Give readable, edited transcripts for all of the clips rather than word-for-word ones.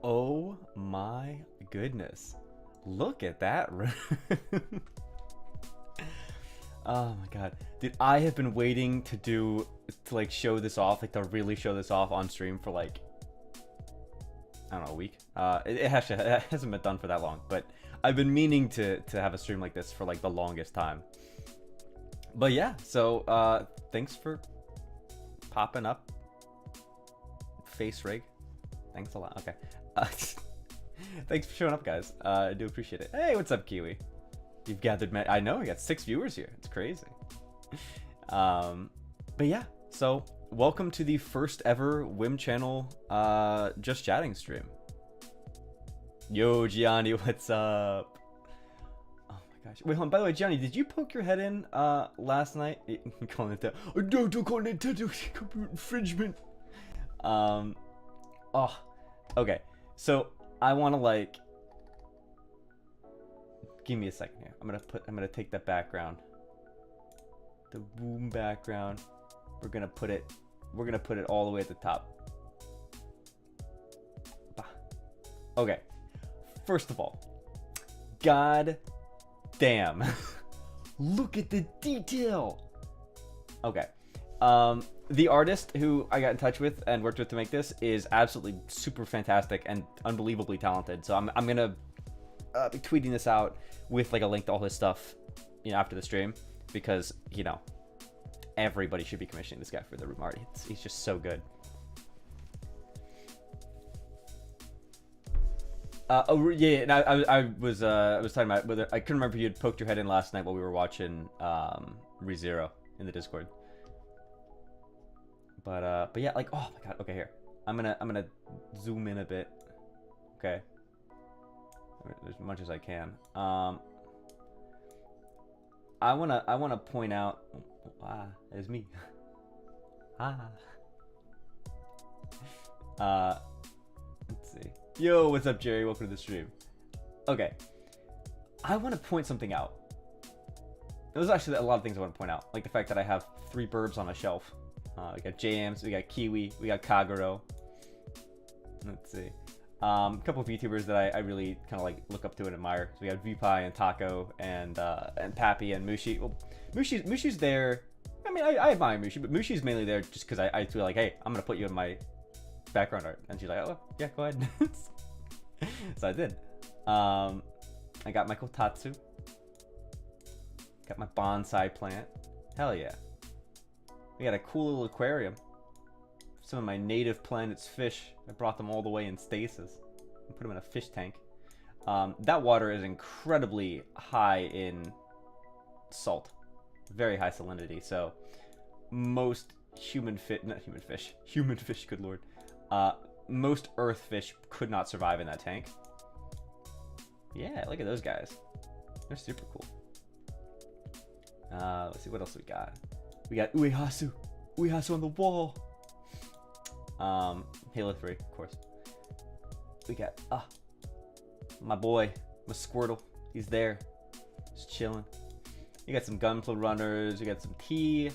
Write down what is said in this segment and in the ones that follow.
Oh my goodness. Look at that room. Oh my god. Dude, I have been waiting to like show this off, like to really show this off on stream for like, I don't know, a week. It hasn't been done for that long, but I've been meaning to have a stream like this for like the longest time. But yeah, so thanks for popping up. Face rig. Thanks a lot. Okay. Thanks for showing up, guys. I do appreciate it. Hey, what's up, Kiwi? You've gathered. I know we got 6 viewers here. It's crazy. But yeah. So welcome to the first ever Whim Channel just chatting stream. Yo, Gianni, what's up? Oh my gosh. Wait, hold on. By the way, Gianni, did you poke your head in last night? Calling it that. Oh, no, don't call it Nintendo infringement. Oh, okay. So I want to like. Give me a second here. I'm gonna take that background. The boom background. We're gonna put it all the way at the top. Okay. First of all, god damn. Look at the detail. Okay. The artist who I got in touch with and worked with to make this is absolutely super fantastic and unbelievably talented. So I'm gonna be tweeting this out with like a link to all his stuff, you know, after the stream, because you know everybody should be commissioning this guy for the room art. He's just so good. Oh yeah, and I was talking about whether I couldn't remember if you had poked your head in last night while we were watching ReZero in the Discord. But yeah, like, oh my god. Okay, here. I'm gonna zoom in a bit. Okay. As much as I can. I wanna point out. It's me. Let's see. Yo, what's up, Jerry? Welcome to the stream. Okay, I want to point something out. There's actually a lot of things I want to point out, like the fact that I have 3 burbs on a shelf. We got Jams, we got Kiwi, we got Kagero. Let's see. A couple of YouTubers that I really kind of like look up to and admire. So we got VPie and Taco and Pappy and Mushi. Well, Mushi's there. I mean, I admire Mushi, but Mushi's mainly there just because I feel like, hey, I'm gonna put you in my background art, and she's like, oh yeah, go ahead. So I did. I got my Kotatsu. Got my bonsai plant. Hell yeah. We got a cool little aquarium. Some of my native planet's fish. I brought them all the way in stasis and put them in a fish tank. That water is incredibly high in salt, very high salinity. So most human fish, good lord, most earth fish could not survive in that tank. Yeah, look at those guys. They're super cool. Let's see what else we got. We got Uehasu on the wall. Halo 3, of course. We got my boy, my Squirtle. He's there, just chilling. You got some Gunpla runners. You got some tea.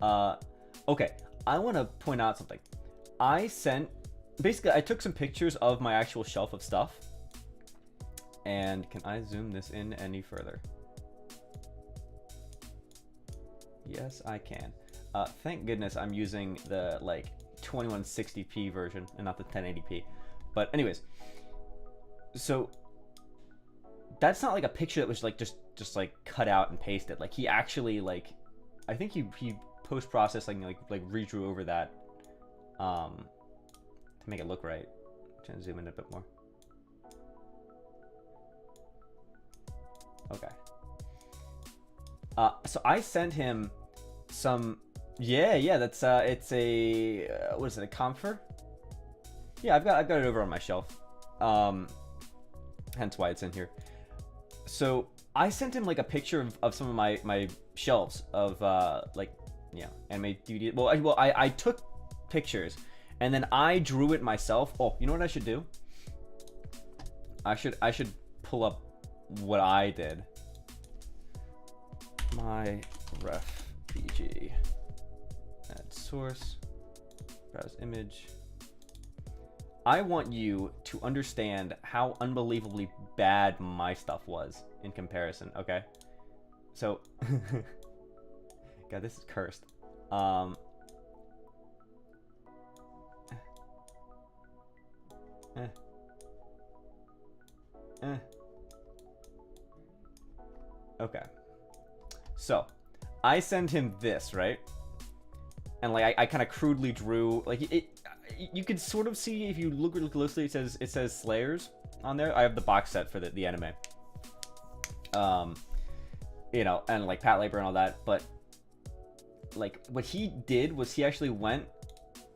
Okay, I want to point out something. I took some pictures of my actual shelf of stuff. And can I zoom this in any further? Yes, I can. Thank goodness I'm using the like 2160p version and not the 1080p. But anyways, so that's not like a picture that was like just like cut out and pasted. Like he actually like, I think he post processing like redrew over that to make it look right. I'm trying to zoom in a bit more. Okay. So I sent him some. Yeah, that's it's a what is it, a comfer? Yeah, I've got it over on my shelf. Hence why it's in here. So I sent him like a picture of some of my shelves of like, yeah, anime DVD. Well, I took pictures and then I drew it myself. Oh, you know what I should do? I should pull up what I did. My ref PG. Add source. Browse image. I want you to understand how unbelievably bad my stuff was in comparison, okay? So, God, this is cursed. Okay. So, I send him this, right? And like I kind of crudely drew like it. You could sort of see if you look really closely. It says Slayers on there. I have the box set for the anime. You know, and like Pat Labor and all that. But like what he did was he actually went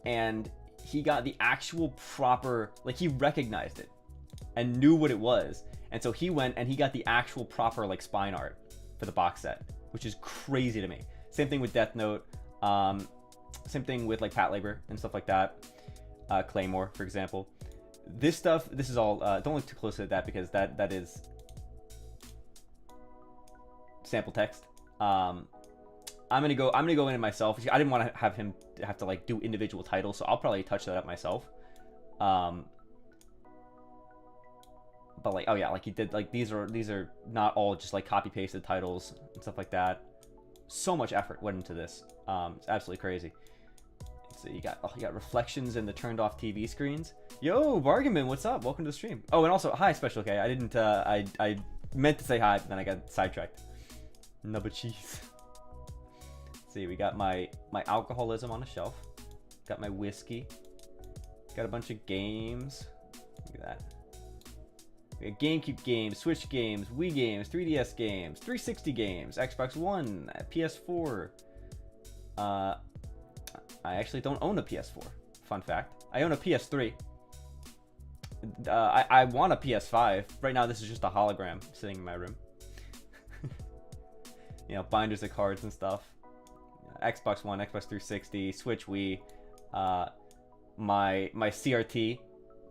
and he got the actual proper, like he recognized it and knew what it was. And so he went and he got the actual proper like spine art for the box set, which is crazy to me. Same thing with Death Note. Same thing with like Pat Labor and stuff like that. Claymore, for example. This stuff, this is all, don't look too closely at that because that is sample text. I'm gonna go in it myself. I didn't want to have him have to like do individual titles, so I'll probably touch that up myself. But like, oh yeah, like he did, like these are not all just like copy pasted titles and stuff like that. So much effort went into this. It's absolutely crazy. So you got reflections in the turned off TV screens. Yo, Bargainman, what's up? Welcome to the stream. Oh, and also hi, Special K. I didn't I meant to say hi, but then I got sidetracked. Nubba cheese. See, we got my alcoholism on a shelf. Got my whiskey. Got a bunch of games. Look at that. We got GameCube games, Switch games, Wii games, 3DS games, 360 games, Xbox One, PS4. I actually don't own a PS4. Fun fact. I own a PS3. I want a PS5. Right now, this is just a hologram sitting in my room. You know, binders of cards and stuff. Xbox One, Xbox 360, Switch, Wii. My CRT,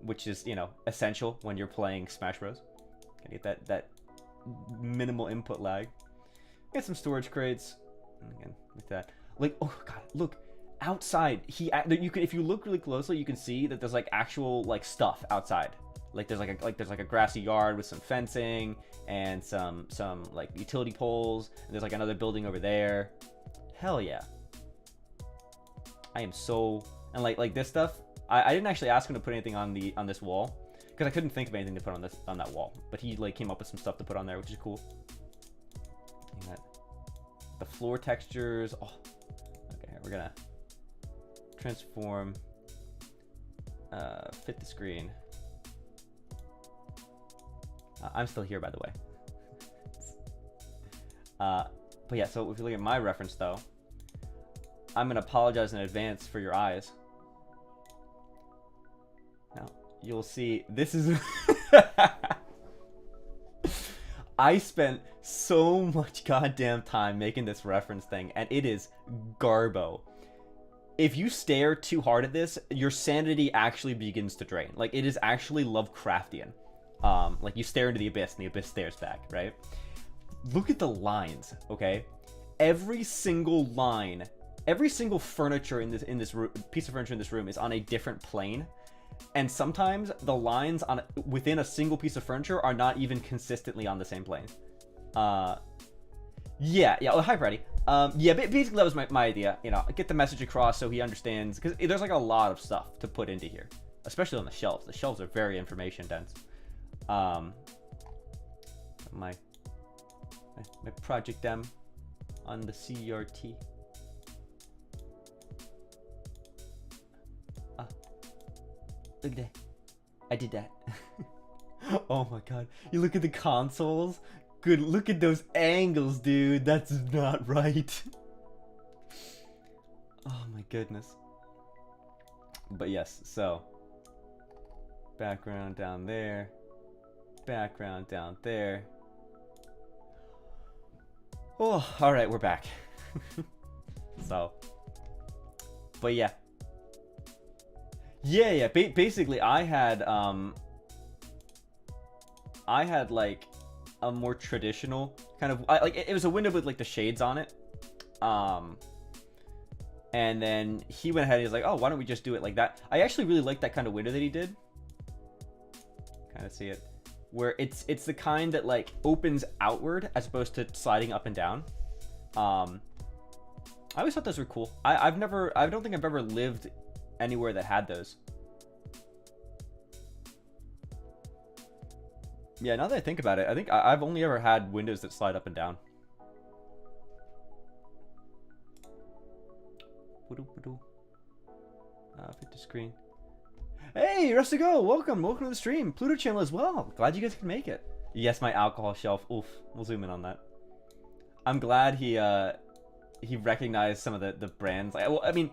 which is, you know, essential when you're playing Smash Bros. Gotta get that minimal input lag. Get some storage crates. And again, like that. Like, oh god, look. Outside, you can, if you look really closely, you can see that there's like actual like stuff outside. Like there's like a grassy yard with some fencing and some like utility poles. And there's like another building over there. Hell yeah! I am so, and like this stuff. I didn't actually ask him to put anything on this wall because I couldn't think of anything to put on that wall. But he like came up with some stuff to put on there, which is cool. The floor textures. Oh, okay, we're gonna transform, fit the screen. I'm still here, by the way. But yeah, so if you look at my reference though, I'm gonna apologize in advance for your eyes. Now you'll see this is I spent so much goddamn time making this reference thing, and it is garbo. If you stare too hard at this, your sanity actually begins to drain. Like, it is actually Lovecraftian. Like, you stare into the abyss, and the abyss stares back, right? Look at the lines, okay? Every single line, every single furniture in this piece of furniture in this room is on a different plane. And sometimes the lines within a single piece of furniture are not even consistently on the same plane. Yeah. Oh, hi, Freddy. Yeah, basically that was my idea. You know, get the message across so he understands, because there's like a lot of stuff to put into here, especially on the shelves. The shelves are very information dense. My project M on the CRT. Look at that. I did that. Oh my god. You look at the consoles. Good, look at those angles, dude. That's not right. Oh my goodness. But yes, so background down there. Background down there. Oh, alright, we're back. So, but yeah. Yeah, basically I had like a more traditional kind of, like, it was a window with like the shades on it. And then he went ahead and he was like, oh, why don't we just do it like that? I actually really like that kind of window that he did. kind of see it, where it's the kind that like opens outward as opposed to sliding up and down. I always thought those were cool. I don't think I've ever lived anywhere that had those. Yeah, now that I think about it, I think I've only ever had windows that slide up and down. Fit to screen. Hey, Rustigo, welcome to the stream. Pluto channel as well. Glad you guys could make it. Yes, my alcohol shelf. Oof, we'll zoom in on that. I'm glad he recognized some of the brands. Well, I mean,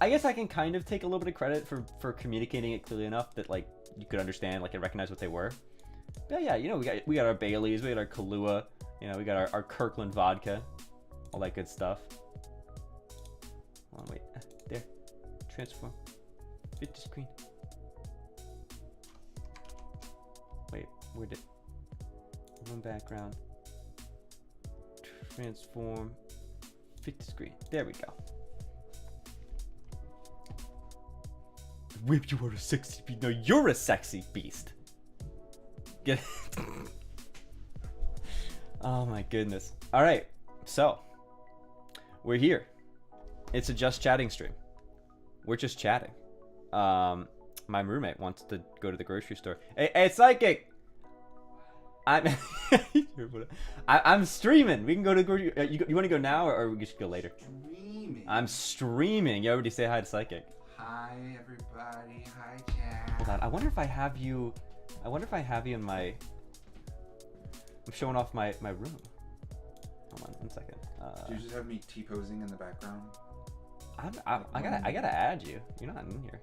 I guess I can kind of take a little bit of credit for communicating it clearly enough that like you could understand, like, and recognize what they were. But yeah, you know, we got our Baileys, we got our Kahlua, you know, we got our Kirkland vodka, all that good stuff. Hold on, wait, there, transform, fit to screen. Wait, where did? One background, transform, fit to screen. There we go. Whip, you are a sexy beast. No, you're a sexy beast. Get it? Oh my goodness. All right, so we're here. It's a just chatting stream. We're just chatting. My roommate wants to go to the grocery store. Hey, psychic. I'm streaming. We can go to the grocery. You want to go now, or we should go later? Streaming. I'm streaming. You already say hi to psychic. Hi everybody. Hi chat. Hold on. I wonder if I have you in my... I'm showing off my room. Hold on 1 second. Do you just have me T-posing in the background? I gotta add you. You're not in here.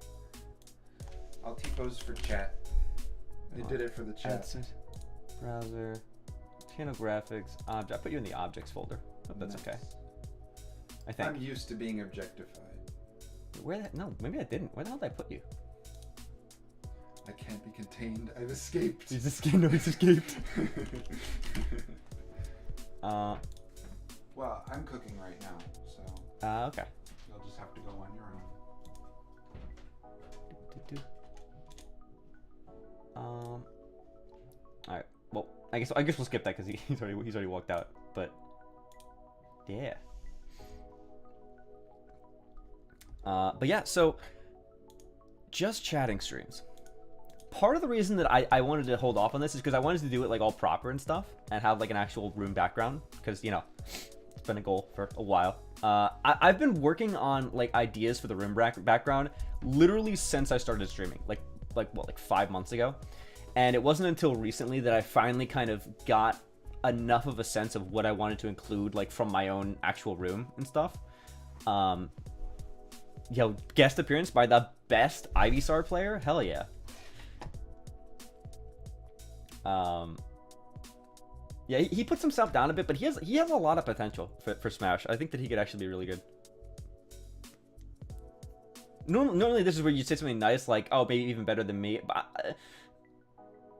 I'll T-pose for chat. I did it for the chat. Browser, channel graphics, object. I put you in the objects folder. Hope that's okay. I think. I'm used to being objectified. No, maybe I didn't. Where the hell did I put you? I can't be contained. I've escaped. He's escaped. No, he's escaped. Well, I'm cooking right now, so. Okay. You'll just have to go on your own. All right. Well, I guess we'll skip that because he's already walked out. But yeah. But yeah. So just chatting streams. Part of the reason that I wanted to hold off on this is because I wanted to do it like all proper and stuff and have like an actual room background because, you know, it's been a goal for a while. I've been working on like ideas for the room background literally since I started streaming, like 5 months ago. And it wasn't until recently that I finally kind of got enough of a sense of what I wanted to include like from my own actual room and stuff. Yo, guest appearance by the best Ivysaur player? Hell yeah. Yeah, he puts himself down a bit, but he has a lot of potential for Smash. I think that he could actually be really good. Normally this is where you say something nice like, oh, maybe even better than me, but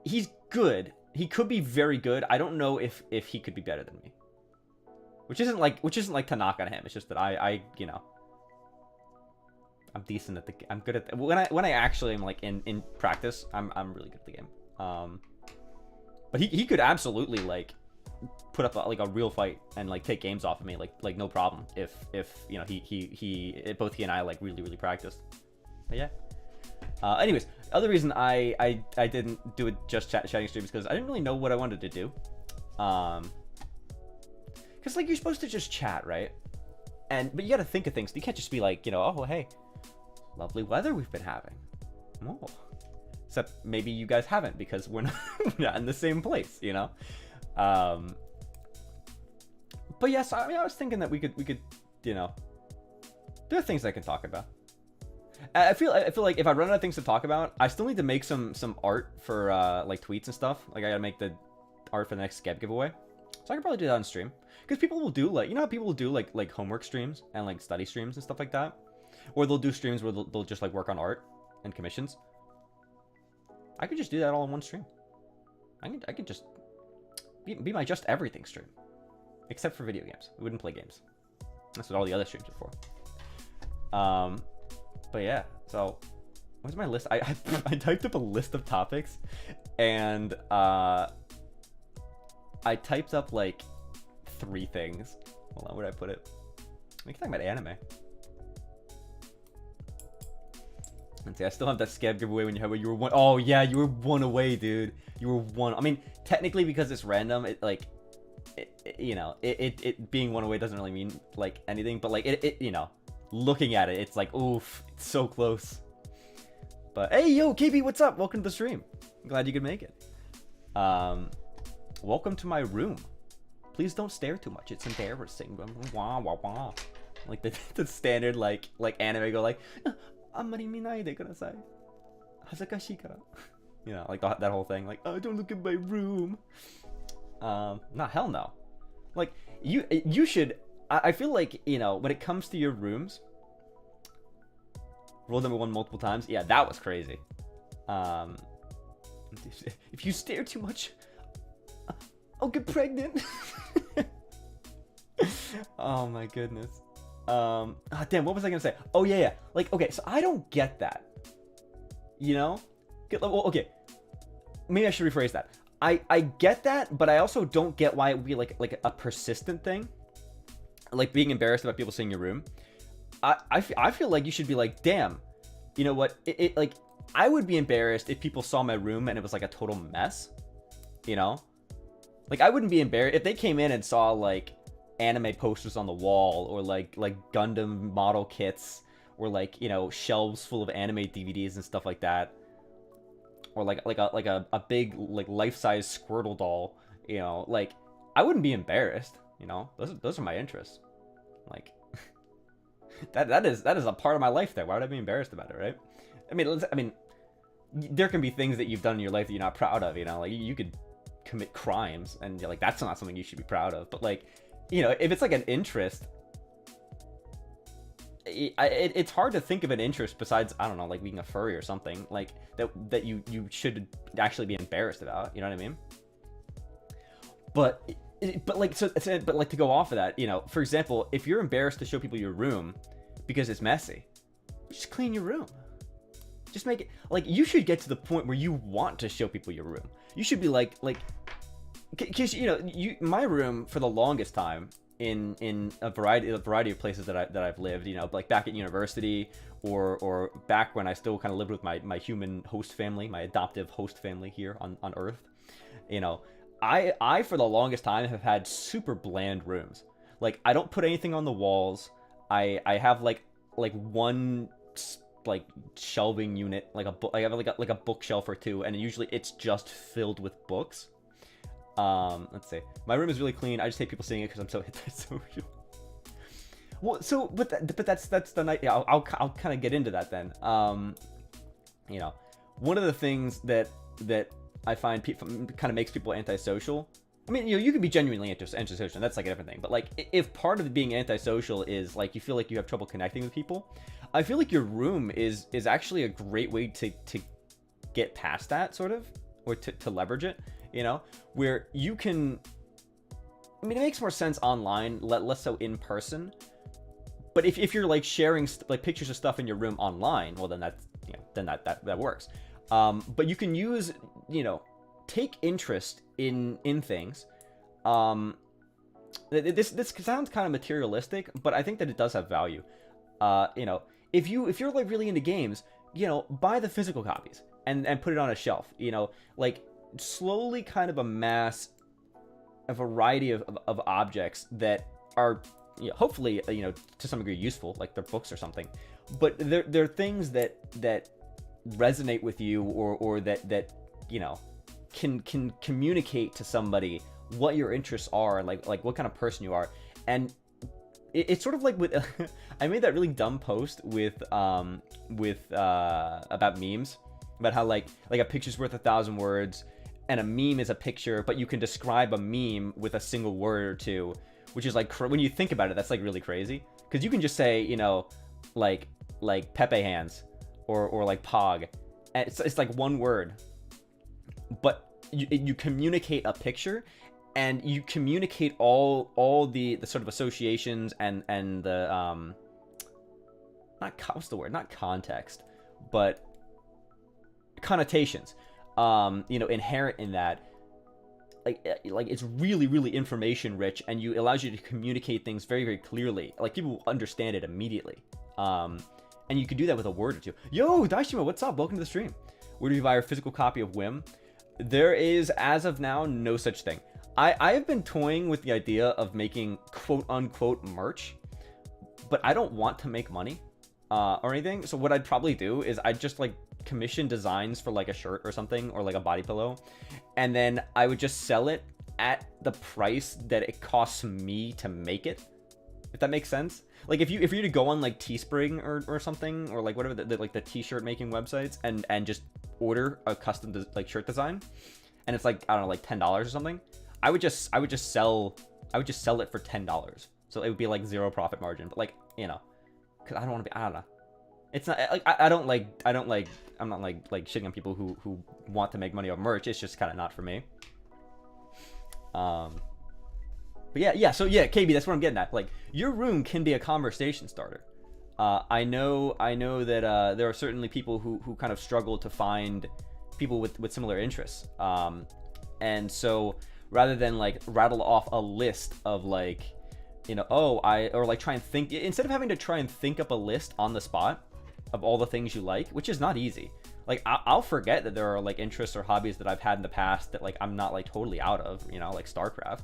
he's good. He could be very good. I don't know if he could be better than me. Which isn't like to knock on him. It's just that I you know, I'm decent at the game. I'm good at when I actually am like in practice, I'm really good at the game. But he could absolutely like put up like a real fight and like take games off of me like no problem if you know both he and I like really practiced. But yeah. Anyways, other reason I didn't do it just chatting streams because I didn't really know what I wanted to do. Because like you're supposed to just chat, right? But you got to think of things. You can't just be like, you know, oh hey, lovely weather we've been having. Oh. Except maybe you guys haven't because we're not in the same place, you know. But yes, I mean, I was thinking that we could, you know, there are things I can talk about. I feel like if I run out of things to talk about, I still need to make some art for like tweets and stuff. Like I gotta make the art for the next Skeb giveaway, so I could probably do that on stream. Because people will do like, you know how people will do like homework streams and like study streams and stuff like that, or they'll do streams where they'll just like work on art and commissions. I could just do that all in one stream. I could just be my just everything stream, except for video games. We wouldn't play games. That's what all the other streams are for. But yeah, so where's my list? I typed up a list of topics, and I typed up like 3 things. Hold on, where did I put it? We can talk about anime. Let's see, I still have that scab giveaway when you were 1. Oh yeah, you were 1 away, dude. You were 1. I mean, technically because it's random, it like, you know, it being 1 away doesn't really mean like anything, but like it you know, looking at it, it's like, oof, it's so close. But hey, yo, KB, what's up? Welcome to the stream. I'm glad you could make it. Welcome to my room. Please don't stare too much. It's embarrassing. Wah wah wah. Like the standard like anime go like, "Ammari minaide kudasai. Hazakashi kara." You know, like that whole thing. Like, "Oh, don't look at my room." Nah, hell no. Like you should. I feel like, you know, when it comes to your rooms, rule number 1 multiple times. Yeah, that was crazy. If you stare too much, I'll get pregnant. Oh my goodness. Damn, what was I gonna say? Oh yeah. Like, okay, so I don't get that. You know? Well, okay. Maybe I should rephrase that. I get that, but I also don't get why it would be like a persistent thing. Like being embarrassed about people seeing your room. I feel like you should be like, damn, you know what? It like, I would be embarrassed if people saw my room and it was like a total mess. You know? Like, I wouldn't be embarrassed if they came in and saw like anime posters on the wall, or like Gundam model kits, or like, you know, shelves full of anime DVDs and stuff like that, or like a big like life-size Squirtle doll. You know, like, I wouldn't be embarrassed. You know, those are my interests. Like, that is a part of my life there. Why would I be embarrassed about it, right? I mean, there can be things that you've done in your life that you're not proud of. You know, like you could commit crimes, and like that's not something you should be proud of. But like, you know, if it's like an interest, it's hard to think of an interest besides, I don't know, like being a furry or something like that you should actually be embarrassed about. You know what I mean? But like, but like, to go off of that, you know, for example, if you're embarrassed to show people your room because it's messy, just clean your room. Just make it, like, you should get to the point where you want to show people your room. You should be like, because, you know, my room for the longest time in a variety of places that I've lived, you know, like back at university, or back when I still kind of lived with my human host family, my adoptive host family here on Earth, you know, I for the longest time have had super bland rooms. Like, I don't put anything on the walls. I have like one like shelving unit, like a book. I have like a bookshelf or 2, and usually it's just filled with books. Let's see. My room is really clean. I just hate people seeing it because I'm so antisocial. Well, so but that's the night. Yeah, I'll kind of get into that then. You know, one of the things that I find kind of makes people antisocial. I mean, you know, you can be genuinely antisocial, and that's like a different thing. But like, if part of being antisocial is like you feel like you have trouble connecting with people, I feel like your room is actually a great way to get past that, sort of, or to leverage it. You know, where you can. I mean, it makes more sense online, less so in person. But if you're like sharing like pictures of stuff in your room online, well, then that's, you know, then that works. But you can use, you know, take interest in things. This sounds kind of materialistic, but I think that it does have value. You know, if you're like really into games, you know, buy the physical copies and put it on a shelf. You know, like, slowly kind of amass a variety of objects that are, you know, hopefully, you know, to some degree useful, like they're books or something. But they're things that resonate with you, or that you know, can communicate to somebody what your interests are, like what kind of person you are. And it's sort of like with I made that really dumb post with about memes, about how like a picture's worth 1,000 words, and a meme is a picture, but you can describe a meme with a single word or 2, which is like, when you think about it, that's like really crazy, because you can just say, you know, like Pepe hands, or like Pog, and it's like one word, but you communicate a picture, and you communicate all the sort of associations and the what's the word, not context, but connotations, you know, inherent in that. Like it's really, really information rich, and allows you to communicate things very, very clearly. Like people will understand it immediately. And you can do that with a word or two. Yo, Daishima, what's up? Welcome to the stream. Where do you buy a physical copy of Whim? There is, as of now, no such thing. I have been toying with the idea of making quote unquote merch, but I don't want to make money or anything. So what I'd probably do is I'd just like commission designs for like a shirt or something, or like a body pillow, and then I would just sell it at the price that it costs me to make it, if that makes sense. Like if you were to go on like Teespring or something, or like whatever like the t-shirt making websites, and just order a custom like shirt design, and it's like, I don't know, like $10 or something, I would just sell it for $10. So it would be like zero profit margin, but like, you know, because I don't want to be, I don't know. It's not like I'm not like shitting on people who want to make money off merch. It's just kind of not for me. But yeah. So yeah, KB, that's what I'm getting at. Like, your room can be a conversation starter. I know that there are certainly people who kind of struggle to find people with similar interests. And so rather than like rattle off a list of like, you know, or like try and think, instead of having to try and think up a list on the spot of all the things you like, which is not easy. Like I'll forget that there are like interests or hobbies that I've had in the past that like I'm not like totally out of, you know, like StarCraft.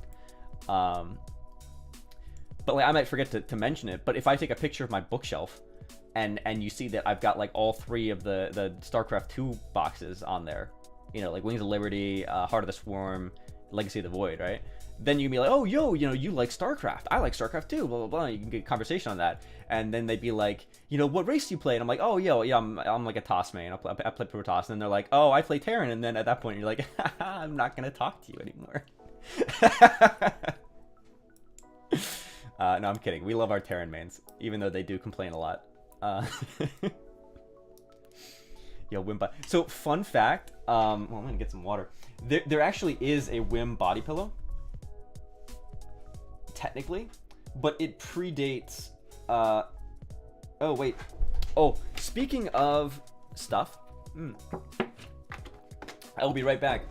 But like I might forget to mention it. But if I take a picture of my bookshelf and you see that I've got like all 3 of the StarCraft 2 boxes on there, you know, like Wings of Liberty, Heart of the Swarm, Legacy of the Void, right? Then you can be like, oh, yo, you know, you like StarCraft. I like StarCraft too, blah, blah, blah. You can get a conversation on that. And then they'd be like, you know, what race do you play? And I'm like, oh, yo, yeah, I'm like a Toss main. I play Protoss. And then they're like, oh, I play Terran. And then at that point, you're like, I'm not going to talk to you anymore. No, I'm kidding. We love our Terran mains, even though they do complain a lot. Yo, Whim body. So, fun fact. Well, I'm going to get some water. There actually is a Whim body pillow. Technically, but it predates oh wait, speaking of stuff, I'll be right back.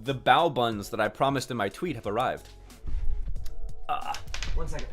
The bow buns that I promised in my tweet have arrived. 1 second.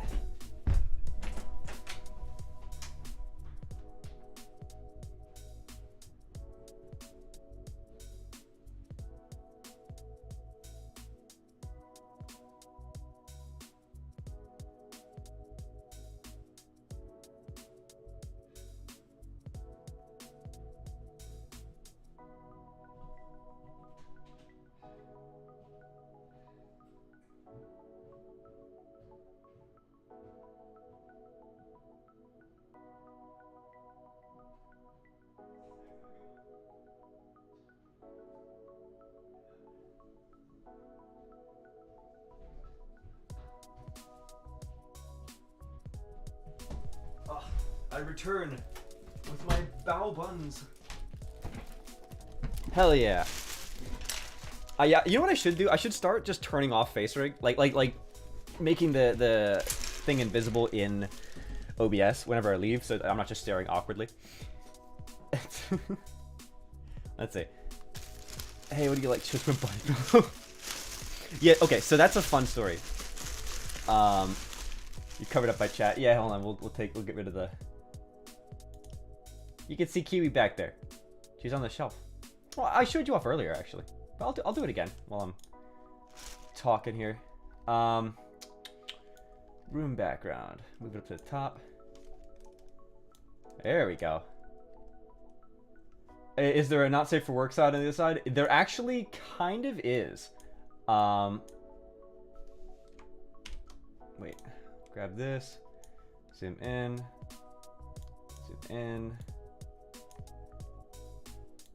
I return with my bow buns. Hell yeah. Yeah, you know what I should do? I should start just turning off face rig, like making the thing invisible in OBS whenever I leave, so I'm not just staring awkwardly. Let's see. Hey, what do you like? Just my body. Yeah, okay, so that's a fun story. You covered up by chat. Yeah, hold on. We'll get rid of the. You can see Kiwi back there. She's on the shelf. Well, I showed you off earlier, actually. But I'll do it again while I'm talking here. Room background. Move it up to the top. There we go. Is there a not safe for work side on the other side? There actually kind of is. Wait. Grab this. Zoom in. Zoom in.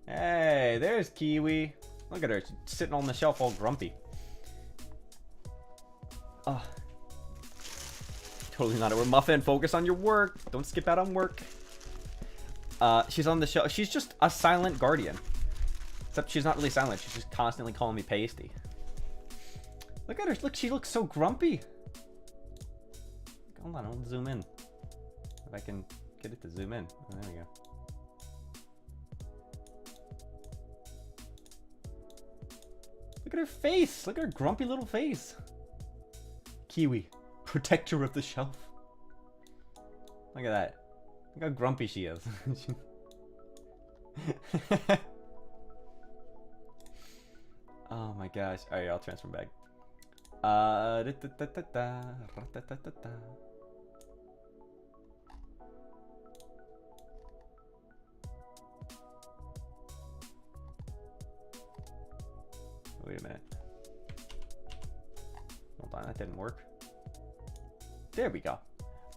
Hey, there's Kiwi. Look at her, she's sitting on the shelf all grumpy. Totally not at work. Muffin, focus on your work. Don't skip out on work. She's on the shelf. She's just a silent guardian. Except she's not really silent. She's just constantly calling me pasty. Look at her. Look, she looks so grumpy. Hold on, I'll zoom in. If I can get it to zoom in. Oh, there we go. Look at her face. Look at her grumpy little face. Kiwi, protector of the shelf. Look at that. Look how grumpy she is. Oh my gosh. Alright, I'll transform back. Wait a minute. Hold on, that didn't work. There we go.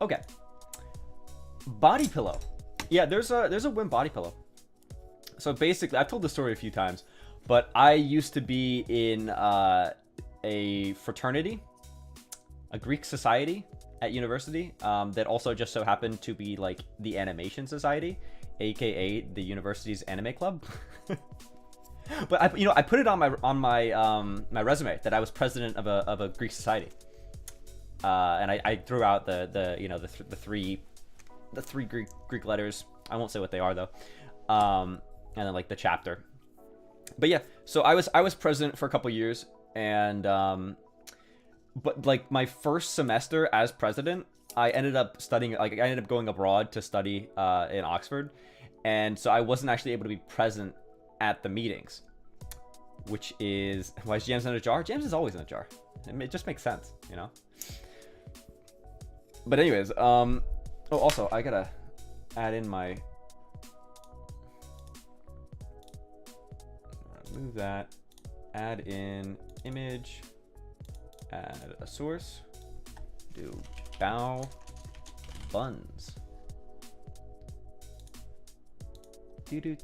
Okay. Body pillow. Yeah, there's a Wim body pillow. So basically, I've told this story a few times, but I used to be in a fraternity, a Greek society at university, that also just so happened to be like the animation society, aka the university's anime club. But I put it on my resume that I was president of a Greek society, and I threw out the three Greek letters. I won't say what they are though, and then like the chapter. But yeah, so I was president for a couple years, and but like my first semester as president, I ended up studying, like I ended up going abroad to study in Oxford, and so I wasn't actually able to be present at the meetings, which is why is Jams in a jar? Jams is always in a jar. It just makes sense, you know. But anyways, oh, also I gotta add in my, move that, add in image, add a source, do bow buns, do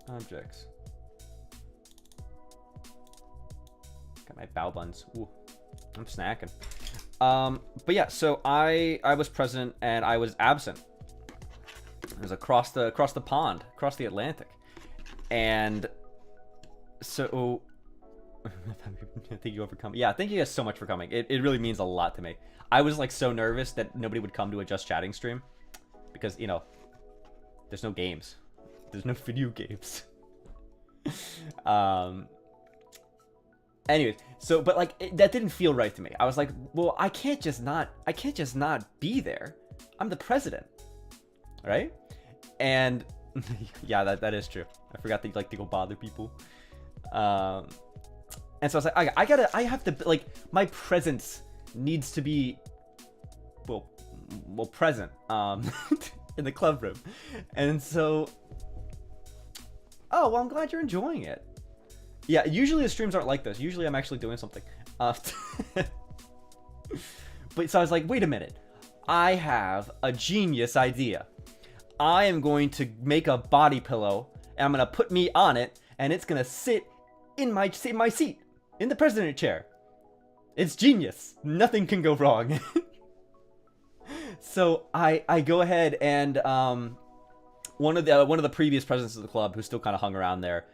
objects. Got my bow buns. Ooh, I'm snacking. But yeah, so I was president and I was absent. It was across the pond, across the Atlantic, and so thank you all for coming. Yeah, thank you guys so much for coming. It really means a lot to me. I was like so nervous that nobody would come to a Just Chatting stream because there's no games. There's no video games. Anyways, so but like that didn't feel right to me. I was like, well, I can't just not be there. I'm the president, right? And yeah, that is true. I forgot that you like to go bother people. And so I was like, I have to, like, my presence needs to be well present in the club room. And so, oh, well, I'm glad you're enjoying it. Yeah, usually the streams aren't like this. Usually I'm actually doing something. But so I was like, wait a minute. I have a genius idea. I am going to make a body pillow, and I'm going to put me on it, and it's going to sit in my seat, in the president chair. It's genius. Nothing can go wrong. So I go ahead and one of the previous presidents of the club, who still kind of hung around there,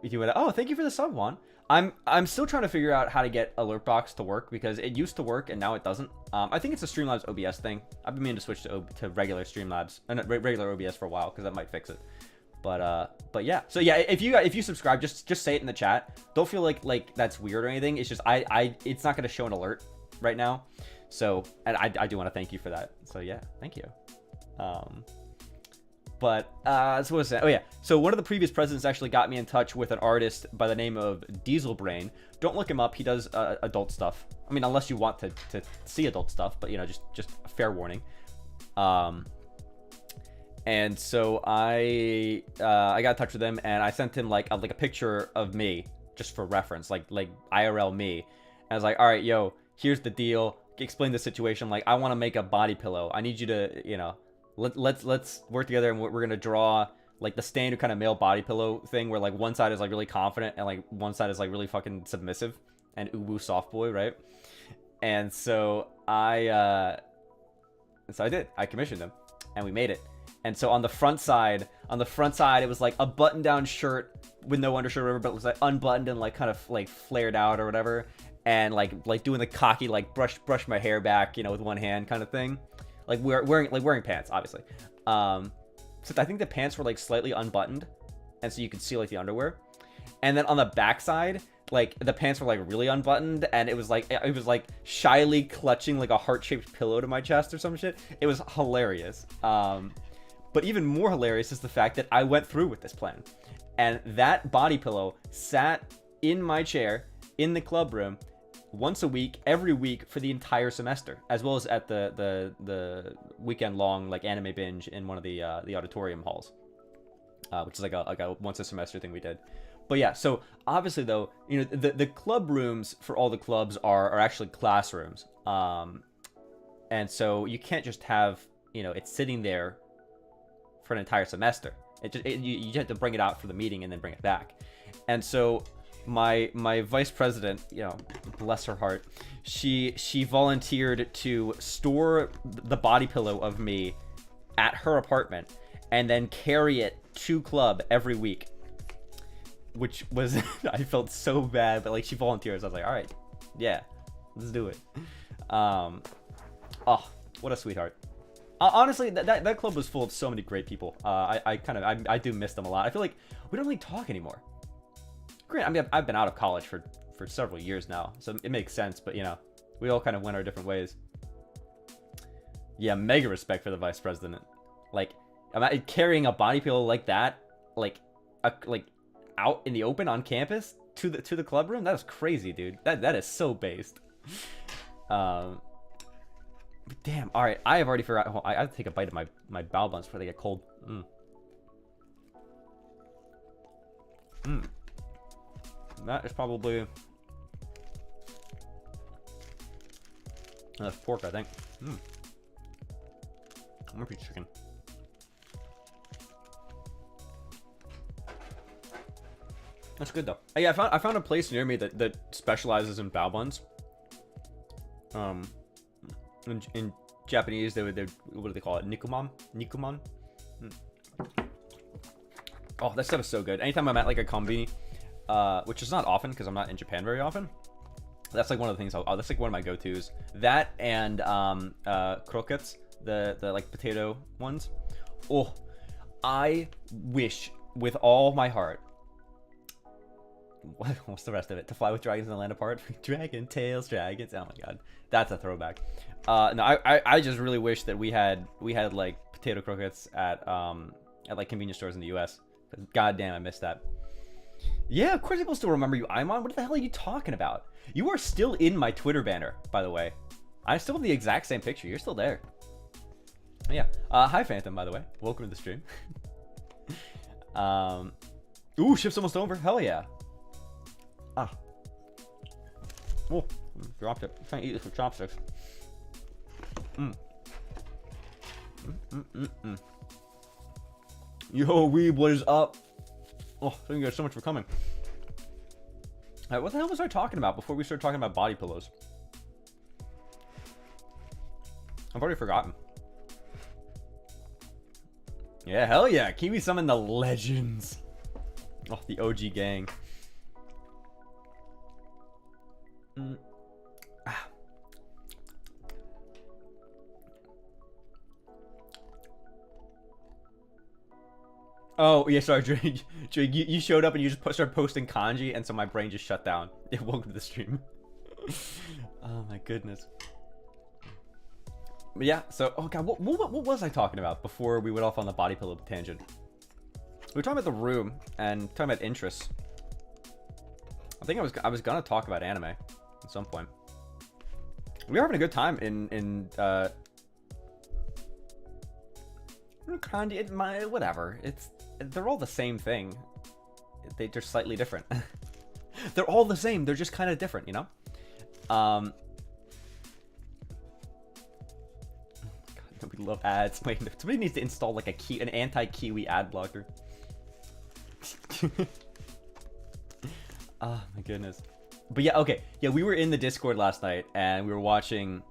he went, oh, thank you for the sub, Juan. I'm still trying to figure out how to get Alert Box to work, because it used to work and now it doesn't. I think it's a Streamlabs OBS thing. I've been meaning to switch to regular Streamlabs, regular OBS for a while, because that might fix it. But yeah. So yeah, if you subscribe, just say it in the chat. Don't feel like that's weird or anything. It's just it's not gonna show an alert right now. So, and I do want to thank you for that. So yeah, thank you. But so what was that? Oh yeah, so one of the previous presidents actually got me in touch with an artist by the name of Diesel Brain. Don't look him up. He does adult stuff. I mean, unless you want to see adult stuff, but just a fair warning. And so I got in touch with him, and I sent him like a picture of me just for reference, like IRL me. And I was like, all right, yo, here's the deal. Explain the situation. Like, I want to make a body pillow. I need you to, let's work together, and we're gonna draw like the standard kind of male body pillow thing, where like one side is like really confident and like one side is like really fucking submissive and uwu soft boy, right? And so I did. I commissioned him, and we made it. And so on the front side, it was like a button-down shirt with no undershirt, or whatever, but it was like unbuttoned and like kind of like flared out or whatever, and like doing the cocky like brush my hair back, with one hand kind of thing. Like wearing pants, obviously. So I think the pants were like slightly unbuttoned, and so you could see like the underwear. and then on the backside, like the pants were like really unbuttoned, and it was like shyly clutching like a heart-shaped pillow to my chest or some shit. It was hilarious. But even more hilarious is the fact that I went through with this plan, and that body pillow sat in my chair in the club room once a week, every week for the entire semester, as well as at the weekend long like anime binge in one of the auditorium halls, which is like a once a semester thing we did. But yeah, so obviously though, you know, the club rooms for all the clubs are actually classrooms, and so you can't just have, you know, it's sitting there for an entire semester. You have to bring it out for the meeting and then bring it back. And so my vice president, you know, bless her heart, she volunteered to store the body pillow of me at her apartment and then carry it to club every week, which was I felt so bad, but like she volunteers. I was like, all right, yeah, let's do it. Oh, what a sweetheart. Honestly, that club was full of so many great people. I do miss them a lot. I feel like we don't really talk anymore. Great. I mean, I've been out of college for several years now, so it makes sense. But you know, we all kind of went our different ways. Yeah, mega respect for the vice president. Like, I'm carrying a body pillow like that, like out in the open on campus to the club room. That was crazy, dude. That is so based. Damn. All right, I have already forgot. Oh, I have to take a bite of my bao buns before they get cold. That is probably that's pork, I think. Might be chicken. That's good though. Yeah, I found a place near me that specializes in bao buns. In Japanese, they what do they call it? Nikuman. Oh, that stuff is so good. Anytime I'm at like a kombini, which is not often because I'm not in Japan very often, that's like one of the things. That's like one of my go-tos. That and croquettes, the like potato ones. Oh, I wish with all my heart. What's the rest of it? To fly with dragons in the land apart. Dragon tails, dragons. Oh my god, that's a throwback. No, I just really wish that we had like potato croquettes at like convenience stores in the U.S. God damn, I missed that. Yeah, of course people still remember you, Imon. What the hell are you talking about? You are still in my Twitter banner, by the way. I still have the exact same picture. You're still there. Yeah. Hi, Phantom, by the way. Welcome to the stream. Ooh, shift's almost over. Hell yeah. Oh, dropped it. I'm trying to eat this with chopsticks. Yo, Weeb, what is up? Oh, thank you guys so much for coming. Alright, what the hell was I talking about before we started talking about body pillows? I've already forgotten. Yeah, hell yeah. Kiwi summon the legends. Oh, the OG gang. Oh, yeah, sorry, Drake, you showed up and you just started posting kanji, and so my brain just shut down. Yeah, welcome to the stream. Oh, my goodness. But yeah, so, oh, God, what was I talking about before we went off on the body pillow tangent? We were talking about the room and talking about interests. I think I was gonna talk about anime at some point. We were having a good time in kanji, whatever. They're all the same thing. They're just slightly different. They're all the same. They're just kind of different, you know? God, we love ads. Wait, somebody needs to install like an anti-Kiwi ad blocker. Oh my goodness. But yeah, okay. Yeah, we were in the Discord last night and we were watching.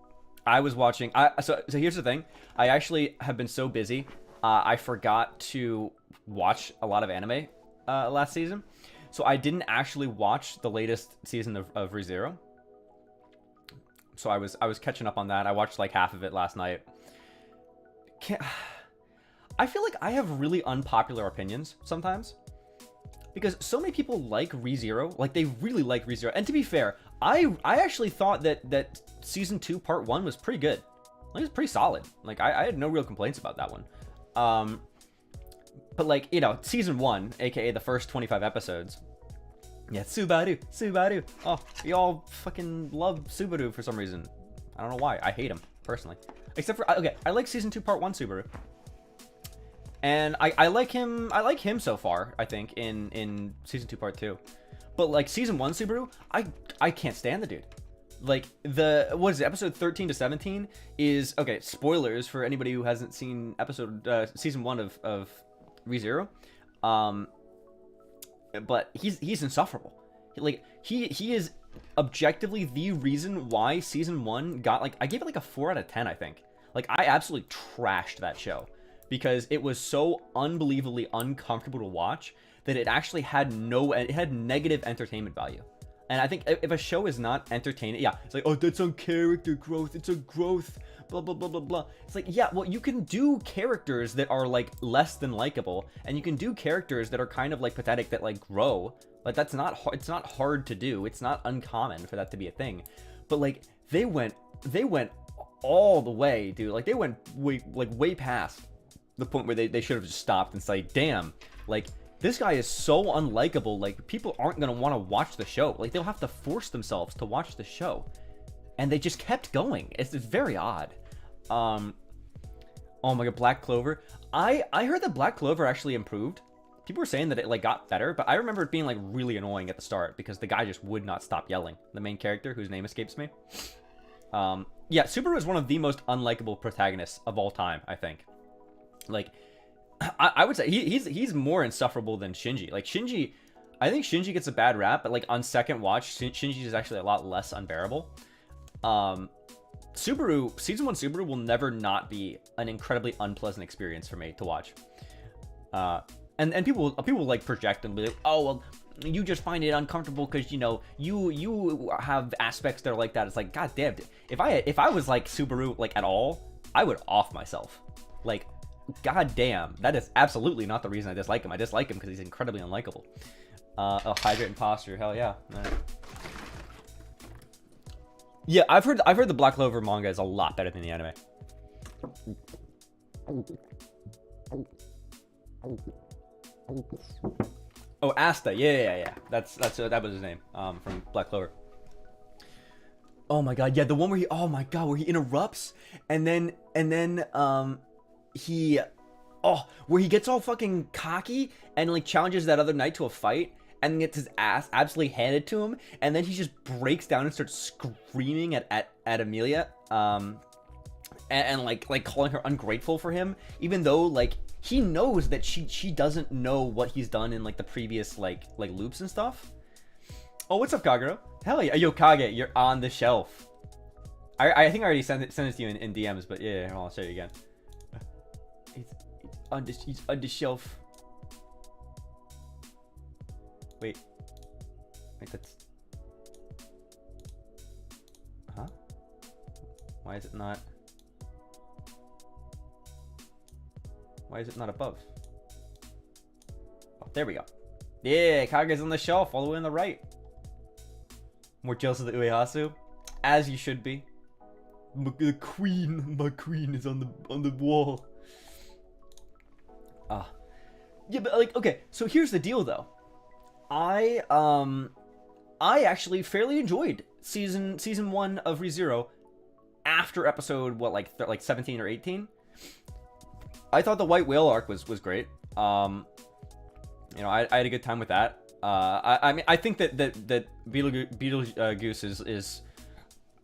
So here's the thing. I actually have been so busy. I forgot to watch a lot of anime last season. So I didn't actually watch the latest season of ReZero. So I was catching up on that. I watched like half of it last night. I feel like I have really unpopular opinions sometimes. because so many people like ReZero, like they really like ReZero. And to be fair, I actually thought that season 2 part 1 was pretty good. Like, it was pretty solid. Like I had no real complaints about that one. But like, you know, season 1, aka the first 25 episodes. Yeah, Subaru. Oh, we all fucking love Subaru for some reason. I don't know why. I hate him personally. Except for, okay, I like season 2 part 1 Subaru. And I like him so far, I think, in season 2 part 2. But like season 1 Subaru, I can't stand the dude. Like what is it, episode 13 to 17 is, okay, spoilers for anybody who hasn't seen season 1 of ReZero. But he's insufferable. Like he is objectively the reason why season 1 got, like, I gave it like a 4 out of 10, I think. Like, I absolutely trashed that show because it was so unbelievably uncomfortable to watch that it actually had negative entertainment value. And I think if a show is not entertaining, yeah, it's like, oh, that's on character growth, it's a growth, blah blah blah blah blah. It's like, yeah, well, you can do characters that are like less than likable, and you can do characters that are kind of like pathetic that like grow. Like, that's not it's not hard to do. It's not uncommon for that to be a thing. But like they went all the way, dude. Like, they went way past the point where they should have just stopped and said, damn, like, this guy is so unlikable, like, people aren't going to want to watch the show. Like, they'll have to force themselves to watch the show. And they just kept going. It's very odd. Oh my god, Black Clover. I heard that Black Clover actually improved. People were saying that it, like, got better, but I remember it being, like, really annoying at the start because the guy just would not stop yelling. The main character, whose name escapes me. Yeah, Subaru is one of the most unlikable protagonists of all time, I think. Like, I would say he's more insufferable than Shinji. Like, Shinji, I think Shinji gets a bad rap, but like on second watch, Shinji is actually a lot less unbearable. Subaru, season 1 Subaru will never not be an incredibly unpleasant experience for me to watch. And people like project and be like, oh, well, you just find it uncomfortable because, you know, you have aspects that are like that. It's like, god damn, if I was like Subaru, like, at all, I would off myself. Like, god damn, that is absolutely not the reason I dislike him. I dislike him because he's incredibly unlikable. Oh, hydrate and posture, hell yeah. Right. Yeah, I've heard the Black Clover manga is a lot better than the anime. Oh, Asta, yeah. That was his name. From Black Clover. Oh my god, yeah, the one where where he interrupts and then where he gets all fucking cocky and like challenges that other knight to a fight and gets his ass absolutely handed to him, and then he just breaks down and starts screaming at Amelia, and like calling her ungrateful for him, even though like he knows that she doesn't know what he's done in like the previous like loops and stuff. Oh, what's up, Kagero? Hell yeah, yo, Kage, you're on the shelf. I think I already sent it to you in DMs, but yeah, I'll show you again. He's on the shelf. Wait, that's... Huh? Why is it not above? Oh, there we go. Yeah, Kage's on the shelf all the way on the right. More jealous of the Uehasu, as you should be. My queen is on the wall. Yeah, but like, okay, so here's the deal though. I actually fairly enjoyed season 1 of ReZero after episode like 17 or 18. I thought the White Whale arc was great. You know, I had a good time with that. I mean, I think that Beetlejuice is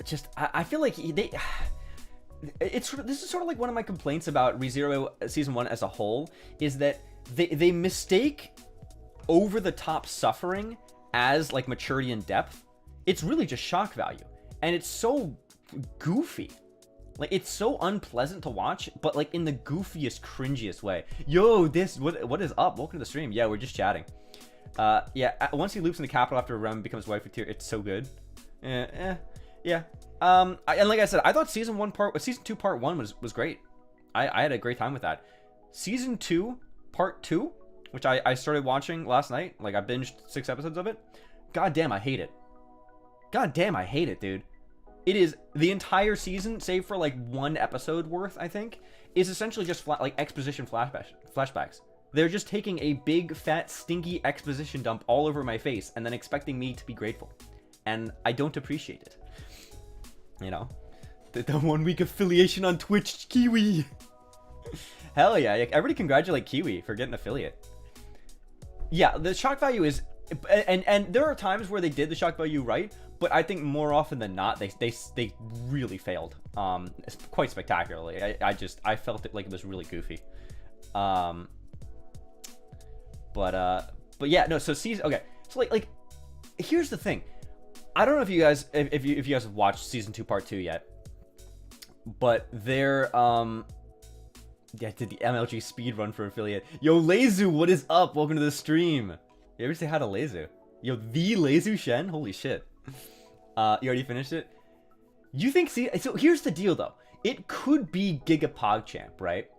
just, I feel like this is sort of like one of my complaints about ReZero season 1 as a whole, is that they mistake over the top suffering as like maturity and depth. It's really just shock value, and it's so goofy. Like, it's so unpleasant to watch, but like in the goofiest, cringiest way. Yo, what is up? Welcome to the stream. Yeah, we're just chatting. Yeah, once he loops in the capital after a run and becomes waifu tier, it's so good. Yeah. And like I said, I thought season 2 part 1 was great. I had a great time with that. Season 2 part 2 which I started watching last night. Like, I binged 6 episodes of it. God damn, I hate it. God damn, I hate it, dude. It is the entire season, save for like 1 episode worth, I think, is essentially just like exposition flashbacks. They're just taking a big, fat, stinky exposition dump all over my face and then expecting me to be grateful. And I don't appreciate it. You know? The 1 week affiliation on Twitch, Kiwi. Hell yeah. Everybody congratulate Kiwi for getting affiliate. Yeah, the shock value is... And there are times where they did the shock value right, but I think more often than not, they really failed. It's quite spectacularly. I felt it like it was really goofy. But yeah, no. So season, okay. So like, here's the thing. I don't know if you guys if you guys have watched season 2 part 2 yet, but they're yeah, did the MLG speed run for affiliate. Yo, Lezu, what is up? Welcome to the stream. You ever say hi to Lezu? Yo, the Lezu Shen? Holy shit. You already finished it? You think, see, so here's the deal though. It could be Giga PogChamp, right?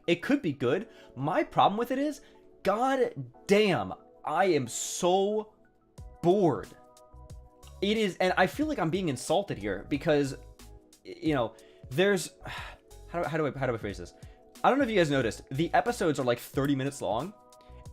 It could be good. My problem with it is, god damn, I am so bored. It is, and I feel like I'm being insulted here because, you know, there's, how do I phrase this? I don't know if you guys noticed, the episodes are like 30 minutes long,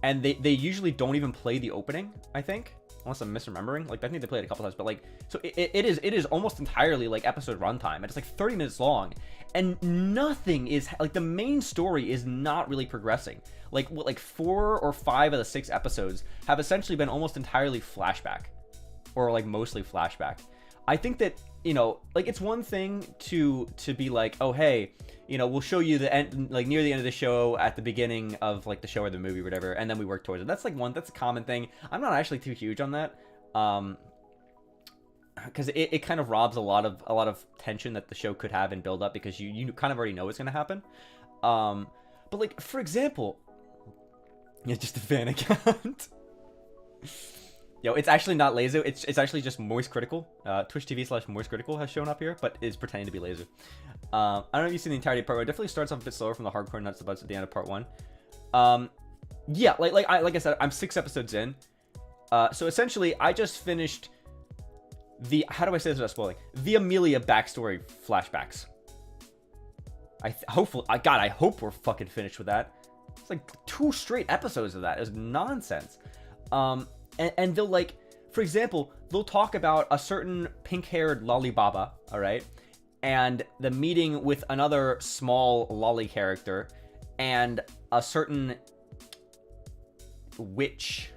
and they usually don't even play the opening, I think, unless I'm misremembering. Like, I think they played it a couple times, but like, so it is almost entirely like episode runtime, and it's like 30 minutes long, and nothing is, like, the main story is not really progressing. Like, what, like 4 or 5 of the 6 episodes have essentially been almost entirely flashback, or like mostly flashback. I think that, you know, like, it's one thing to be like, oh hey, you know, we'll show you the end, like near the end of the show, at the beginning of like the show or the movie or whatever, and then we work towards it. That's like that's a common thing. I'm not actually too huge on that, because it kind of robs a lot of tension that the show could have and build up, because you kind of already know what's gonna happen. But like, for example, yeah, just a fan account. Yo, it's actually not Lezu. It's actually just Moist Critical. Twitch TV/Moist Critical has shown up here, but is pretending to be Lezu. I don't know if you've seen the entirety of part 1. It definitely starts off a bit slower from the hardcore nuts to butts at the end of part 1. Yeah, like I said, I'm 6 episodes in. So essentially, I just finished the, how do I say this without spoiling? The Amelia backstory flashbacks. I hope we're fucking finished with that. It's like 2 straight episodes of that. It's nonsense. And they'll, like, for example, they'll talk about a certain pink-haired lollibaba, all right, and the meeting with another small lolly character, and a certain witch.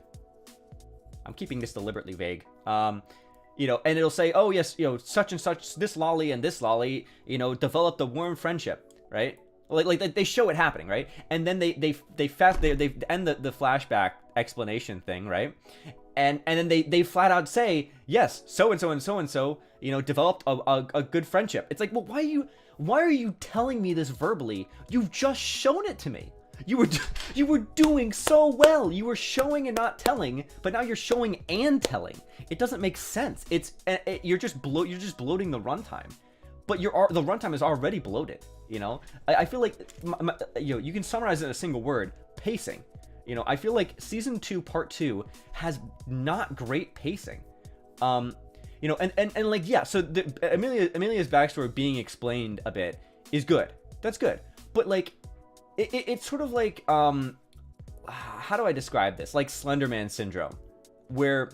I'm keeping this deliberately vague. You know, and it'll say, oh yes, you know, such and such, this lolly and this lolly, you know, developed a warm friendship, right? Like they show it happening, right? And then they end the flashback explanation thing, right? And then they flat out say, yes, so and so and so and so, you know, developed a good friendship. It's like, well, why are you telling me this verbally? You've just shown it to me. You were doing so well. You were showing and not telling, but now you're showing and telling. It doesn't make sense. You're just bloating the runtime. But the runtime is already bloated, you know? I feel like, you know, you can summarize it in a single word: pacing. You know, I feel like season 2 part 2 has not great pacing. You know, and like, yeah, so Amelia's backstory being explained a bit is good. That's good. But like, it's sort of like, how do I describe this? Like Slender Man syndrome, where,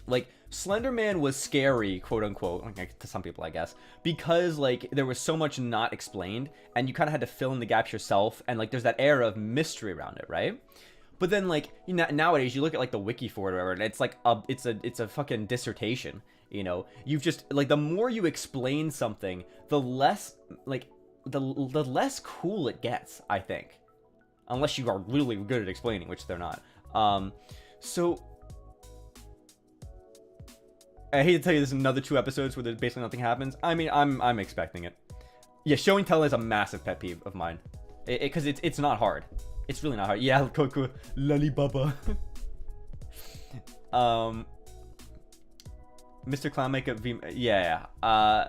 like, Slender Man was scary, quote unquote, to some people, I guess, because like there was so much not explained, and you kind of had to fill in the gaps yourself, and like there's that air of mystery around it, right? But then, like, you know, nowadays you look at like the wiki for it or whatever, and it's like it's a fucking dissertation, you know? You've just, like, the more you explain something, the less, like, the less cool it gets, I think, unless you are really good at explaining, which they're not. So I hate to tell you, there's another 2 episodes where there's basically nothing happens. I mean, I'm expecting it. Yeah, show and tell is a massive pet peeve of mine, because it's not hard. It's really not hard. Yeah, cool. Lollibaba. Mr. Clown Makeup V. Yeah. Oh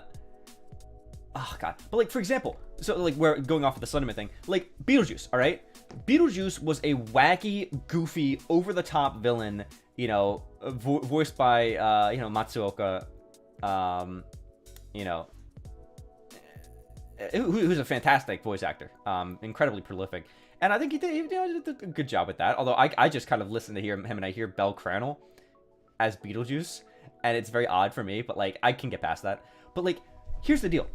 god. But like, for example, so like, we're going off of the Slenderman thing. Like Beetlejuice. All right. Beetlejuice was a wacky, goofy, over-the-top villain, you know, voiced by, you know, Matsuoka, you know, who's a fantastic voice actor, incredibly prolific. And I think he did a good job with that. Although I just kind of listen to him and I hear Bel Crannel as Beetlejuice, and it's very odd for me, but like I can get past that. But like, here's the deal: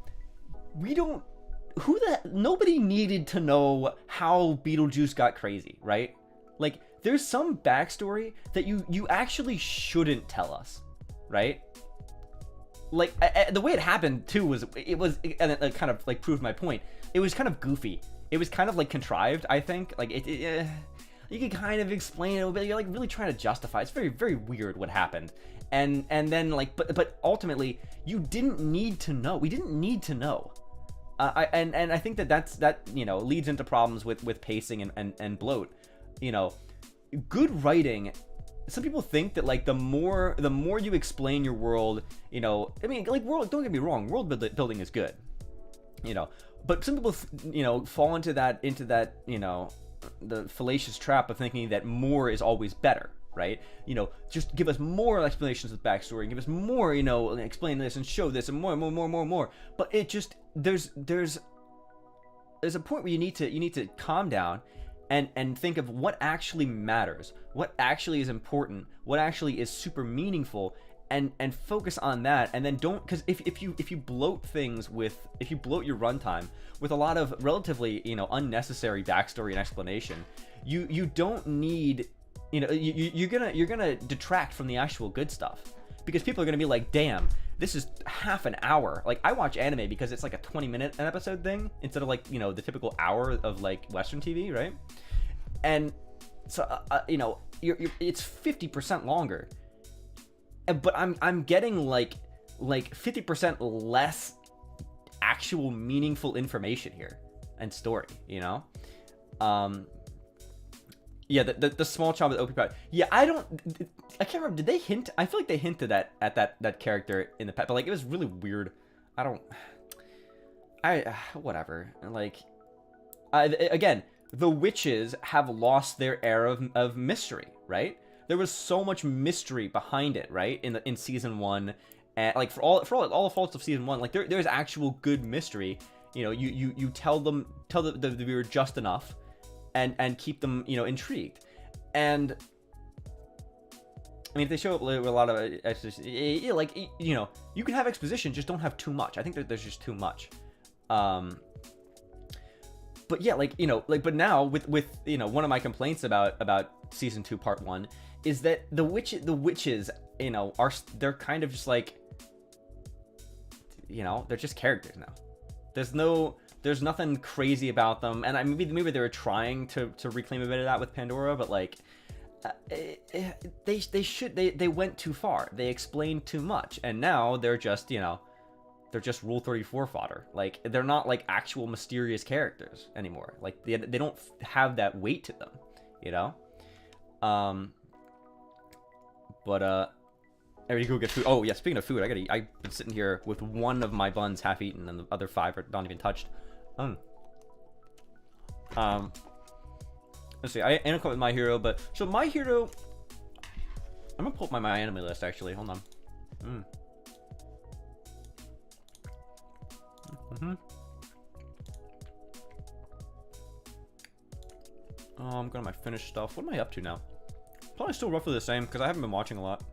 nobody needed to know how Beetlejuice got crazy, right? Like, there's some backstory that you actually shouldn't tell us, right? Like, the way it happened too and it kind of like proved my point. It was kind of goofy. It was kind of like contrived, I think. Like you can kind of explain it, but you're like really trying to justify. It's very, very weird what happened. And then like, but ultimately you didn't need to know. We didn't need to know. And I think that you know leads into problems with pacing and bloat. You know, good writing. Some people think that like the more you explain your world, you know, I mean, like don't get me wrong, world building is good, you know, but some people you know fall into that you know the fallacious trap of thinking that more is always better, right? You know, just give us more explanations of backstory and give us more, you know, explain this and show this and more. But it just there's a point where you need to calm down and think of what actually matters, what actually is important, what actually is super meaningful, and focus on that. And then don't, because if you bloat things if you bloat your runtime with a lot of relatively, you know, unnecessary backstory and explanation, you don't need, you know, you're gonna detract from the actual good stuff, because people are gonna be like, damn, this is half an hour. Like, I watch anime because it's like a 20-minute an episode thing instead of like, you know, the typical hour of like Western TV, right? And so you know, it's 50% longer, but I'm getting like 50% less actual meaningful information here and story, you know. Yeah, the small child with OP power. Yeah, I can't remember. Did they hint? I feel like they hinted at that character in the past, but like it was really weird. Whatever. Like, again, the witches have lost their air of mystery, right? There was so much mystery behind it, right? In season 1, and like for all the faults of season 1, like there's actual good mystery. You know, you tell the viewer just enough, and keep them, you know, intrigued. And I mean, if they show up with a lot of like, you know, you can have exposition, just don't have too much. I think that there's just too much. But yeah, like, you know, like, but now with you know, one of my complaints about season 2 part 1 is that the witches, you know, they're kind of just like, you know, they're just characters now. There's nothing crazy about them, and maybe they were trying to reclaim a bit of that with Pandora, but like they went too far. They explained too much, and now they're just, you know, they're just Rule 34 fodder. Like, they're not like actual mysterious characters anymore. Like, they don't have that weight to them, you know. But I gotta go get food. Oh yeah, speaking of food, I've been sitting here with one of my buns half eaten and the other 5 are not even touched. Let's see. I ended up with My Hero, but so My Hero, I'm gonna pull up my anime list actually. Hold on. I'm going to my finished stuff. What am I up to now? Probably still roughly the same because I haven't been watching a lot.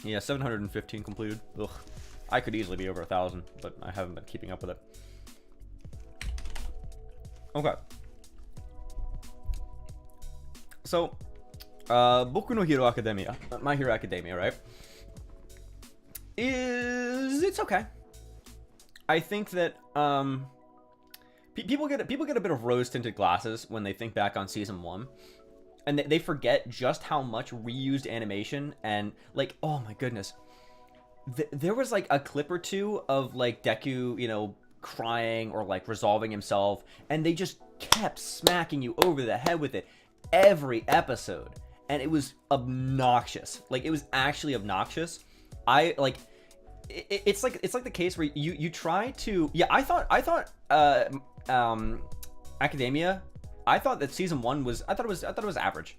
Yeah, 715 completed. Ugh. I could easily be over 1,000, but I haven't been keeping up with it. Okay. So, Boku no Hero Academia, My Hero Academia, right? It's okay. I think that people get a bit of rose-tinted glasses when they think back on season 1, and they forget just how much reused animation and like, oh my goodness, there was like a clip or two of like Deku, you know, crying or like resolving himself, and they just kept smacking you over the head with it every episode, and it was obnoxious. Like, it was actually obnoxious. It's like the case where you try to, yeah, I thought Academia, I thought that season 1 was I thought it was average.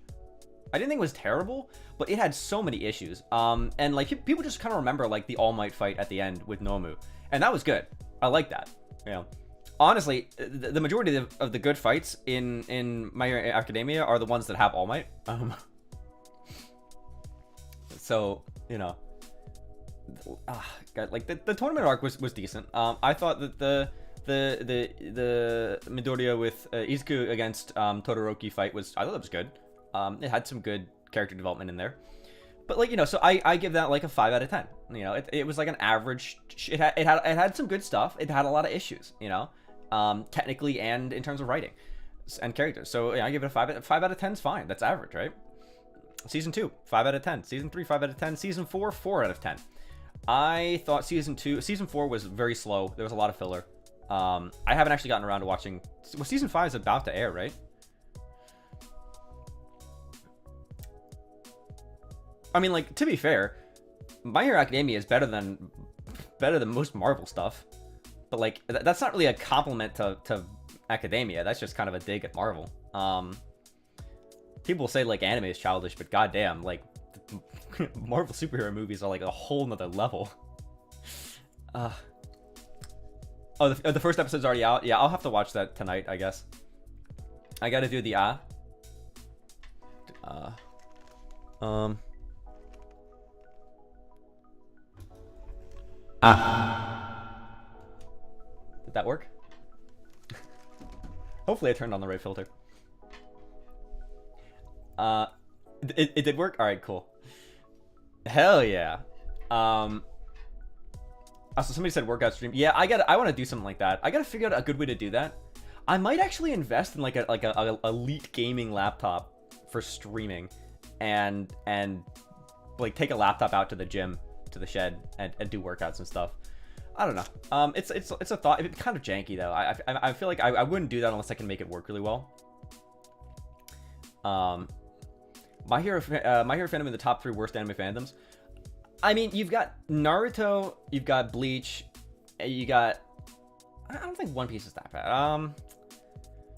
I didn't think it was terrible, but it had so many issues. And like people just kind of remember like the All Might fight at the end with Nomu, and that was good. I like that. You know, honestly, the majority of the good fights in My Hero Academia are the ones that have All Might. So you know, like the tournament arc was decent. I thought that the Midoriya with Izuku against Todoroki fight I thought that was good. It had some good character development in there, but like, you know, so I give that like a 5 out of 10. You know, it was like an average. It had some good stuff. It had a lot of issues, you know, technically and in terms of writing and characters. So yeah, I give it a 5 out of 10 is fine. That's average, right? Season 2, 5 out of 10. Season 3, 5 out of 10. Season 4, 4 out of 10. I thought season 4 was very slow. There was a lot of filler. I haven't actually gotten around to watching. Well, season 5 is about to air, right? I mean, like, to be fair, My Hero Academia is better than most Marvel stuff, but like that's not really a compliment to Academia. That's just kind of a dig at Marvel. People say like anime is childish, but goddamn, like Marvel superhero movies are like a whole nother level. Oh, the first episode's already out. Yeah, I'll have to watch that tonight, I guess. I gotta do the Did that work? Hopefully I turned on the right filter. It did work? Alright, cool. Hell yeah. Also, somebody said workout stream. Yeah, I want to do something like that. I gotta figure out a good way to do that. I might actually invest in like a elite gaming laptop for streaming, and like take a laptop out to the gym, to the shed, and do workouts and stuff. I don't know. It's a thought. It's kind of janky though. I feel like I wouldn't do that unless I can make it work really well. My Hero fandom in the top 3 worst anime fandoms. I mean, you've got Naruto, you've got Bleach, you got. I don't think One Piece is that bad.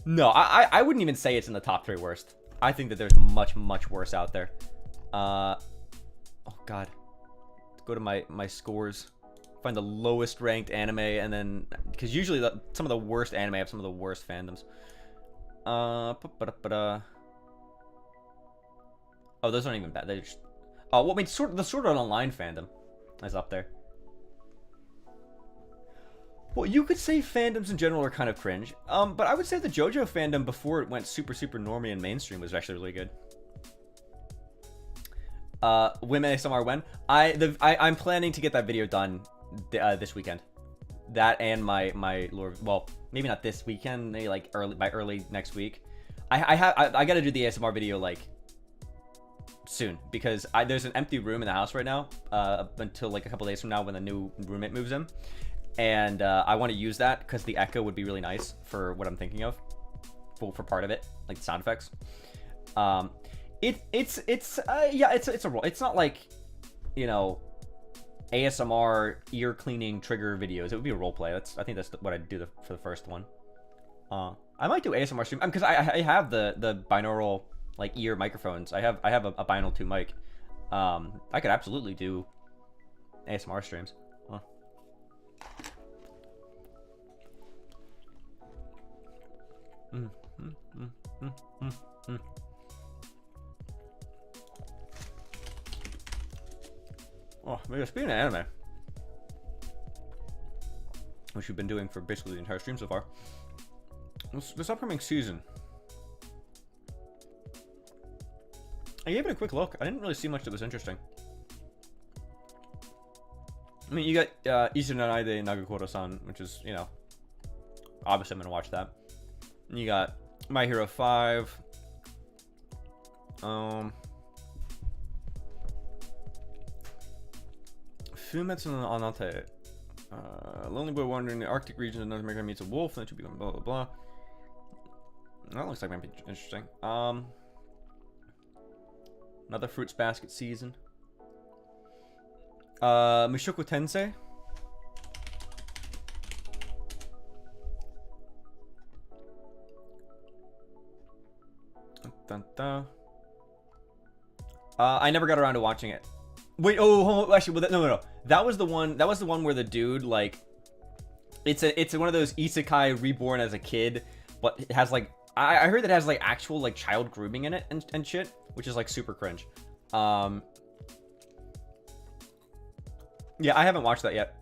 No, I wouldn't even say it's in the top 3 worst. I think that there's much worse out there. Oh god. Go to my scores, find the lowest ranked anime, and then because usually some of the worst anime have some of the worst fandoms. Oh, those aren't even bad. They just well, I mean, the Sword Art Online fandom is up there. Well, you could say fandoms in general are kind of cringe. But I would say the JoJo fandom before it went super normie and mainstream was actually really good. Women ASMR when I'm planning to get that video done this weekend. That and my lore, well, maybe not this weekend, maybe like early next week. I got to do the ASMR video like soon, because there's an empty room in the house right now until like a couple days from now when the new roommate moves in, and I want to use that because the echo would be really nice for what I'm thinking of, for part of it, like the sound effects. It's a role. It's not like, you know, ASMR ear cleaning trigger videos. It would be a role play. I think that's what I'd do for the first one. I might do ASMR stream because I have the binaural like ear microphones. I have a binaural 2 mic. I could absolutely do ASMR streams. Oh, maybe speaking of anime, which we've been doing for basically the entire stream so far, this upcoming season, I gave it a quick look. I didn't really see much that was interesting. I mean, you got Izunai de Nagakoro-san, which is, you know, obviously I'm gonna watch that. And you got My Hero 5. Fumetsu no Anate. Lonely boy wandering the Arctic region of North America meets a wolf, and that should become blah blah blah. That looks like might be interesting. Another Fruits Basket season. Mushoku Tensei. dun, dun. I never got around to watching it. Wait, oh, actually, no. That was the one. That was the one where the dude like, it's one of those isekai reborn as a kid, but it has like I heard that it has like actual like child grooming in it and shit, which is like super cringe. Yeah, I haven't watched that yet.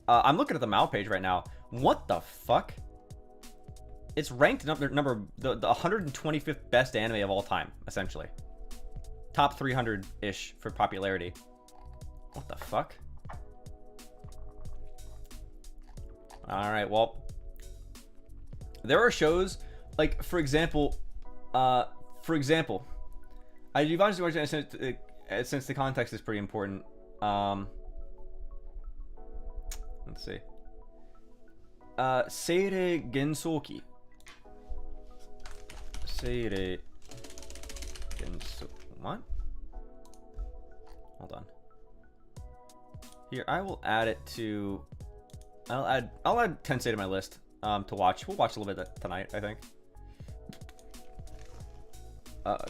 I'm looking at the Mal page right now. What the fuck? It's ranked the 125th best anime of all time, essentially. Top 300-ish for popularity. What the fuck? Alright, well. There are shows, like, for example, I do advise you watch it since the context is pretty important. Let's see. Seire Gensouki. Seire Gensouki. What? Hold on. Here, I will add it to. I'll add Tensei to my list to watch. We'll watch a little bit tonight, I think.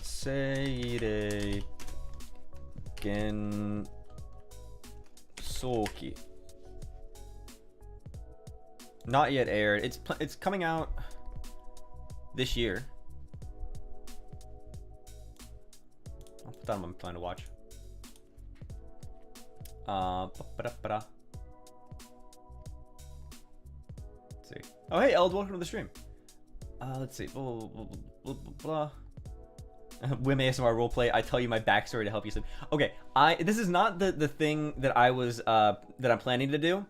Seire Gensouki. Not yet aired. It's coming out this year. I'll put that on my plan to watch. Let's see. Oh, hey, Eld, welcome to the stream. Let's see. Blah, blah, blah, blah, blah. Wim ASMR roleplay. I tell you my backstory to help you sleep. Okay, this is not the thing that I was that I'm planning to do.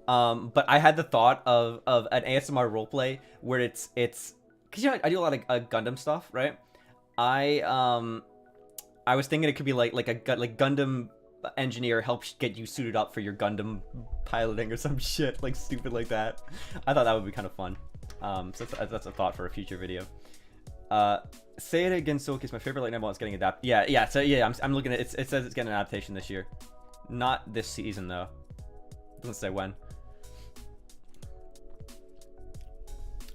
But I had the thought of an ASMR roleplay where it's because you know I do a lot of Gundam stuff, right? I was thinking it could be like Gundam engineer helps get you suited up for your Gundam piloting or some shit like stupid like that. I thought that would be kind of fun. So that's a thought for a future video. Seire Gensouki is my favorite light novel. It's getting adapted. Yeah. So yeah, I'm looking at it. It says it's getting an adaptation this year, not this season though. It doesn't say when.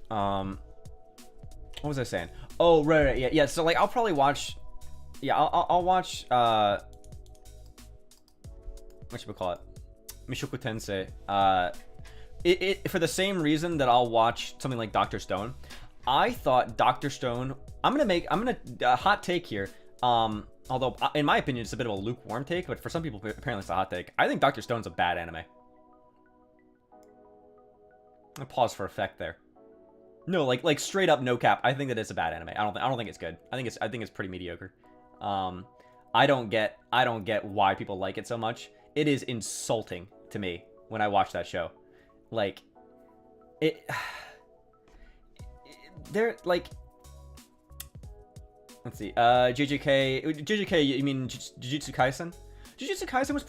What was I saying? Oh, right, yeah. So like, I'll probably watch. Yeah, I'll watch. What should we call it? Mishoku Tensei. It for the same reason that I'll watch something like Dr. Stone. I thought Dr. Stone. I'm gonna hot take here. Although in my opinion it's a bit of a lukewarm take, but for some people apparently it's a hot take. I think Dr. Stone's a bad anime. I'll pause for effect there. No, like straight up no cap. I think that it's a bad anime. I don't think it's good. I think it's pretty mediocre. I don't get why people like it so much. It is insulting to me when I watch that show. Like they're like, let's see. JJK, you mean Jujutsu Kaisen? Jujutsu Kaisen was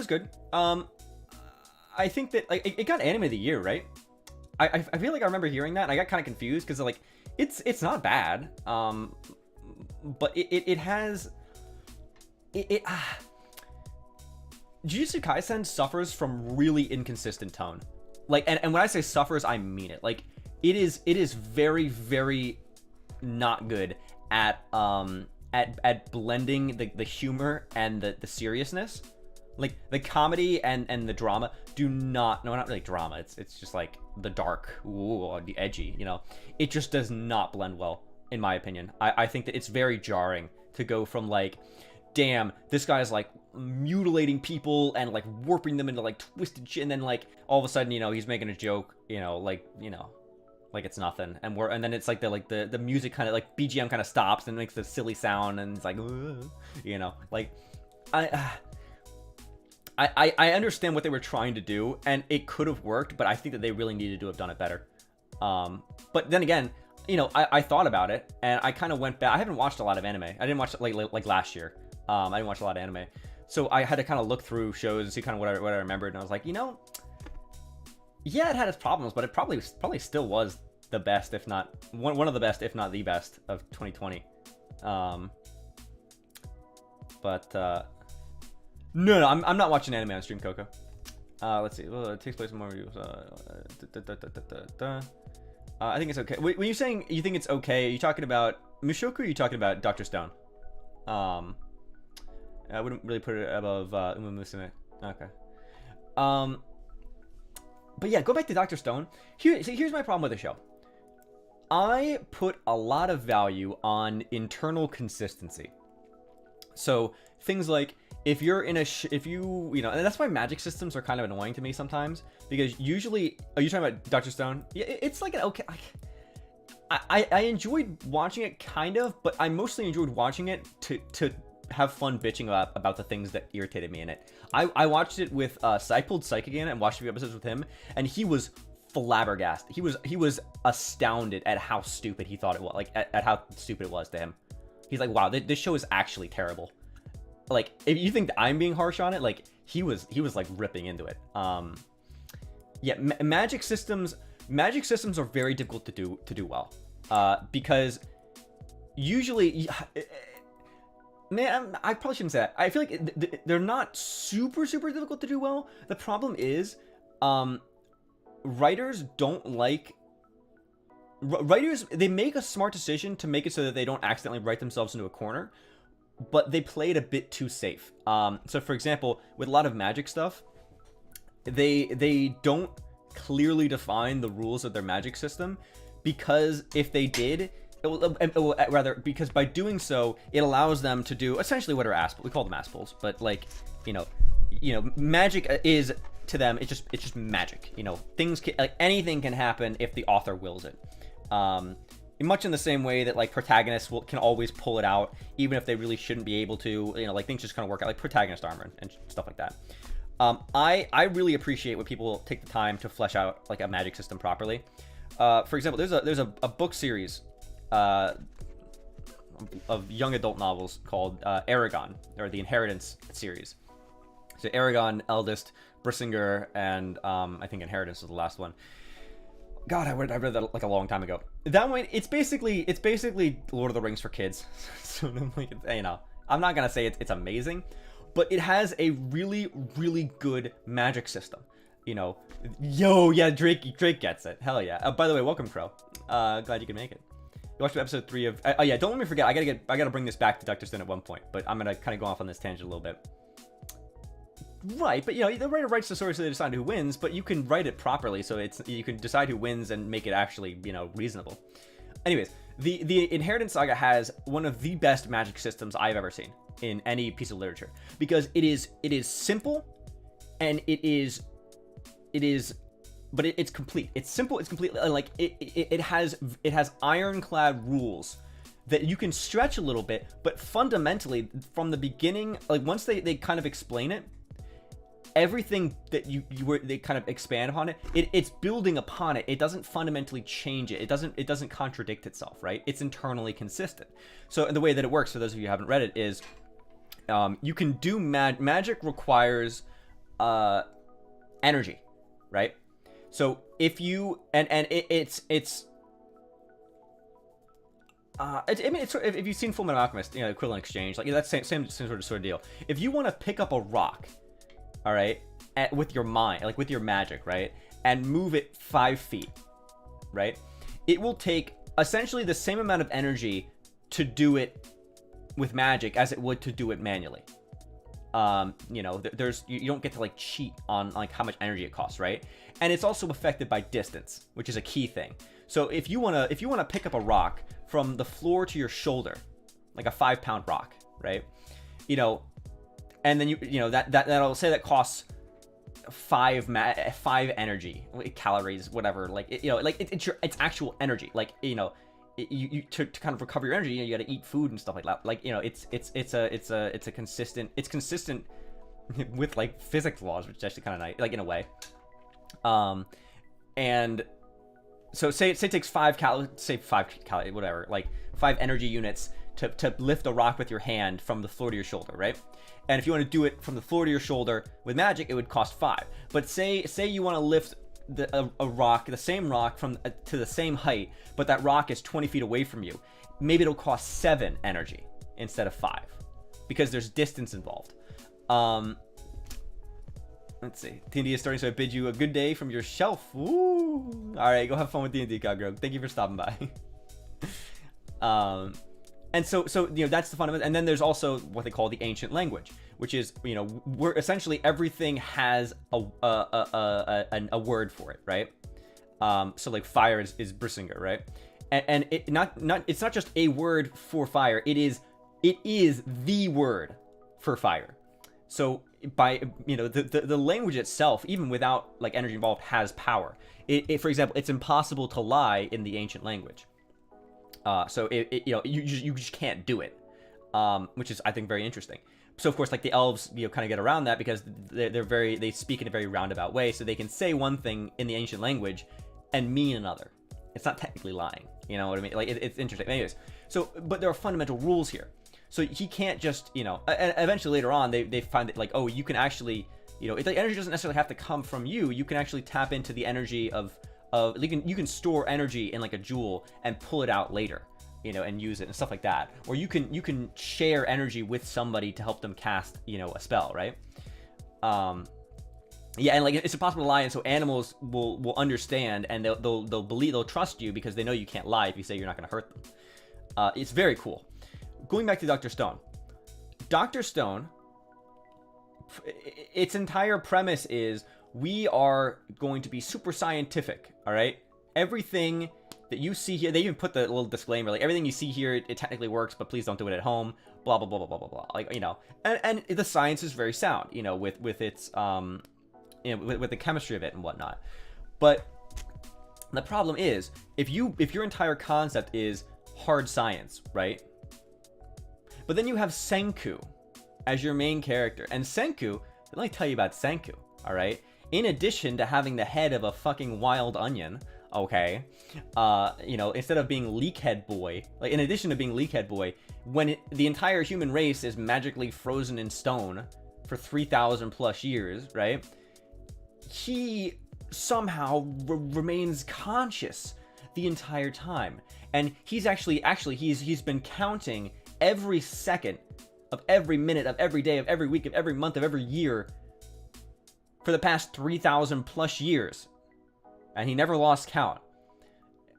good. I think that like it got anime of the year, right? I feel like I remember hearing that and I got kind of confused because like it's not bad, but it has Jujutsu Kaisen suffers from really inconsistent tone, like and when I say suffers I mean it. Like it is very, very not good at blending the humor and the seriousness. Like the comedy and the drama do not, no, not really drama, it's just like the dark, ooh, the edgy, you know. It just does not blend well in my opinion. I think that it's very jarring to go from like, damn, this guy's like mutilating people and like warping them into like twisted shit, and then like all of a sudden, you know, he's making a joke, like it's nothing, and then it's like the music kind of like BGM kind of stops and makes the silly sound, and it's like, you know, like I understand what they were trying to do, and it could have worked, but I think that they really needed to have done it better. But then again, you know, I thought about it, and I kind of went back. I haven't watched a lot of anime. I didn't watch like last year. I didn't watch a lot of anime, so I had to kind of look through shows and see kind of what I remembered, and I was like, you know, yeah, it had its problems, but it probably still was the best, if not one of the best, if not the best of 2020. No, I'm not watching anime on stream, Coco. Let's see. Well, it takes place in more reviews. I think it's okay. When you're saying you think it's okay, are you talking about Mushoku or are you talking about Dr. Stone? I wouldn't really put it above Uma Musume. Okay. But yeah, go back to Dr. Stone. Here's my problem with the show. I put a lot of value on internal consistency. So things like if you're in a you know, and that's why magic systems are kind of annoying to me sometimes, because usually, are you talking about Dr. Stone? Yeah, it's like an okay. I enjoyed watching it kind of, but I mostly enjoyed watching it to have fun bitching about the things that irritated me in it. I watched it with I pulled Psych again and watched a few episodes with him, and he was flabbergasted. He was astounded at how stupid he thought it was, like at how stupid it was to him. He's like, wow, this show is actually terrible. Like, if you think that I'm being harsh on it, like he was like ripping into it. Yeah, magic systems are very difficult to do well, because usually, man, I probably shouldn't say that. I feel like they're not super difficult to do well. The problem is, writers don't like. Writers, they make a smart decision to make it so that they don't accidentally write themselves into a corner, but they play it a bit too safe. So for example, with a lot of magic stuff, they don't clearly define the rules of their magic system, because if they did, rather, because by doing so, it allows them to do essentially what are ass, we call them ass pulls, but like, you know, magic is to them, it's just magic. You know, things can, like anything can happen if the author wills it. Much in the same way that like protagonists can always pull it out, even if they really shouldn't be able to. You know, like things just kind of work out, like protagonist armor and stuff like that. I really appreciate when people take the time to flesh out like a magic system properly. For example, there's a book series of young adult novels called Aragon, or the Inheritance series. So Aragon, Eldest, Brissinger, and I think Inheritance is the last one. God, I read that like a long time ago. That one, it's basically Lord of the Rings for kids. So I'm like, you know, I'm not gonna say it's amazing, but it has a really good magic system. You know, yeah, Drake gets it. Hell yeah. By the way, welcome, Crow. Glad you can make it. You watched episode 3 of. Oh yeah, don't let me forget. I gotta bring this back to Dr. Stone at one point, but I'm gonna kind of go off on this tangent a little bit. Right, but you know, the writer writes the story so they decide who wins, but you can write it properly so you can decide who wins and make it actually, you know, reasonable. Anyways, the Inheritance Saga has one of the best magic systems I've ever seen in any piece of literature, because it is simple, and it's complete. It's simple, it's complete, like it has ironclad rules that you can stretch a little bit, but fundamentally from the beginning, like once they kind of explain it, everything that they kind of expand upon it's building upon it. It doesn't fundamentally change it. It doesn't contradict itself, right? It's internally consistent. So the way that it works, for those of you who haven't read it, is you can do magic requires energy, right? So if you it's if you've seen Fullmetal Alchemist, you know, equivalent exchange, like that's same sort of deal. If you want to pick up a rock, all right, with your mind, like with your magic, right, and move it 5 feet, right, it will take essentially the same amount of energy to do it with magic as it would to do it manually. You know, you don't get to like cheat on like how much energy it costs, right? And it's also affected by distance, which is a key thing. So if you wanna pick up a rock from the floor to your shoulder, like a 5-pound rock, right? You know, and then you know that'll say that costs 5 energy, calories, whatever. Like you know, like it's actual energy. Like you know, you to kind of recover your energy, you got to eat food and stuff like that. Like you know, it's consistent with like physics laws, which is actually kind of nice, like in a way. And so say it takes 5 calories, whatever, like 5 energy units to lift a rock with your hand from the floor to your shoulder, right? And if you want to do it from the floor to your shoulder with magic, it would cost 5. But say you want to lift the same rock from to the same height, but that rock is 20 feet away from you, maybe it'll cost 7 energy instead of 5, because there's distance involved. Let's see. The India is starting, so I bid you a good day from your shelf. Ooh. Woo! All right, go have fun with D&D, Cogro. Thank you for stopping by. And so that's the fundamental. And then there's also what they call the ancient language, which is where essentially everything has a word for it, right? So like fire is Brissinger, right? And it's not just a word for fire. It is the word for fire. So by the language itself, even without like energy involved, has power. For example, it's impossible to lie in the ancient language. So you just can't do it, which is I think very interesting. So of course, like the elves, kind of get around that because they speak in a very roundabout way, so they can say one thing in the ancient language and mean another. It's not technically lying, you know what I mean? Like it's interesting. Anyways, but there are fundamental rules here. So he can't just and eventually later on they find that like, oh, you can actually if the energy doesn't necessarily have to come from you, you can actually tap into the energy of you can store energy in like a jewel and pull it out later, and use it and stuff like that. Or you can share energy with somebody to help them cast, a spell, right? Yeah, and like it's impossible to lie, and so animals will understand, and they'll believe, they'll trust you because they know you can't lie if you say you're not going to hurt them. It's very cool. Going back to Dr. Stone. Dr. Stone, its entire premise is we are going to be super scientific, all right? Everything that you see here, they even put the little disclaimer, like everything you see here, it technically works, but please don't do it at home, blah, blah, blah, blah, blah, blah, blah. Like, and the science is very sound, with its, with the chemistry of it and whatnot. But the problem is, if your entire concept is hard science, right? But then you have Senku as your main character, and Senku, let me tell you about Senku, all right? In addition to having the head of a fucking wild onion, okay, instead of being Leakhead Boy, like in addition to being Leakhead Boy, when the entire human race is magically frozen in stone for 3,000 plus years, right? He somehow remains conscious the entire time, and he's actually he's been counting every second of every minute of every day of every week of every month of every year for the past 3,000 plus years, and he never lost count.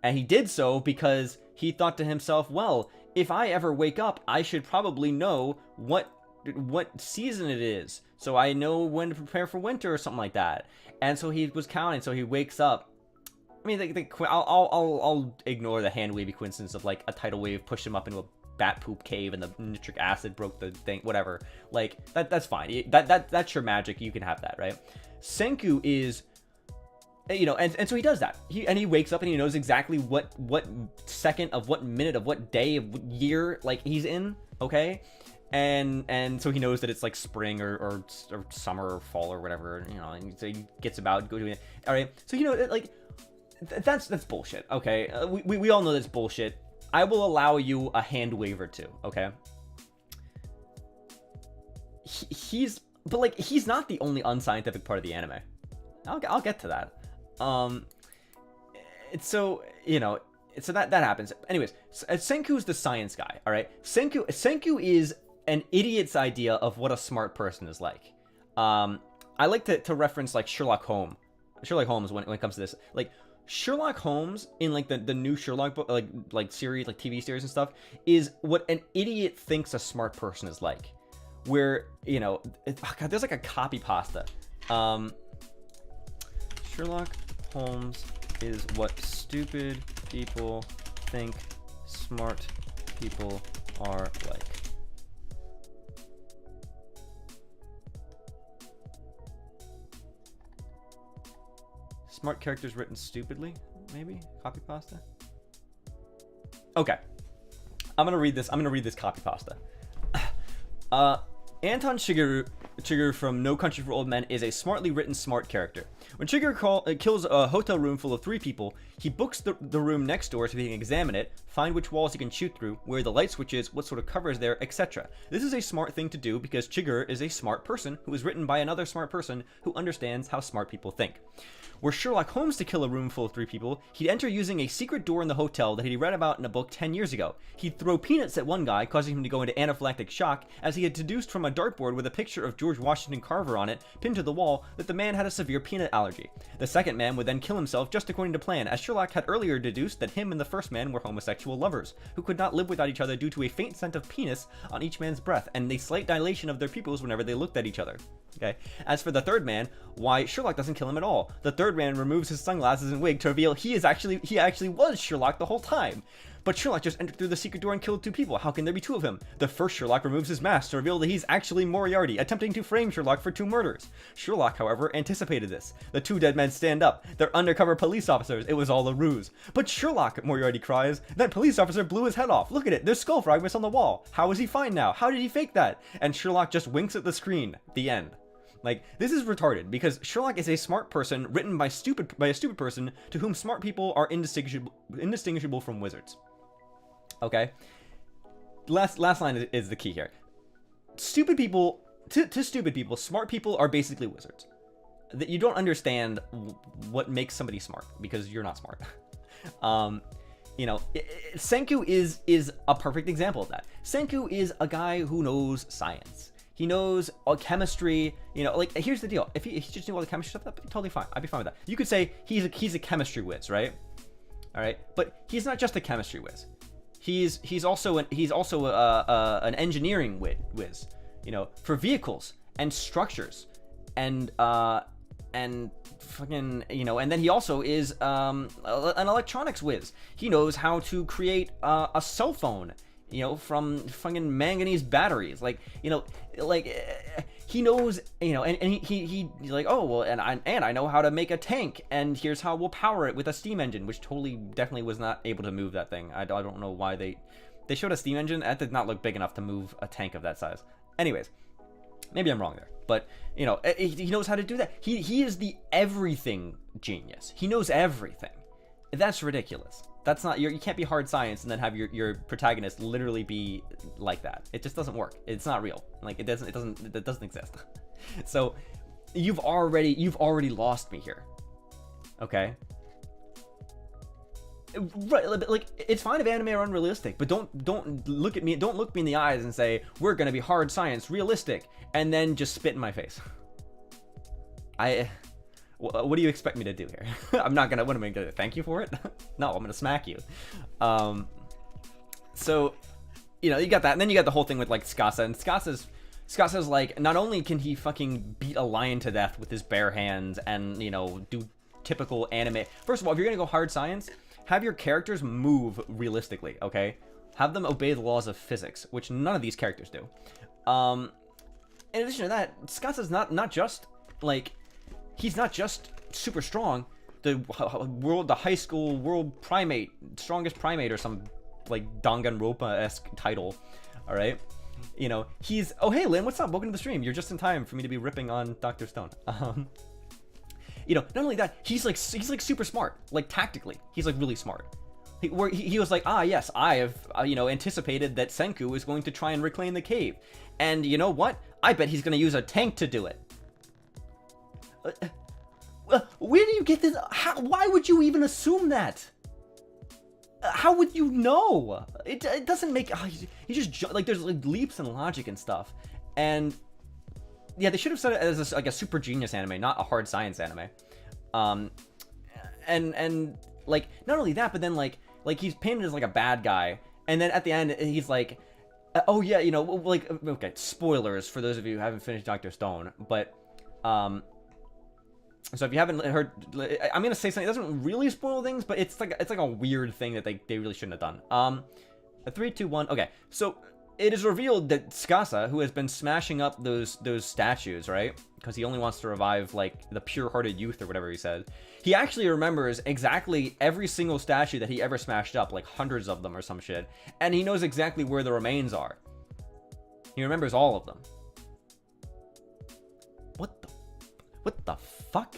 And he did so because he thought to himself, well, if I ever wake up, I should probably know what season it is, so I know when to prepare for winter or something like that. And so he was counting. So he wakes up. I mean, I'll ignore the hand wavy coincidence of like a tidal wave pushed him up into a bat poop cave and the nitric acid broke the thing, whatever. Like that's fine. That's your magic. You can have that, right? Senku is, and so he does that. He wakes up and he knows exactly what second of what minute of what day of what year like he's in. Okay. And so he knows that it's like spring or summer or fall or whatever, and so he gets about go doing it. All right. So like that's bullshit. Okay. We all know that's bullshit. I will allow you a hand wave or two, okay? He's not the only unscientific part of the anime. I'll get to that. So that happens. Anyways, Senku's the science guy, all right? Senku is an idiot's idea of what a smart person is like. I like to reference like Sherlock Holmes when it comes to this. Like, Sherlock Holmes in like the new Sherlock book, like series, like TV series and stuff, is what an idiot thinks a smart person is like. Where there's like a copy pasta. Sherlock Holmes is what stupid people think smart people are like. Smart characters written stupidly, maybe? Copy pasta? Okay. I'm gonna read this copy pasta. Anton Chigurh from No Country for Old Men is a smartly written smart character. When Chigurh kills a hotel room full of 3 people, he books the room next door so he can examine it, find which walls he can shoot through, where the light switch is, what sort of cover is there, etc. This is a smart thing to do because Chigurh is a smart person who is written by another smart person who understands how smart people think. Were Sherlock Holmes to kill a room full of 3 people, he'd enter using a secret door in the hotel that he'd read about in a book 10 years ago. He'd throw peanuts at one guy, causing him to go into anaphylactic shock, as he had deduced from a dartboard with a picture of George Washington Carver on it, pinned to the wall, that the man had a severe peanut allergy. The second man would then kill himself just according to plan, as Sherlock had earlier deduced that him and the first man were homosexual lovers, who could not live without each other due to a faint scent of penis on each man's breath, and a slight dilation of their pupils whenever they looked at each other. Okay. As for the third man, why, Sherlock doesn't kill him at all. The third man removes his sunglasses and wig to reveal he actually was Sherlock the whole time. But Sherlock just entered through the secret door and killed 2 people. How can there be 2 of him? The first Sherlock removes his mask to reveal that he's actually Moriarty, attempting to frame Sherlock for 2 murders. Sherlock, however, anticipated this. The 2 dead men stand up. They're undercover police officers. It was all a ruse. But Sherlock, Moriarty cries, that police officer blew his head off. Look at it. There's skull fragments on the wall. How is he fine now? How did he fake that? And Sherlock just winks at the screen. The end. Like, this is retarded, because Sherlock is a smart person written by a stupid person to whom smart people are indistinguishable from wizards. Okay? Last line is the key here. Stupid people, to stupid people, smart people are basically wizards. That you don't understand what makes somebody smart, because you're not smart. You know, Senku is a perfect example of that. Senku is a guy who knows science. He knows chemistry, you know, like, here's the deal. If he just knew all the chemistry stuff, that'd be totally fine. I'd be fine with that. You could say he's a chemistry whiz, right? All right, but he's not just a chemistry whiz. He's also an engineering whiz, you know, for vehicles and structures and fucking, you know, and then he also is an electronics whiz. He knows how to create a cell phone, you know, from fucking manganese batteries. Like, you know, like he knows, you know, and he's like, oh well, and I know how to make a tank, and here's how we'll power it with a steam engine, which definitely was not able to move that thing. I don't know why they showed a steam engine. That did not look big enough to move a tank of that size. Anyways, maybe I'm wrong there, but you know, he knows how to do that. He is the everything genius. He knows everything. That's ridiculous. That's not, you can't be hard science and then have your protagonist literally be like that. It just doesn't work. It's not real. Like, it doesn't exist. So you've already lost me here. Okay? Right, like, it's fine if anime are unrealistic, but don't look me in the eyes and say we're gonna be hard science realistic and then just spit in my face. What do you expect me to do here? What am I gonna thank you for it? No, I'm gonna smack you. So, you know, you got that, and then you got the whole thing with like Skasa, and Skasa's like, not only can he fucking beat a lion to death with his bare hands and, you know, do typical anime. First of all, if you're gonna go hard science, have your characters move realistically, okay? Have them obey the laws of physics, which none of these characters do. In addition to that, Skasa's not just like, he's not just super strong, the high school world primate, strongest primate, or some like Danganronpa-esque title. All right, you know, he's, oh hey Lynn, what's up? Welcome to the stream. You're just in time for me to be ripping on Dr. Stone. You know, not only that, he's like super smart, like tactically, he's like really smart. He was like, ah yes, I have you know, anticipated that Senku is going to try and reclaim the cave, and you know what? I bet he's gonna use a tank to do it. Where do you get this? Why would you even assume that? How would you know? It doesn't make. He just, like, there's like leaps in logic and stuff, and yeah, they should have said it as like a super genius anime, not a hard science anime. And like, not only that, but then like he's painted as like a bad guy, and then at the end he's like, oh yeah, you know, like, okay, spoilers for those of you who haven't finished Dr. Stone, but so if you haven't heard, I'm gonna say something. It doesn't really spoil things, but it's like a weird thing that they really shouldn't have done. 3, 2, 1. Okay, so it is revealed that Skasa, who has been smashing up those statues, right? Because he only wants to revive like the pure-hearted youth or whatever he said. He actually remembers exactly every single statue that he ever smashed up, like hundreds of them or some shit, and he knows exactly where the remains are. He remembers all of them. What the fuck?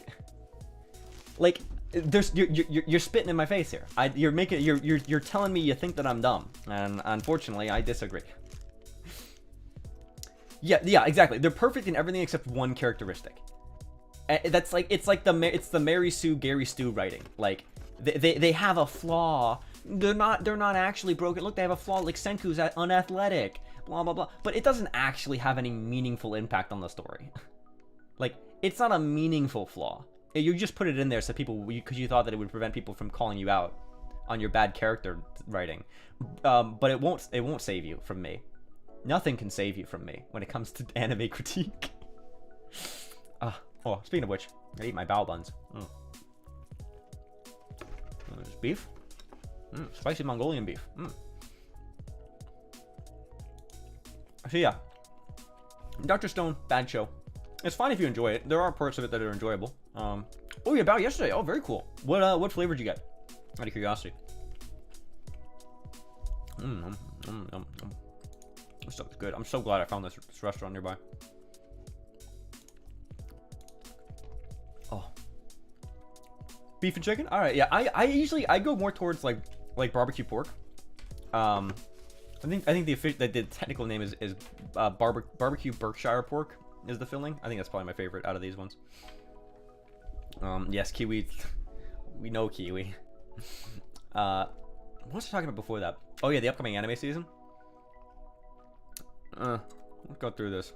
Like, you're spitting in my face here. You're telling me you think that I'm dumb, and unfortunately, I disagree. Yeah, exactly. They're perfect in everything except one characteristic. That's like, it's the Mary Sue Gary Stu writing. Like, they have a flaw. They're not actually broken. Look, they have a flaw. Like, Senku's unathletic. blah blah blah, but it doesn't actually have any meaningful impact on the story. Like, it's not a meaningful flaw. You just put it in there so people, because you thought that it would prevent people from calling you out on your bad character writing, but it won't save you from me. Nothing can save you from me when it comes to anime critique. Oh, speaking of which, I eat my bao buns. There's beef. Spicy Mongolian beef. So yeah, Dr. Stone, bad show. It's fine if you enjoy it. There are parts of it that are enjoyable. Oh yeah, about yesterday. Oh, very cool. What flavor did you get? Out of curiosity. This stuff is good. I'm so glad I found this restaurant nearby. Oh, beef and chicken. All right, yeah. I usually go more towards like barbecue pork. I think the technical name is barbecue Berkshire pork is the filling. I think that's probably my favorite out of these ones. Yes, kiwi. We know kiwi. What was I talking about before that? Oh yeah, the upcoming anime season. Let's go through this.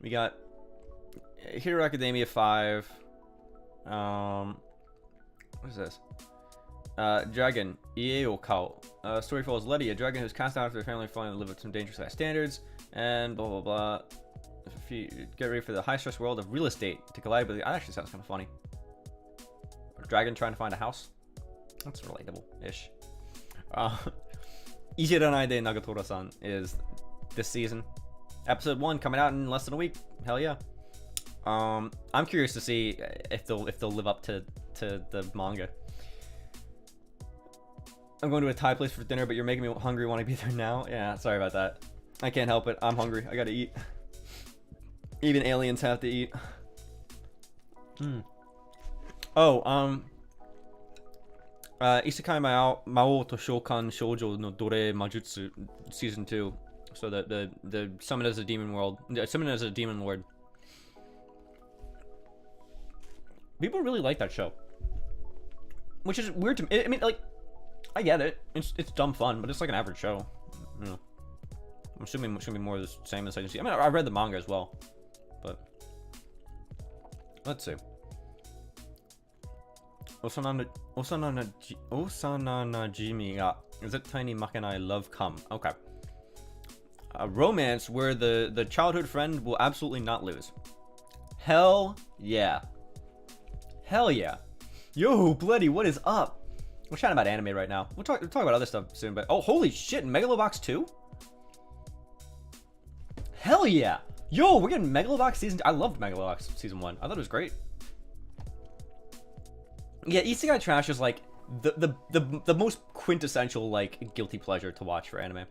We got Hero Academia 5. What is this? Dragon Ieo Kao. Story follows Letty, a dragon who's cast out after her family falling to live with some dangerous high standards, and blah blah blah. If you get ready for the high stress world of real estate to collide with, that actually sounds kind of funny. A dragon trying to find a house. That's relatable-ish. Ijiranai de Nagatora-san is this season. Episode 1 coming out in less than a week. Hell yeah. I'm curious to see if they'll live up to the manga. I'm going to a Thai place for dinner, but you're making me hungry. Want to be there now? Yeah, sorry about that. I can't help it. I'm hungry. I gotta eat. Even aliens have to eat. Oh, Isekai Mao to Shokan Shoujo no Dore Majutsu season 2. So the summon as a demon world, summon as a demon lord. People really like that show, which is weird to me. I mean, like, I get it. It's dumb fun, but it's like an average show. You know, I'm assuming it's gonna be more of the same as I can see. I mean, I read the manga as well, but let's see. Osana Najimi ga Zettai ni Makenai Love Come. Okay. A romance where the childhood friend will absolutely not lose. Hell yeah. Hell yeah. Yo, Bloody, what is up? We're chatting about anime right now. We'll talk about other stuff soon, but oh, holy shit, Megalobox 2? Hell yeah. Yo, we're getting Megalobox season 2. I loved Megalobox season 1. I thought it was great. Yeah, Isekai Trash is like the most quintessential like guilty pleasure to watch for anime.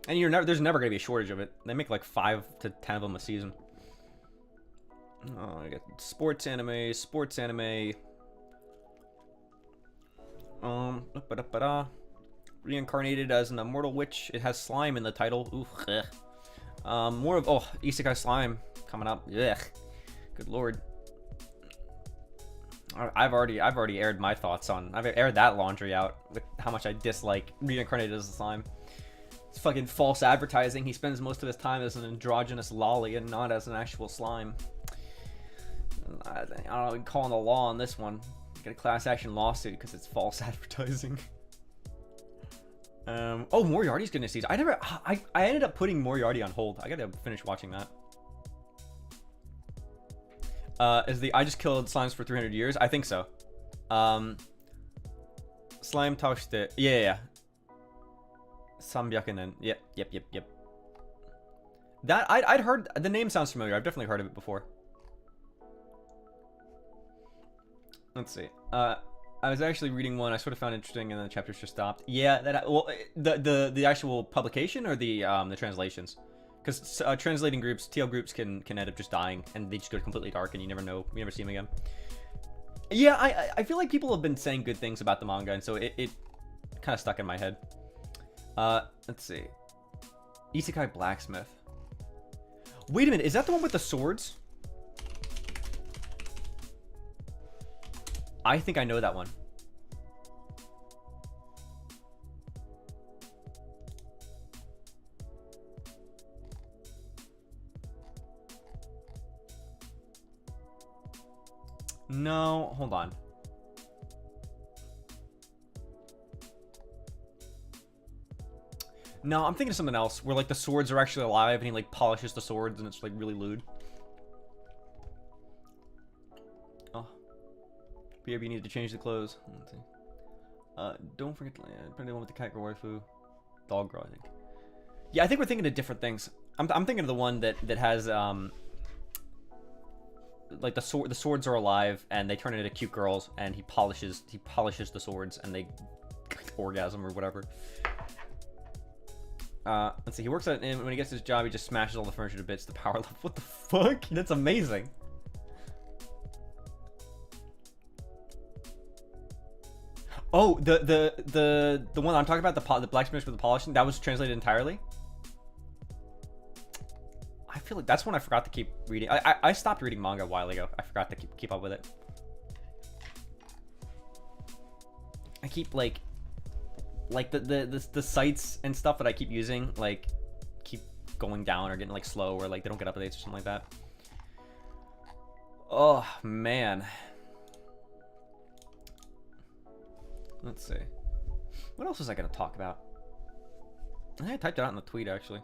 And there's never gonna be a shortage of it. They make like 5 to 10 of them a season. Oh, I got sports anime. Reincarnated as an immortal witch. It has slime in the title. Ooh, more of Isekai slime coming up. Ugh. Good lord. I've already aired my thoughts on. I've aired that laundry out with how much I dislike Reincarnated as a slime. It's fucking false advertising. He spends most of his time as an androgynous lolly and not as an actual slime. I don't know, calling the law on this one. Get a class action lawsuit because it's false advertising. Oh, Moriarty's getting a season. I ended up putting Moriarty on hold. I gotta finish watching that. I just killed slimes for 300 years? I think so. Slime Taushite. Yeah. 300 nen. Yep. That, I'd heard, the name sounds familiar. I've definitely heard of it before. Let's see. I was actually reading one I sort of found interesting, and then the chapters just stopped. Yeah, the actual publication or the translations, because translating groups, TL groups can end up just dying, and they just go completely dark, and you never see them again. Yeah, I feel like people have been saying good things about the manga, and so it kind of stuck in my head. Let's see. Isekai Blacksmith. Wait a minute, is that the one with the swords? I think I know that one. No, hold on. No, I'm thinking of something else where like the swords are actually alive and he like polishes the swords and it's like really lewd. Oh. BRB needed to change the clothes. Let's see. Don't forget to land. Probably the one with the cat girl waifu. Dog girl, I think. Yeah, I think we're thinking of different things. I'm thinking of the one that has like the swords are alive and they turn into cute girls and he polishes the swords and they orgasm or whatever. Let's see. He works out, and when he gets his job, he just smashes all the furniture to bits. The power level. What the fuck? That's amazing. Oh, the one I'm talking about, the blacksmith with the polishing, that was translated entirely. I feel like that's one I forgot to keep reading. I stopped reading manga a while ago. I forgot to keep up with it. I keep like the sites and stuff that I keep using like keep going down or getting like slow or like they don't get updates or something like that. Oh man. Let's see. What else was I gonna talk about? I think I typed it out in the tweet actually.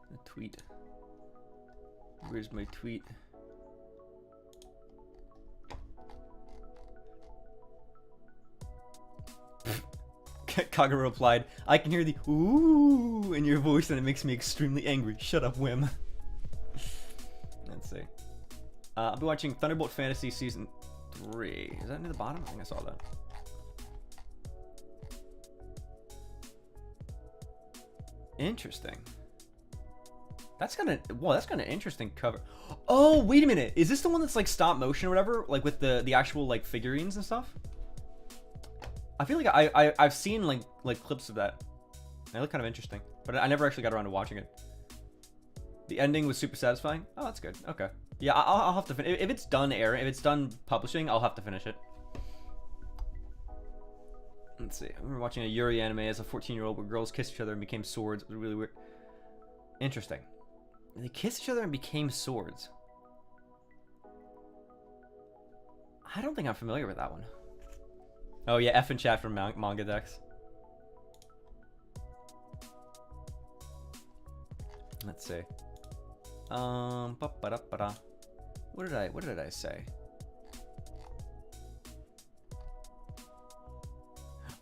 The tweet. Where's my tweet? Kagura replied, I can hear the ooh in your voice and it makes me extremely angry. Shut up, Wim. Let's see. I'll be watching Thunderbolt Fantasy Season 3. Is that near the bottom? I think I saw that. Interesting. That's kind of interesting cover. Oh, wait a minute. Is this the one that's like stop motion or whatever? Like with the actual like figurines and stuff? I feel like I've seen like clips of that. They look kind of interesting, but I never actually got around to watching it. The ending was super satisfying. Oh, that's good. Okay. Yeah, I'll have to finish. If it's done airing, if it's done publishing, I'll have to finish it. Let's see. I remember watching a Yuri anime as a 14-year-old where girls kissed each other and became swords. It was really weird. Interesting. They kissed each other and became swords. I don't think I'm familiar with that one. Oh yeah, F in chat from Manga Dex. Let's see. What did I say?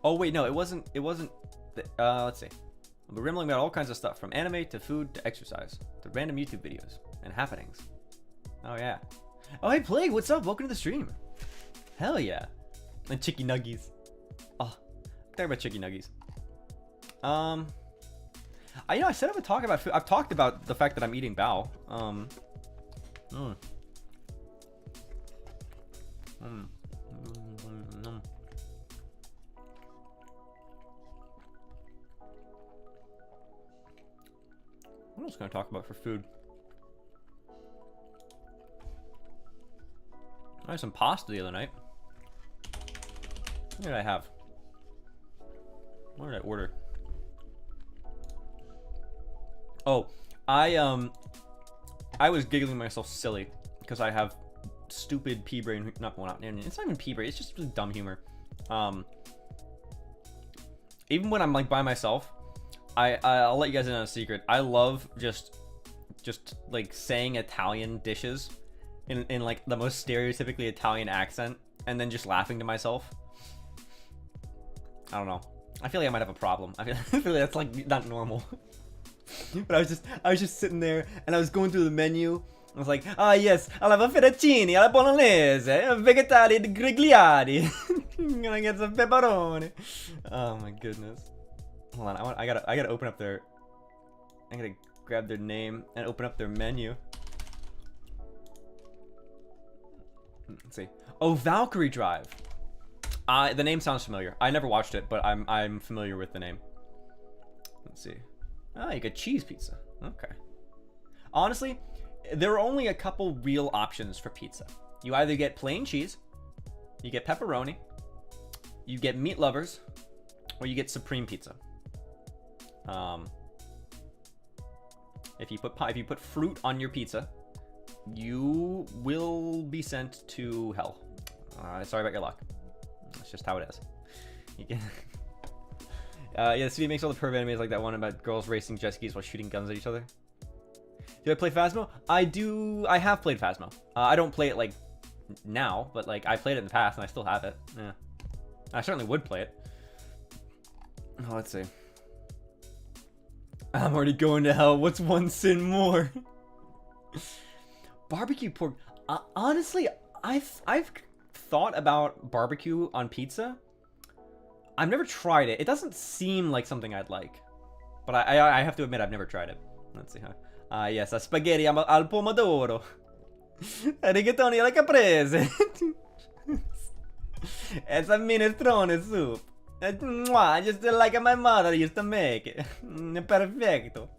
Oh wait, no, it wasn't. Let's see. I'll be rambling about all kinds of stuff, from anime to food to exercise to random YouTube videos and happenings. Oh yeah. Oh hey Plague, what's up? Welcome to the stream. Hell yeah. And chicky nuggies. Oh, talk about chicky nuggies. I said I would talk about food. I've talked about the fact that I'm eating bao. What else can I talk about for food? I had some pasta the other night. What did I have? What did I order? Oh, I was giggling myself silly because I have stupid pea brain. It's not even pea brain. It's just really dumb humor. Even when I'm like by myself, I'll let you guys in on a secret. I love just like saying Italian dishes in like the most stereotypically Italian accent and then just laughing to myself. I don't know. I feel like I might have a problem. I feel like that's like not normal. But I was just sitting there and I was going through the menu. I was like, ah yes, I'll have a fettuccine alla bolognese, vegetali grigliati. I'm gonna get some pepperoni. Oh my goodness. Hold on, I gotta open up I gotta grab their name and open up their menu. Let's see. Oh, Valkyrie Drive. The name sounds familiar. I never watched it, but I'm familiar with the name. Let's see. Ah, you get cheese pizza. Okay. Honestly, there are only a couple real options for pizza. You either get plain cheese, you get pepperoni, you get meat lovers, or you get supreme pizza. If you put fruit on your pizza, you will be sent to hell. Sorry about your luck. That's just how it is. You can... yeah, the city makes all the perv animes like that one about girls racing jet skis while shooting guns at each other. Do I play Phasmo? I do. I have played Phasmo. I don't play it like now, but like I played it in the past and I still have it. Yeah, I certainly would play it. Oh, let's see. I'm already going to hell. What's one sin more? Barbecue pork. Honestly, I've thought about barbecue on pizza. I've never tried it. It doesn't seem like something I'd like, but I have to admit I've never tried it. Let's see how. Yes, a spaghetti al pomodoro. Rigatoni alla caprese. It's a minestrone soup. Just like my mother used to make it. Perfecto.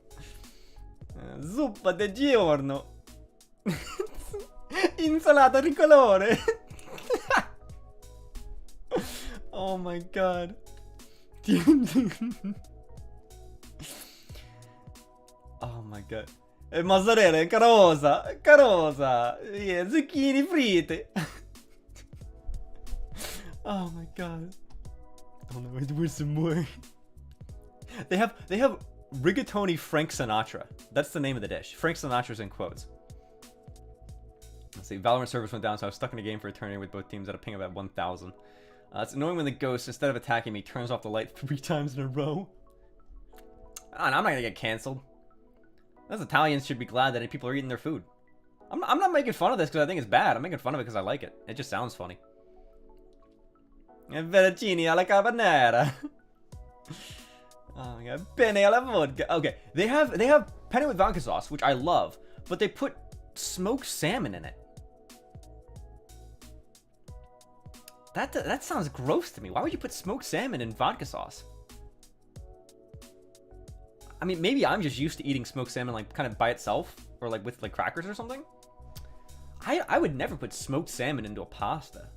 Zuppa de giorno. Insalata tricolore. Oh my god. Oh my god. Mozzarella carosa. Carosa. Yeah, zucchini fritte. Oh my god. Oh no, where's some more? They have rigatoni Frank Sinatra. That's the name of the dish. Frank Sinatra's in quotes. Let's see. Valorant service went down, so I was stuck in a game for eternity with both teams at a ping of about 1,000. It's annoying when the ghost, instead of attacking me, turns off the light 3 times in a row. I'm not gonna get canceled. Those Italians should be glad that people are eating their food. I'm not making fun of this because I think it's bad. I'm making fun of it because I like it. It just sounds funny. Fettuccine alla carbonara. Oh my god, penne alla vodka. Okay, they have penne with vodka sauce, which I love, but they put smoked salmon in it. That sounds gross to me. Why would you put smoked salmon in vodka sauce? I mean, maybe I'm just used to eating smoked salmon like kind of by itself, or like with like crackers or something. I would never put smoked salmon into a pasta.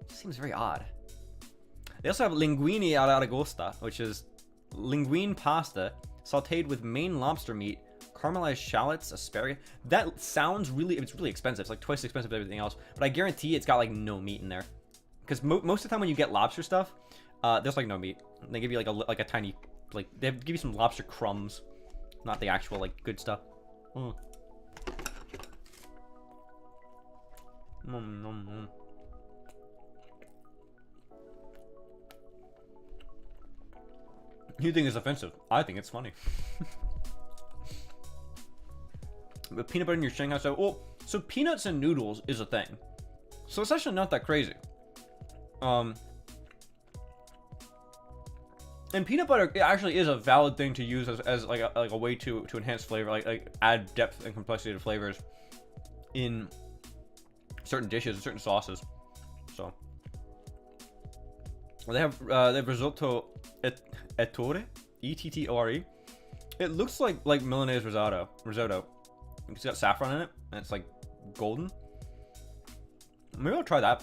Seems very odd. They also have linguine all'aragosta, which is linguine pasta sauteed with Maine lobster meat, caramelized shallots, asparagus. That sounds it's really expensive. It's like twice as expensive as everything else, but I guarantee it's got like no meat in there. Because most of the time when you get lobster stuff, there's like no meat. They give you like a tiny, like they give you some lobster crumbs, not the actual like good stuff. Mm. You think it's offensive? I think it's funny. But peanut butter in your Shanghai style. Well, so peanuts and noodles is a thing. So it's actually not that crazy. And peanut butter actually is a valid thing to use as like a way to enhance flavor, like add depth and complexity to flavors in certain dishes, certain sauces. So they have risotto ettore, E-T-T-O-R-E. It looks like Milanese risotto. It's got saffron in it, and it's like golden. Maybe I'll try that.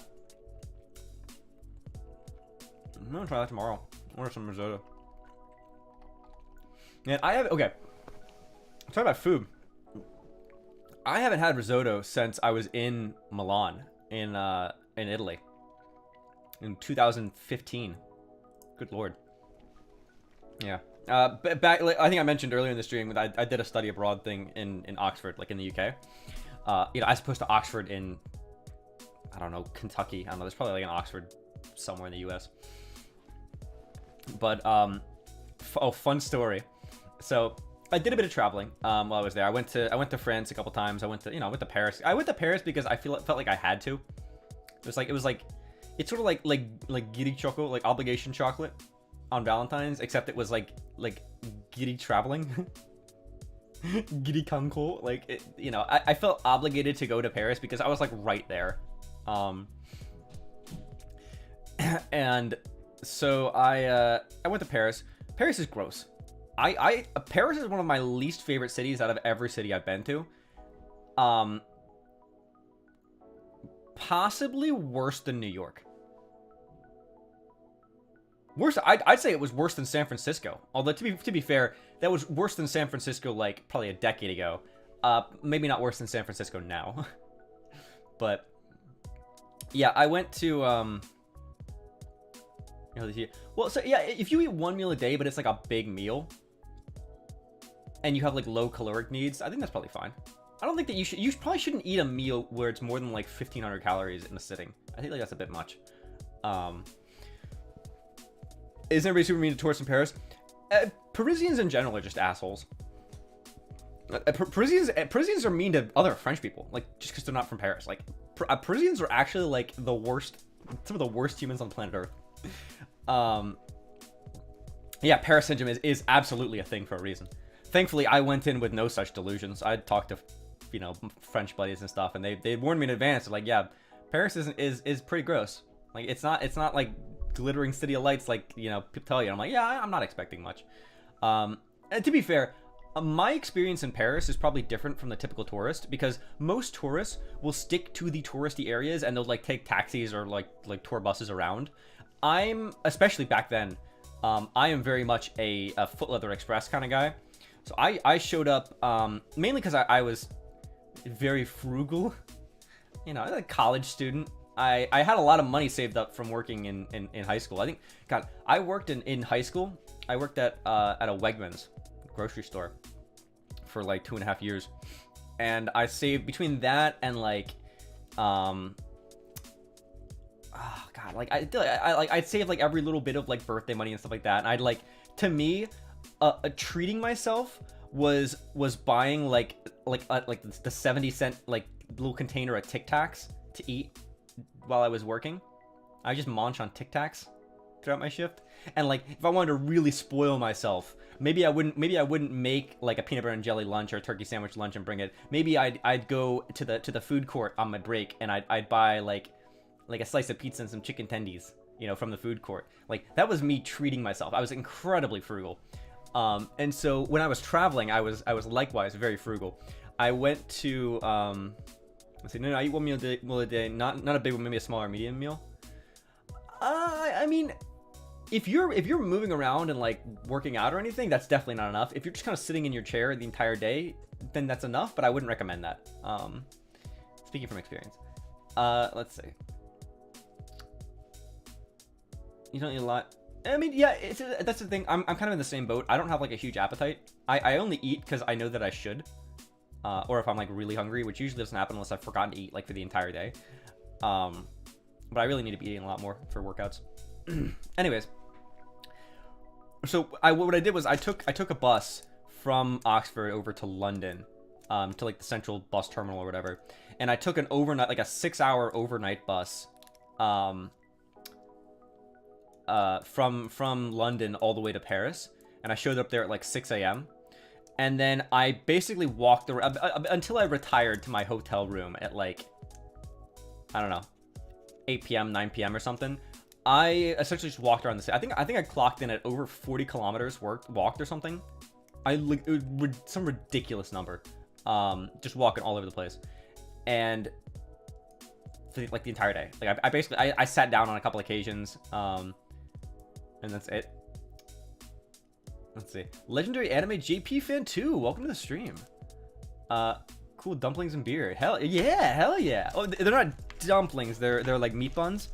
I'm gonna try that tomorrow. Order some risotto. And okay. Talking about food. I haven't had risotto since I was in Milan in Italy in 2015. Good lord. Yeah. Back, I think I mentioned earlier in the stream that I did a study abroad thing in Oxford, like in the UK. As opposed to Oxford in, I don't know, Kentucky. I don't know. There's probably like an Oxford somewhere in the US. But fun story. So I did a bit of traveling while I was there. I went to France a couple times. I went to Paris. I went to Paris because I felt like I had to. It's sort of like giddy chocolate, like obligation chocolate on Valentine's, except it was like giddy traveling. Giddy kanko. Like I felt obligated to go to Paris because I was like right there. And so I went to Paris. Paris is gross. Paris is one of my least favorite cities out of every city I've been to. Possibly worse than New York. Worse, I'd say it was worse than San Francisco. Although to be fair, that was worse than San Francisco like probably a decade ago. Maybe not worse than San Francisco now. But yeah, I went to well, so yeah, if you eat one meal a day, but it's like a big meal, and you have like low caloric needs, I think that's probably fine. I don't think that you probably shouldn't eat a meal where it's more than like 1,500 calories in a sitting. I think like that's a bit much. Is everybody super mean to tourists in Paris? Parisians in general are just assholes. Parisians are mean to other French people, like just because they're not from Paris. Like Parisians are actually like the worst, some of the worst humans on planet Earth. Yeah, Paris syndrome is absolutely a thing for a reason. Thankfully, I went in with no such delusions. I talked to, French buddies and stuff, and they warned me in advance. They're like, yeah, Paris is pretty gross. Like it's not like glittering city of lights like people tell you. I'm like, yeah, I'm not expecting much. And to be fair, my experience in Paris is probably different from the typical tourist, because most tourists will stick to the touristy areas and they'll like take taxis or like tour buses around. I'm, especially back then, I am very much a foot leather express kind of guy. So I showed up mainly because I was very frugal. I'm a college student. I had a lot of money saved up from working in high school. I think, God, I worked in high school. I worked at a Wegmans grocery store for like 2.5 years, and I saved between that and like I'd save like every little bit of like birthday money and stuff like that. And I'd like, to me, treating myself was buying like the 70-cent like little container of Tic Tacs to eat while I was working. I just munch on Tic Tacs throughout my shift. And like, if I wanted to really spoil myself, maybe I wouldn't make like a peanut butter and jelly lunch or a turkey sandwich lunch and bring it. Maybe I'd go to the food court on my break, and I'd buy like a slice of pizza and some chicken tendies, from the food court. Like, that was me treating myself. I was incredibly frugal. And so when I was traveling, I was likewise very frugal. I went to let's see, no, I eat one meal a day, not a big one, maybe a smaller medium meal. I mean, if you're moving around and like working out or anything, that's definitely not enough. If you're just kind of sitting in your chair the entire day, then that's enough, but I wouldn't recommend that. Speaking from experience. Let's see. You don't eat a lot. I mean, yeah, that's the thing. I'm kind of in the same boat. I don't have like a huge appetite. I only eat because I know that I should. Or if I'm like really hungry, which usually doesn't happen unless I've forgotten to eat like for the entire day. But I really need to be eating a lot more for workouts. Anyways, so what I did was I took a bus from Oxford over to London, to like the central bus terminal or whatever, and I took an overnight, like a 6-hour overnight bus, from London all the way to Paris, and I showed up there at like 6 a.m. And then I basically walked around until I retired to my hotel room at like, I don't know, 8 p.m., 9 p.m. or something. I essentially just walked around the city. I think I clocked in at over 40 kilometers walked or something. It was some ridiculous number. Just walking all over the place. And for like the entire day. Like I basically sat down on a couple occasions. And that's it. Let's see. Legendary Anime JP fan 2. Welcome to the stream. Cool dumplings and beer. Hell yeah. Oh, they're not dumplings. They're like meat buns.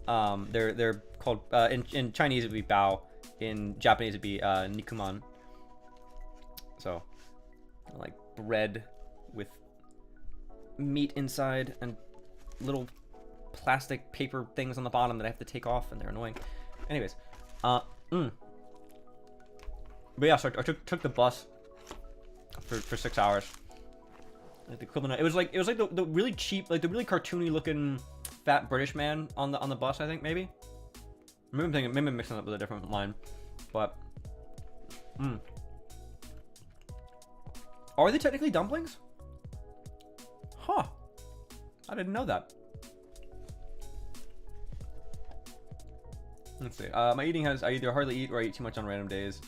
They're called in Chinese it'd be bao. In Japanese it'd be nikuman. So like bread with meat inside and little plastic paper things on the bottom that I have to take off, and they're annoying. Anyways, but yeah, so I took the bus for 6 hours. Like the equivalent. It was like the really cheap, like the really cartoony looking fat British man on the bus. I think maybe. Maybe I'm mixing it up with a different line, but. Are they technically dumplings? Huh. I didn't know that. Let's see. My eating I either hardly eat or I eat too much on random days.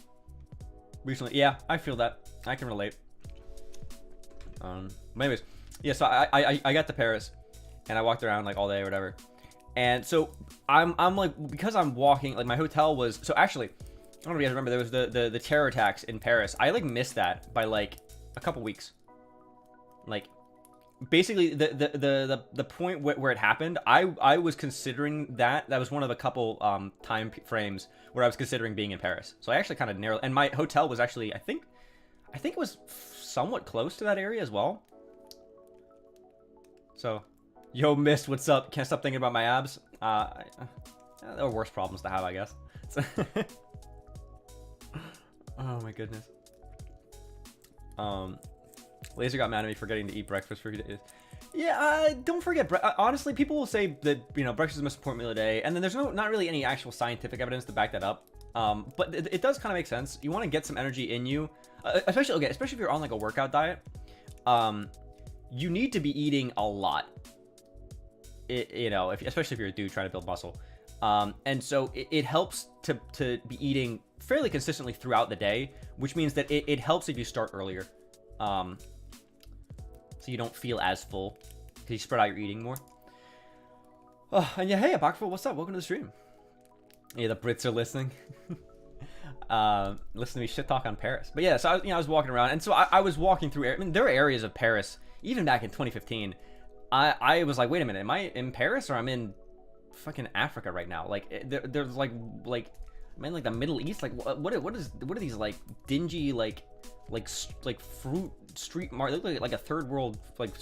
Recently, yeah, I feel that. I can relate. But anyways, yeah. So I got to Paris, and I walked around like all day or whatever. And so I'm like, because I'm walking, like my hotel was, so actually, I don't know if you guys remember, there was the terror attacks in Paris. I like missed that by like a couple weeks. Like, basically the point where it happened, I was considering that was one of a couple time frames where I was considering being in Paris. So I actually kind of narrowed, and my hotel was actually, I think it was somewhat close to that area as well. So, yo, Mist, what's up? Can't stop thinking about my abs. There are worse problems to have, I guess. Oh my goodness. Laser got mad at me for getting to eat breakfast for a few days. Yeah, don't forget. Honestly, people will say that breakfast is the most important meal of the day, and then there's not really any actual scientific evidence to back that up. But it does kind of make sense. You want to get some energy in you, especially if you're on like a workout diet. You need to be eating a lot. Especially if you're a dude trying to build muscle. And so it helps to be eating fairly consistently throughout the day, which means that it helps if you start earlier. So you don't feel as full because you spread out your eating more. Oh, and yeah, hey, Abakful, what's up? Welcome to the stream. Yeah, the Brits are listening. Listen to me shit talk on Paris. But yeah, so I was walking around, and so I was walking through. I mean, there are areas of Paris, even back in 2015. I was like, wait a minute, am I in Paris or I'm in fucking Africa right now? Like, there's like I'm in like the Middle East. Like, what are these like dingy like fruit street market? They look like a third world like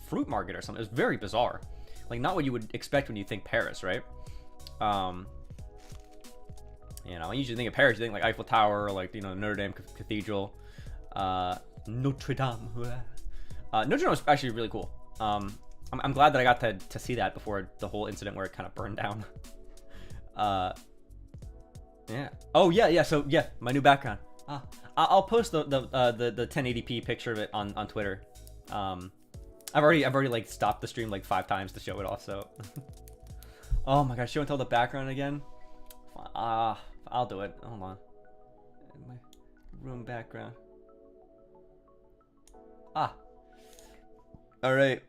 fruit market or something. It's very bizarre. Like, not what you would expect when you think Paris, right? I usually think of Paris, you think like Eiffel Tower or like Notre Dame Cathedral, Notre Dame. Notre Dame was actually really cool. I'm glad that I got to see that before the whole incident where it kind of burned down. Yeah. Oh yeah. So yeah, my new background. I'll post the 1080p picture of it on Twitter. I've already like stopped the stream like 5 times to show it off. So. Oh my gosh, show and tell the background again. I'll do it. Hold on. My room background. All right.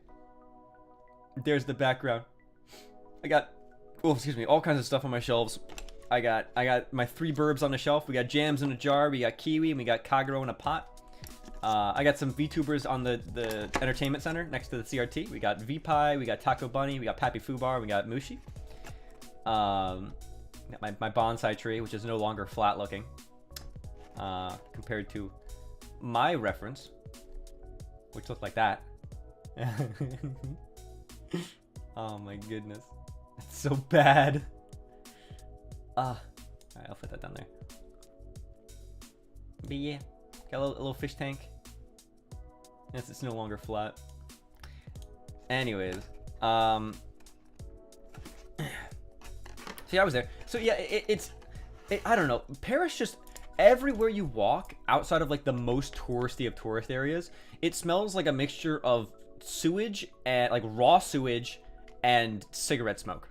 There's the background. I got, all kinds of stuff on my shelves. I got my 3 burbs on the shelf. We got jams in a jar. We got kiwi, and we got kagero in a pot. I got some VTubers on the entertainment center next to the CRT. We got VPie, we got Taco Bunny, we got Pappy Fubar, we got Mushi. Got my bonsai tree, which is no longer flat looking, compared to my reference, which looked like that. Oh my goodness, it's so bad. Alright, I'll put that down there. But yeah, got a little fish tank. Yes, it's no longer flat. Anyways, so yeah, I was there. So yeah, I don't know. Paris, just everywhere you walk outside of like the most touristy of tourist areas, it smells like a mixture of sewage and like raw sewage and cigarette smoke.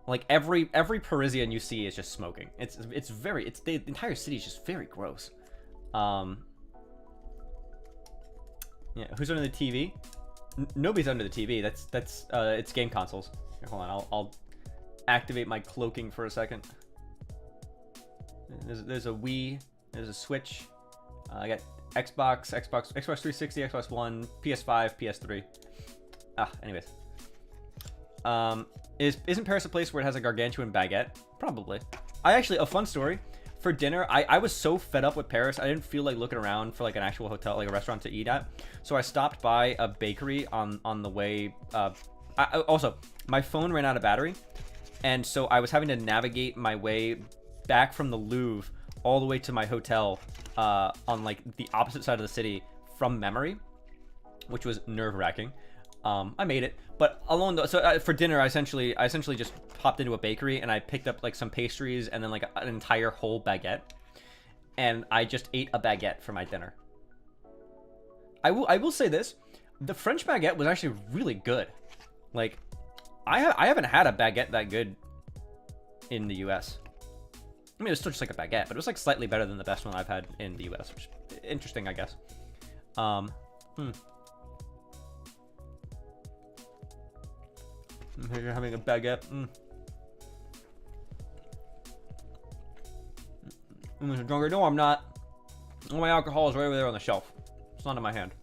Like every Parisian you see is just smoking. It's the entire city is just very gross. Yeah, who's under the TV? Nobody's under the TV. That's it's game consoles. Here, hold on, I'll activate my cloaking for a second. There's a Wii, there's a Switch. I got Xbox 360, Xbox One, PS5, PS3. Anyways. Isn't Paris a place where it has a gargantuan baguette? Probably. A fun story. For dinner, I was so fed up with Paris, I didn't feel like looking around for like an actual hotel, like a restaurant to eat at. So I stopped by a bakery on the way. Also, my phone ran out of battery, and so I was having to navigate my way back from the Louvre all the way to my hotel on like the opposite side of the city from memory, which was nerve-wracking. I made it, but for dinner, I essentially just popped into a bakery and I picked up like some pastries and then like an entire whole baguette, and I just ate a baguette for my dinner. I will say this: the French baguette was actually really good. Like, I haven't had a baguette that good in the U.S. I mean, it was still just like a baguette, but it was like slightly better than the best one I've had in the U.S., which is interesting, I guess. You're having a baguette. I'm drunk. No, I'm not. All my alcohol is right over there on the shelf. It's not in my hand.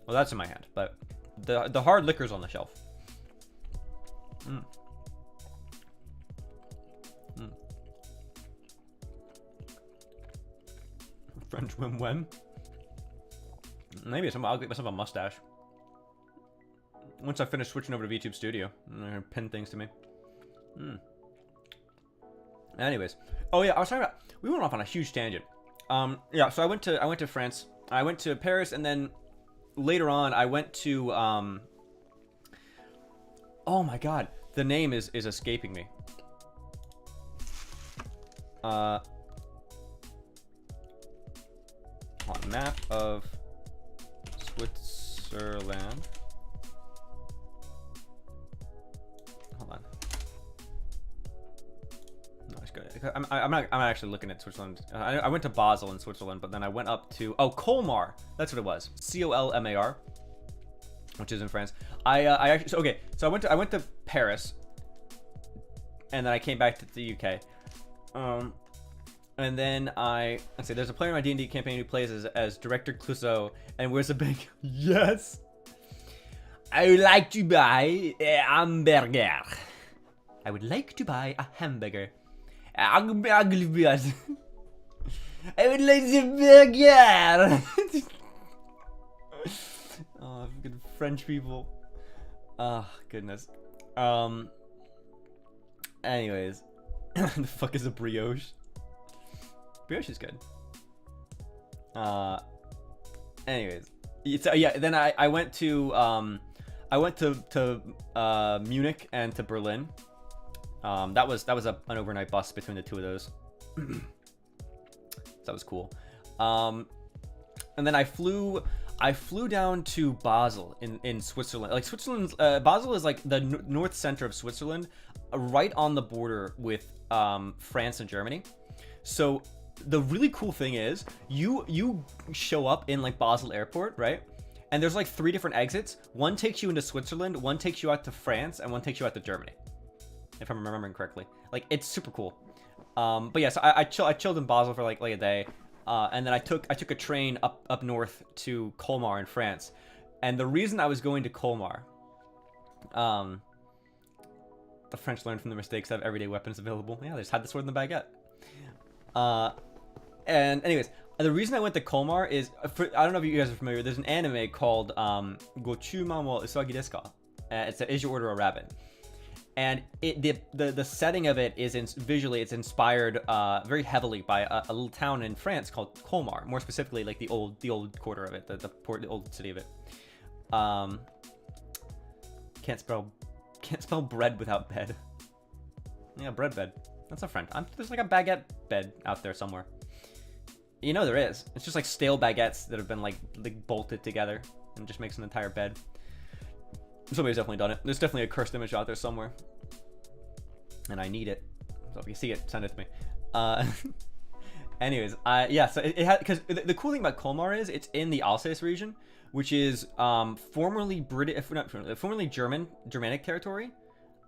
Well, that's in my hand, but the hard liquor's on the shelf. Mm. Mm. French whim. Maybe I'll get myself a mustache. Once I finish switching over to VTube Studio, and they're gonna pin things to me. Anyways, oh yeah, I was talking about. We went off on a huge tangent. Yeah, so I went to France. I went to Paris, and then later on, I went to oh my god, the name is escaping me. On map of Switzerland. Hold on. No, it's good. I'm not actually looking at Switzerland. I went to Basel in Switzerland, but then I went up to Colmar. That's what it was. Colmar, which is in France. I actually so I went to Paris, and then I came back to the UK. And then let's see, there's a player in my D&D campaign who plays as Director Clouseau and wears a big yes. I would like to buy a hamburger. I would like to buy a hamburger. I would like the burger. Oh, fucking French people. Oh, goodness. Anyways. The fuck is a brioche? Brioche is good. Anyways. So yeah, then I went to Munich and to Berlin. That was an overnight bus between the two of those. So that was cool. And then I flew down to Basel in Switzerland. Like Switzerland's Basel is like the north center of Switzerland, right on the border with France and Germany. So the really cool thing is you show up in like Basel airport, right? And there's like 3 different exits. One takes you into Switzerland, one takes you out to France, and one takes you out to Germany, if I'm remembering correctly. Like, it's super cool. But yeah, so I chilled in Basel for like a day. And then I took a train up north to Colmar in France. And the reason I was going to Colmar, the French learned from their mistakes to have everyday weapons available. Yeah, they just had the sword and the baguette. And anyways, the reason I went to Colmar is, I don't know if you guys are familiar, there's an anime called Gochuma wo Usagi desu ka? It's Is Your Order a Rabbit? And the setting of it is visually it's inspired very heavily by a little town in France called Colmar, more specifically like the old quarter of it, the old city of it. Can't spell bread without bed. Yeah, bread bed. That's a friend. There's like a baguette bed out there somewhere. You know there is. It's just like stale baguettes that have been like bolted together and just makes an entire bed. Somebody's definitely done it. There's definitely a cursed image out there somewhere. And I need it. So if you see it, send it to me. Anyways, yeah, so it had, because the cool thing about Colmar is it's in the Alsace region, which is formerly Germanic territory.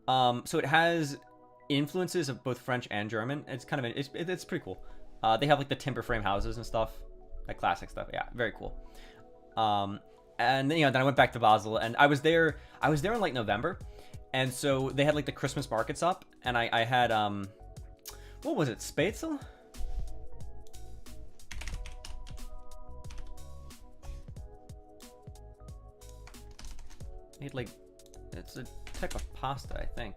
So it has influences of both French and German. It's kind of it's pretty cool. They have like the timber frame houses and stuff, like classic stuff. Yeah, very cool. And then, then I went back to Basel, and I was there in like November, and so they had like the Christmas markets up, and I had what was it, Spätzle? It's a type of pasta, I think.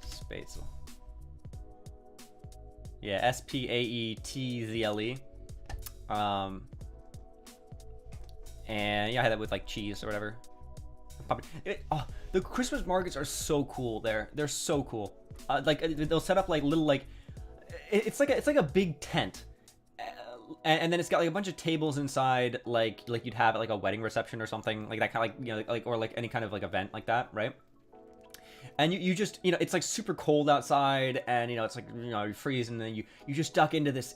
Spätzle. Yeah, Spaetzle. And yeah, I had that with like cheese or whatever. The Christmas markets are so cool there. They're so cool. Like they'll set up like little it's like a big tent, and then it's got like a bunch of tables inside, like you'd have at like a wedding reception or something like that, kind of like or like any kind of like event like that, right? And you just it's like super cold outside, and it's like you freeze, and then you just duck into this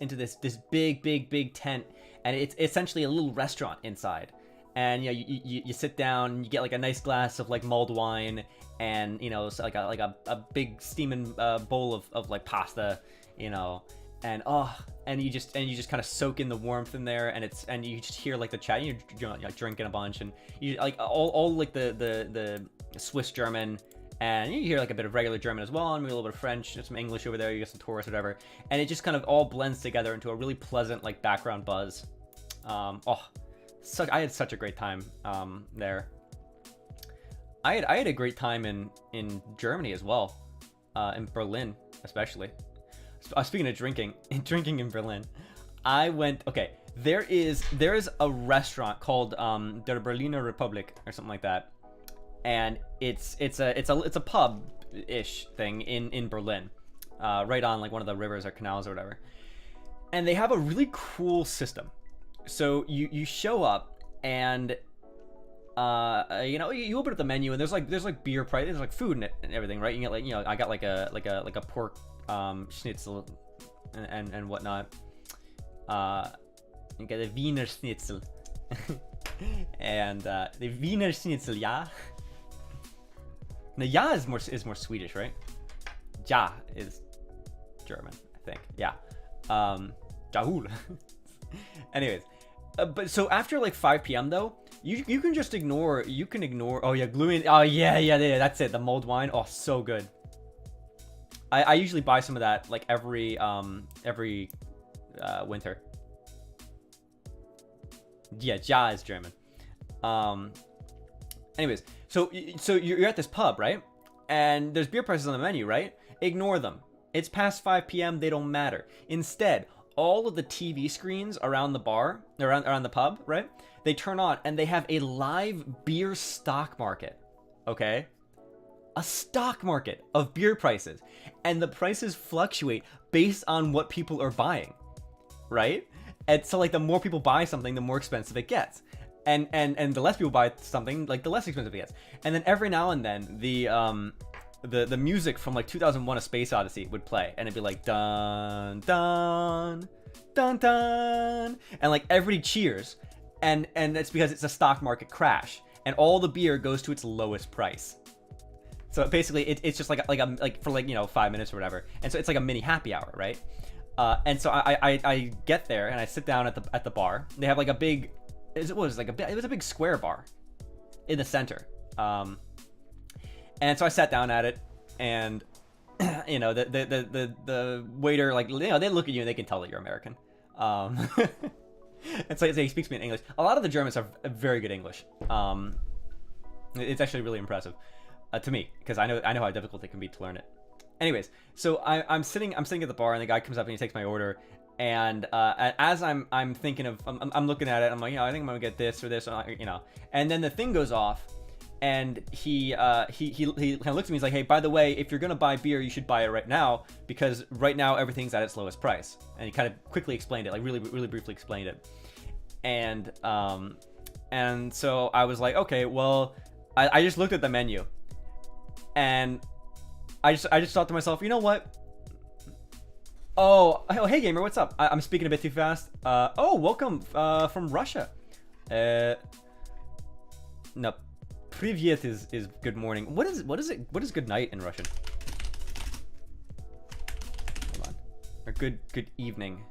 big tent, and it's essentially a little restaurant inside. And you sit down, and you get like a nice glass of like mulled wine, and it's like a big steaming bowl of like pasta, and you just kind of soak in the warmth in there, and you just hear like the chat. You're like drinking a bunch, and you like all like the Swiss German, and you hear like a bit of regular German as well, and maybe a little bit of French, some English over there. You get some tourists, whatever, and it just kind of all blends together into a really pleasant like background buzz. I had such a great time there. I had a great time in Germany as well, in Berlin especially. Speaking of drinking in Berlin, I went. Okay, there is a restaurant called Der Berliner Republik or something like that, and it's a pub-ish thing in Berlin, right on like one of the rivers or canals or whatever, and they have a really cool system. So you show up and you open up the menu, and there's like beer price, there's like food in it and everything, right? You get like, I got like a pork schnitzel and whatnot. You get a Wiener Schnitzel and the Wiener Schnitzel, yeah. Now, ja is more Swedish, right? Ja is German, I think. Yeah. Jahul. Anyways, but so after like 5 p.m. though, you can just ignore. You can ignore. Oh yeah, gluing. Oh yeah. That's it. The mulled wine. Oh, so good. I usually buy some of that like every winter. Yeah, Ja is German. Anyways, so you're at this pub, right? And there's beer prices on the menu, right? Ignore them. It's past 5 p.m. They don't matter. Instead, all of the TV screens around the bar, around the pub, right? They turn on and they have a live beer stock market. Okay? A stock market of beer prices. And the prices fluctuate based on what people are buying. Right? And so like the more people buy something, the more expensive it gets. And the less people buy something, like the less expensive it gets. And then every now and then the music from like 2001 A Space Odyssey would play, and it'd be like dun dun dun dun, and like everybody cheers, and it's because it's a stock market crash, and all the beer goes to its lowest price. So basically it's just like for 5 minutes or whatever, and so it's like a mini happy hour, right? And so I get there and I sit down at the bar. They have like a big, it was a big square bar in the center. And so I sat down at it, and the waiter, like, they look at you and they can tell that you're American. And so he speaks to me in English. A lot of the Germans have very good English. It's actually really impressive to me, because I know how difficult it can be to learn it. Anyways, so I'm sitting at the bar, and the guy comes up and he takes my order. And as I'm thinking of, I'm looking at it, I'm like, I think I'm gonna get this or this, and then the thing goes off. And he kind of looks at me. He's like, "Hey, by the way, if you're gonna buy beer, you should buy it right now, because right now everything's at its lowest price." And he kind of quickly explained it, like really briefly explained it. And so I was like, okay, well, I just looked at the menu, and I just thought to myself, you know what? Oh, hey gamer, what's up? I'm speaking a bit too fast. Welcome from Russia. No. Privyet is good morning. What is good night in Russian? Hold on. Or good evening.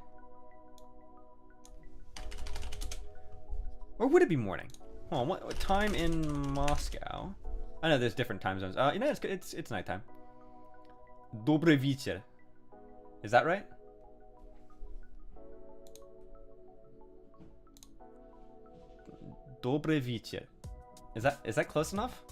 Or would it be morning? Hold on, what time in Moscow? I know there's different time zones. It's nighttime. Dobry вечер. Is that right? Dobry вечер. Is that close enough?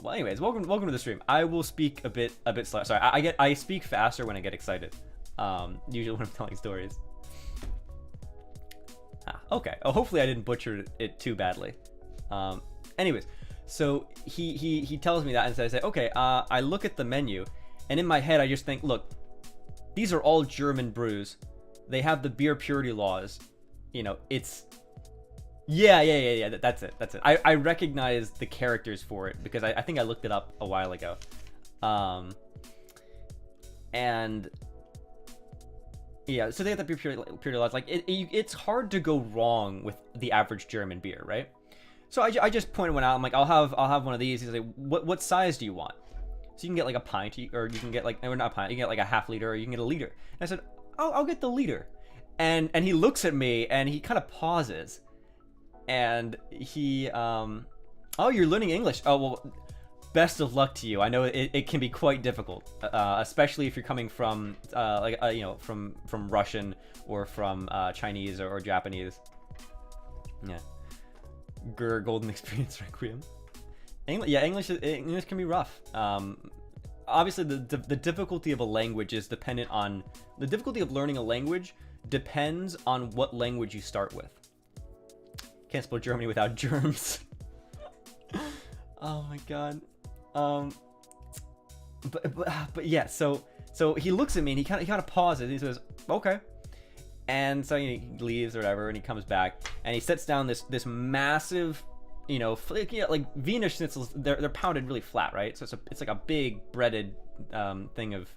Well, anyways, welcome to the stream. I will speak a bit slow. Sorry, I speak faster when I get excited. Usually when I'm telling stories. Okay. Oh, hopefully I didn't butcher it too badly. Anyways, so he tells me that, and so I say, okay. I look at the menu, and in my head I just think, look, these are all German brews. They have the beer purity laws. It's. Yeah. That's it. I recognize the characters for it because I think I looked it up a while ago. And yeah, so they have the beer purity laws. Like it's hard to go wrong with the average German beer, right? So I just pointed one out. I'm like, I'll have one of these. He's like, what size do you want? So you can get like a pint, or you can get like, or not a pint, you can get like a half liter, or you can get a liter. And I said, I'll get the liter. And he looks at me and he kind of pauses, and he, oh, you're learning English. Oh, well, best of luck to you. I know it can be quite difficult, especially if you're coming from from Russian or from Chinese or Japanese. Yeah. Golden experience requiem. English can be rough. Obviously, the difficulty of a language is dependent on the difficulty of learning a language depends on what language you start with. Can't spell Germany without germs. Oh my god. But yeah. So he looks at me and he kind of pauses. He says, "Okay." And so he leaves or whatever, and he comes back and he sets down this massive, like Wiener schnitzels. They're pounded really flat, right? So it's like a big breaded thing of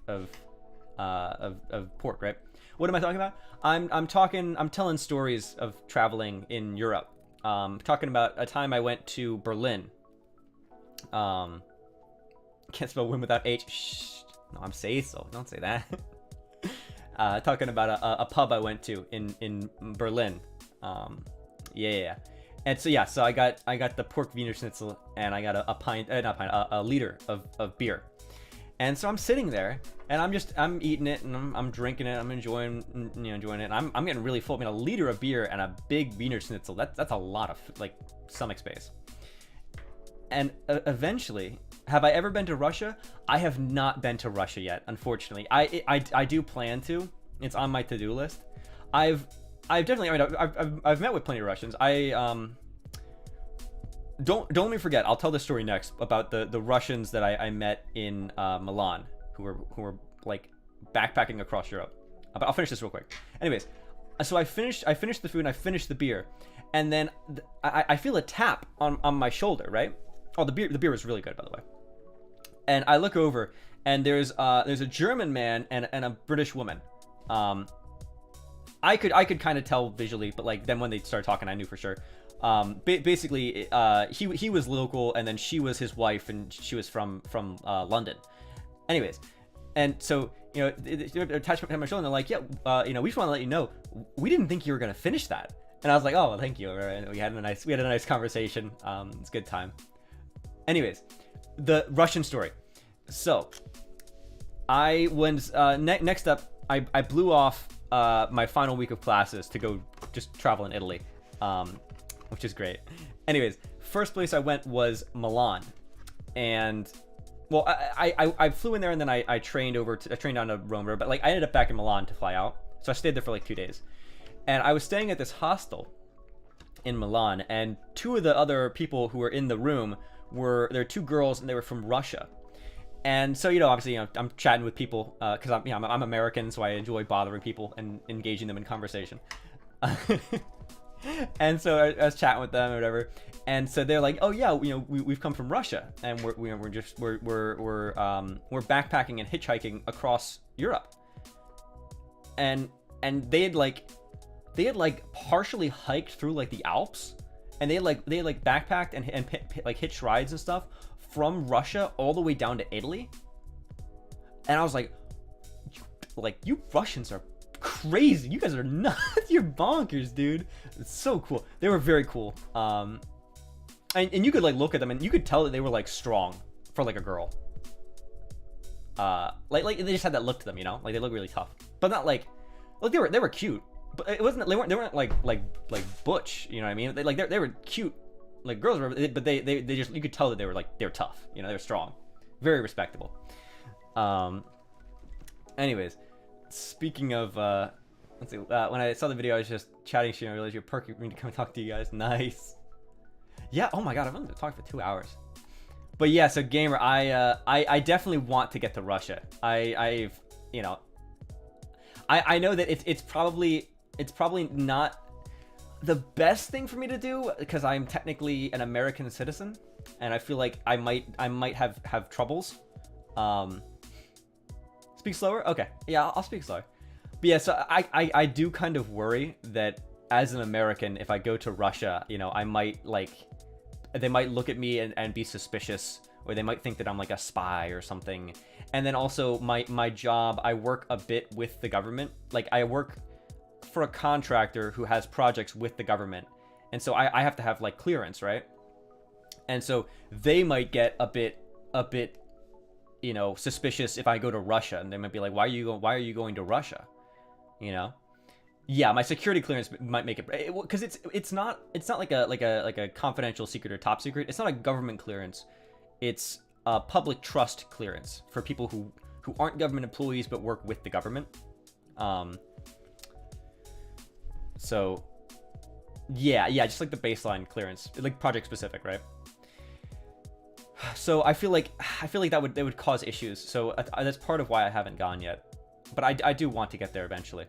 pork, right? What am I talking about? I'm telling stories of traveling in Europe. Talking about a time I went to Berlin. Can't spell win without H. Shh. No, I'm saying so. Don't say that. Talking about a pub I went to in Berlin. Yeah. And so yeah, so I got the pork Wiener Schnitzel, and I got a liter of beer. And so I'm sitting there, and I'm eating it, and I'm drinking it, I'm enjoying it. And I'm getting really full. I mean, a liter of beer and a big Wiener Schnitzel, that's a lot of like stomach space. And eventually, have I ever been to Russia? I have not been to Russia yet, unfortunately. I do plan to. It's on my to-do list. I've definitely, I've met with plenty of Russians. Don't let me forget. I'll tell this story next about the Russians that I met in Milan, who were like backpacking across Europe. But I'll finish this real quick. Anyways, so I finished the food and I finished the beer, and then I feel a tap on my shoulder, right? Oh, the beer was really good, by the way. And I look over, and there's a German man and a British woman. I could kind of tell visually, but like then when they started talking, I knew for sure. Basically, he was local, and then she was his wife, and she was from London. Anyways, and so they're touching my shoulder, and they're like, yeah, we just want to let you know, we didn't think you were gonna finish that. And I was like, oh, well, thank you. And we had a nice conversation. It's a good time. Anyways, the Russian story. So I was next up. I blew off my final week of classes to go just travel in Italy, which is great. Anyways, first place I went was Milan, and well, I flew in there, and then I trained down to Rome, but like I ended up back in Milan to fly out, so I stayed there for like 2 days, and I was staying at this hostel in Milan, and two of the other people who were in the room were 2 girls, and they were from Russia. And so, obviously, I'm chatting with people because I'm American, so I enjoy bothering people and engaging them in conversation. And so I was chatting with them or whatever, and so they're like, "Oh yeah, we've come from Russia, and we're backpacking and hitchhiking across Europe." And they had partially hiked through like the Alps, and they had backpacked and like hitched rides and stuff from Russia all the way down to Italy. And I was like, you Russians are crazy. You guys are nuts. You're bonkers, dude. It's so cool. They were very cool. And you could like look at them, and you could tell that they were like strong for like a girl. Like they just had that look to them, like they look really tough, but not like they were cute, but they weren't like butch, you know what I mean? They were cute, like girls were, but they just, you could tell that they were tough, they were strong, very respectable. Anyways, speaking of let's see, when I saw the video, I was just chatting to you, and I realized you're perky for me to come talk to you guys. Nice. Yeah, oh my god, I've only been talking for 2 hours. But yeah, so gamer, I definitely want to get to Russia. I know that it's probably not the best thing for me to do, because I'm technically an American citizen, and I feel like I might have troubles. Speak slower? Okay, yeah, I'll speak slower. But yeah, so I do kind of worry that as an American, if I go to Russia, I might they might look at me and be suspicious, or they might think that I'm like a spy or something. And then also my job, I work a bit with the government. Like I work for a contractor who has projects with the government, and so I have to have like clearance, right? And so they might get a bit you know, suspicious if I go to Russia, and they might be like, why are you going to Russia, you know? Yeah, my security clearance might make it, because it's not like a confidential secret or top secret. It's not a government clearance. It's a public trust clearance for people who aren't government employees but work with the government. So yeah, just like the baseline clearance, like project specific, right? So I feel like that would cause issues. So that's part of why I haven't gone yet, but I do want to get there eventually.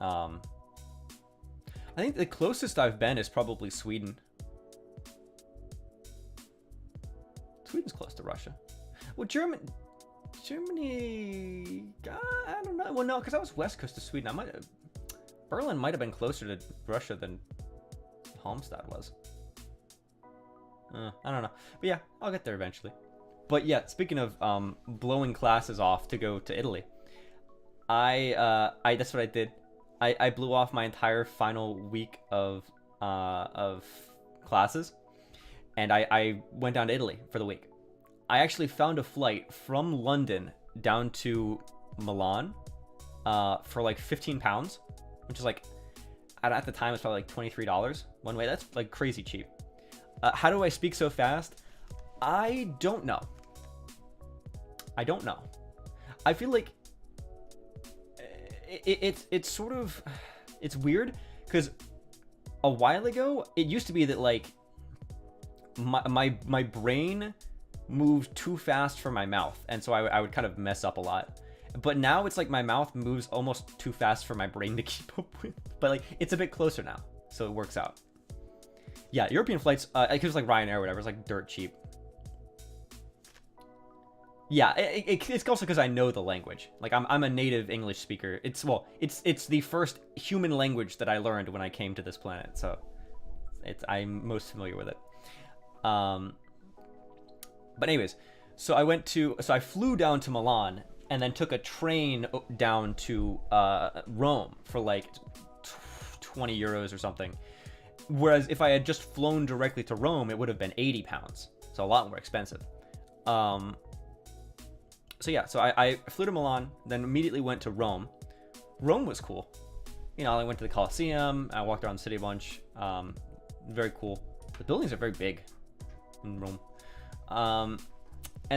I think the closest I've been is probably Sweden. Sweden's close to Russia. Well, Germany, I don't know. Well, no, because I was west coast of Sweden. Berlin might have been closer to Russia than Halmstad was. I don't know. But yeah, I'll get there eventually. But yeah, speaking of blowing classes off to go to Italy, I that's what I did. I blew off my entire final week of classes, and I went down to Italy for the week. I actually found a flight from London down to Milan for like £15, which is like, at the time it's probably like $23 one way. That's like crazy cheap. How do I speak so fast? I don't know. I feel like it's sort of, it's weird because a while ago it used to be that like my brain moved too fast for my mouth, and so I would kind of mess up a lot. But now it's like my mouth moves almost too fast for my brain to keep up with. But like it's a bit closer now, so it works out. Yeah, European flights, because like Ryanair or whatever, it's like dirt cheap. Yeah, it's also because I know the language. Like I'm a native English speaker. It's the first human language that I learned when I came to this planet, so I'm most familiar with it. But anyways, so I flew down to Milan and then took a train down to Rome for like 20 euros or something. Whereas if I had just flown directly to Rome, it would have been £80, so a lot more expensive. So yeah, so I flew to Milan, then immediately went to Rome. Rome was cool. You know, I went to the Colosseum, I walked around the city a bunch. Very cool. The buildings are very big in Rome. And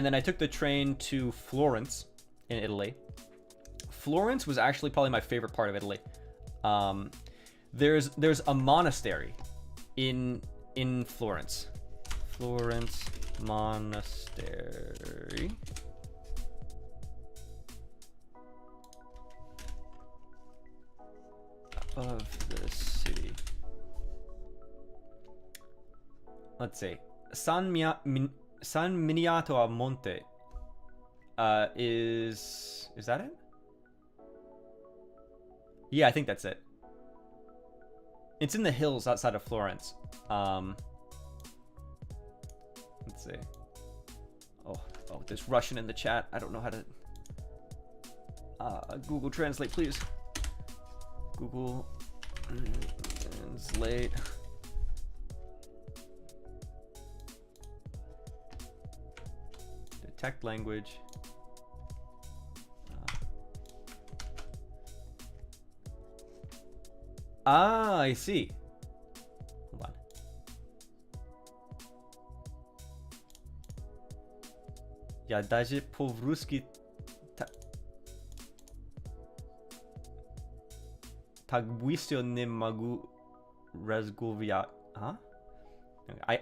then I took the train to Florence in Italy. Florence was actually probably my favorite part of Italy. There's a monastery in Florence. Florence Monastery. Of the city. Let's see. San Miniato a Monte. Is that it? Yeah, I think that's it. It's in the hills outside of Florence. Let's see. Oh, there's Russian in the chat. I don't know how to. Google Translate, please. Google Translate. Detect language. I see. Hold on. Я даже по-русски так быстро не могу разговаривать. Huh? Okay.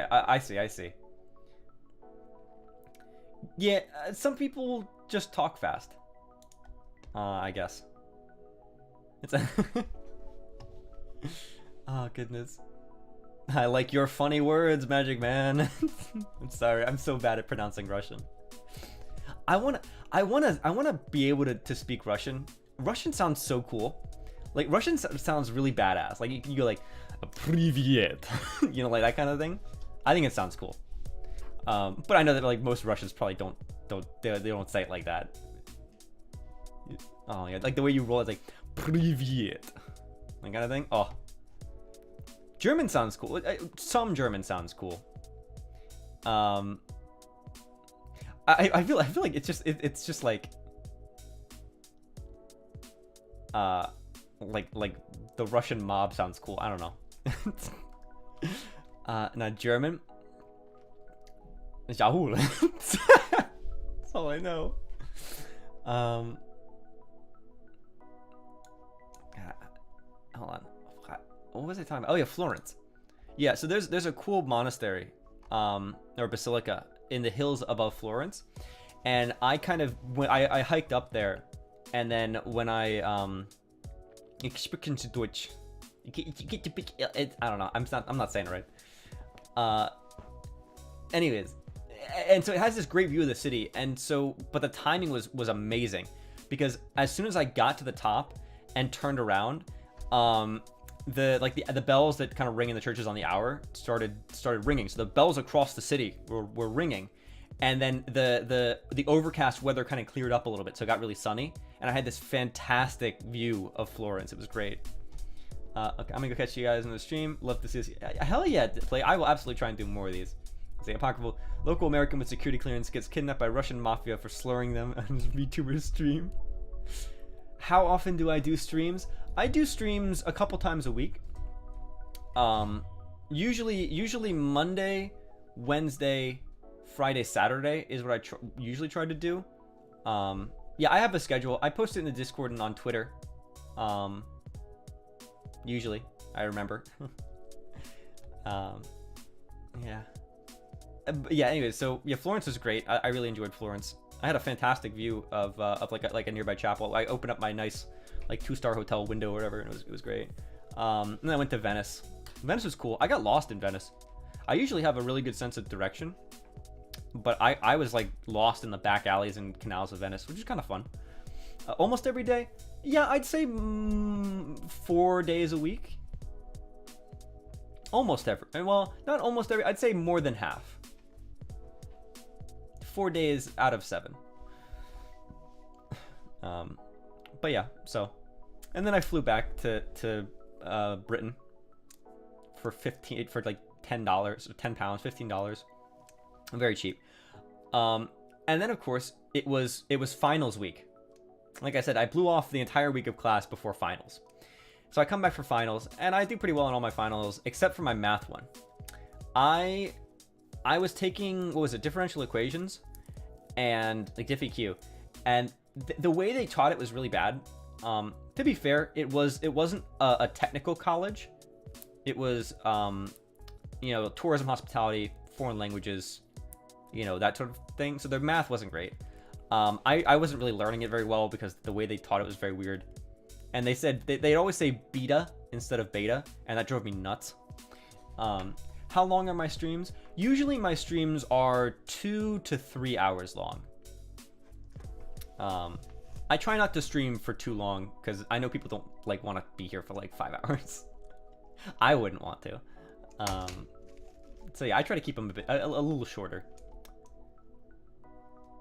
I see. Yeah, some people just talk fast. I guess. It's oh goodness. I like your funny words, Magic Man. I'm sorry, I'm so bad at pronouncing Russian. I wanna be able to speak Russian. Russian sounds so cool. Like Russian sounds really badass. Like you go like Привет, you know, like that kind of thing. I think it sounds cool. But I know that like most Russians probably they don't say it like that. Oh yeah, like the way you roll it's like "Привет," that kind of thing. Oh, German sounds cool. Some German sounds cool. I feel like it's just like the Russian mob sounds cool. I don't know. Now German. Yahoo. That's all I know. Hold on. What was I talking about? Oh yeah, Florence. Yeah, so there's a cool monastery, or basilica in the hills above Florence, and I kind of I hiked up there, and then when I ich spreche Deutsch. I don't know. I'm not saying it right. Anyways, and so it has this great view of the city, and so but the timing was amazing, because as soon as I got to the top and turned around, the bells that kind of ring in the churches on the hour started ringing. So the bells across the city were ringing, and then the overcast weather kind of cleared up a little bit, so it got really sunny, and I had this fantastic view of Florence. It was great. Okay, I'm gonna go catch you guys in the stream. Love to see this. Hell yeah, play. I will absolutely try and do more of these. Say apocryphal local American with security clearance gets kidnapped by Russian mafia for slurring them on his VTuber stream. How often do I do streams? I do streams a couple times a week. Usually Monday, Wednesday, Friday, Saturday is what I usually try to do. Yeah, I have a schedule. I post it in the Discord and on Twitter. Usually, I remember. Yeah. Yeah. Anyway, so yeah, Florence was great. I really enjoyed Florence. I had a fantastic view of like a nearby chapel. I opened up my nice like 2-star hotel window or whatever, and it was great. And then I went to Venice. Venice was cool. I got lost in Venice. I usually have a really good sense of direction, but I was like lost in the back alleys and canals of Venice, which is kind of fun. Almost every day. Yeah, I'd say 4 days a week. Almost every. Well, not almost every. I'd say more than half. 4 days out of 7. But yeah, so, and then I flew back to Britain for like $10 or £10, $15. Very cheap. And then of course it was finals week. Like I said, I blew off the entire week of class before finals. So I come back for finals, and I do pretty well in all my finals, except for my math one. I was taking, what was it, differential equations, and like diff-EQ, and the way they taught it was really bad. To be fair, it wasn't a technical college. It was, tourism, hospitality, foreign languages, that sort of thing. So their math wasn't great. I wasn't really learning it very well because the way they taught it was very weird. And they said they'd always say beta instead of beta, and that drove me nuts. How long are my streams? Usually my streams are 2 to 3 hours long. I try not to stream for too long because I know people don't want to be here for like 5 hours. I wouldn't want to. So yeah, I try to keep them a little shorter.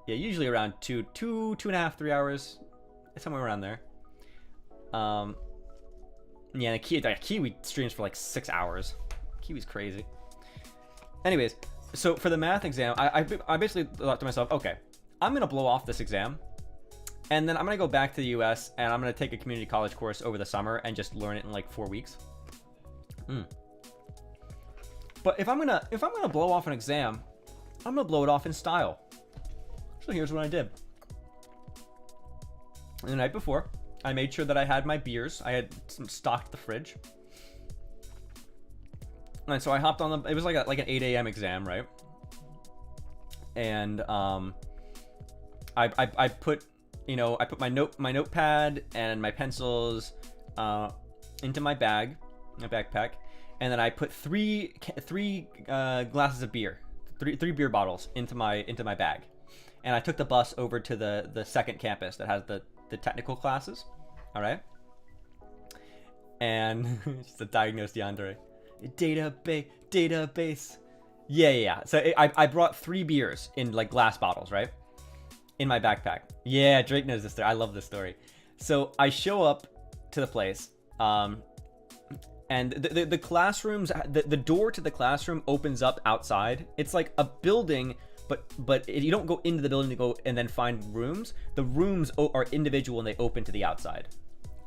Yeah, usually around 2.5, 3 hours, somewhere around there. Yeah, Kiwi streams for like 6 hours. Kiwi's crazy. Anyways, so for the math exam, I basically thought to myself, okay, I'm gonna blow off this exam, and then I'm gonna go back to the U.S. and I'm gonna take a community college course over the summer and just learn it in like 4 weeks. But if I'm gonna blow off an exam, I'm gonna blow it off in style. So here's what I did. The night before, I made sure that I had my beers. I had stocked the fridge. And so I hopped on it was like an 8 a.m. exam, right? And I put my notepad and my pencils into my backpack, and then I put three glasses of beer, three beer bottles into my bag. And I took the bus over to the second campus that has the technical classes. All right. And just a diagnosed DeAndre. Database. Yeah. So I brought 3 beers in like glass bottles, right? In my backpack. Yeah, Drake knows this story. I love this story. So I show up to the place, and the classrooms, the door to the classroom opens up outside. It's like a building, but you don't go into the building to go and then find rooms. The rooms are individual and they open to the outside.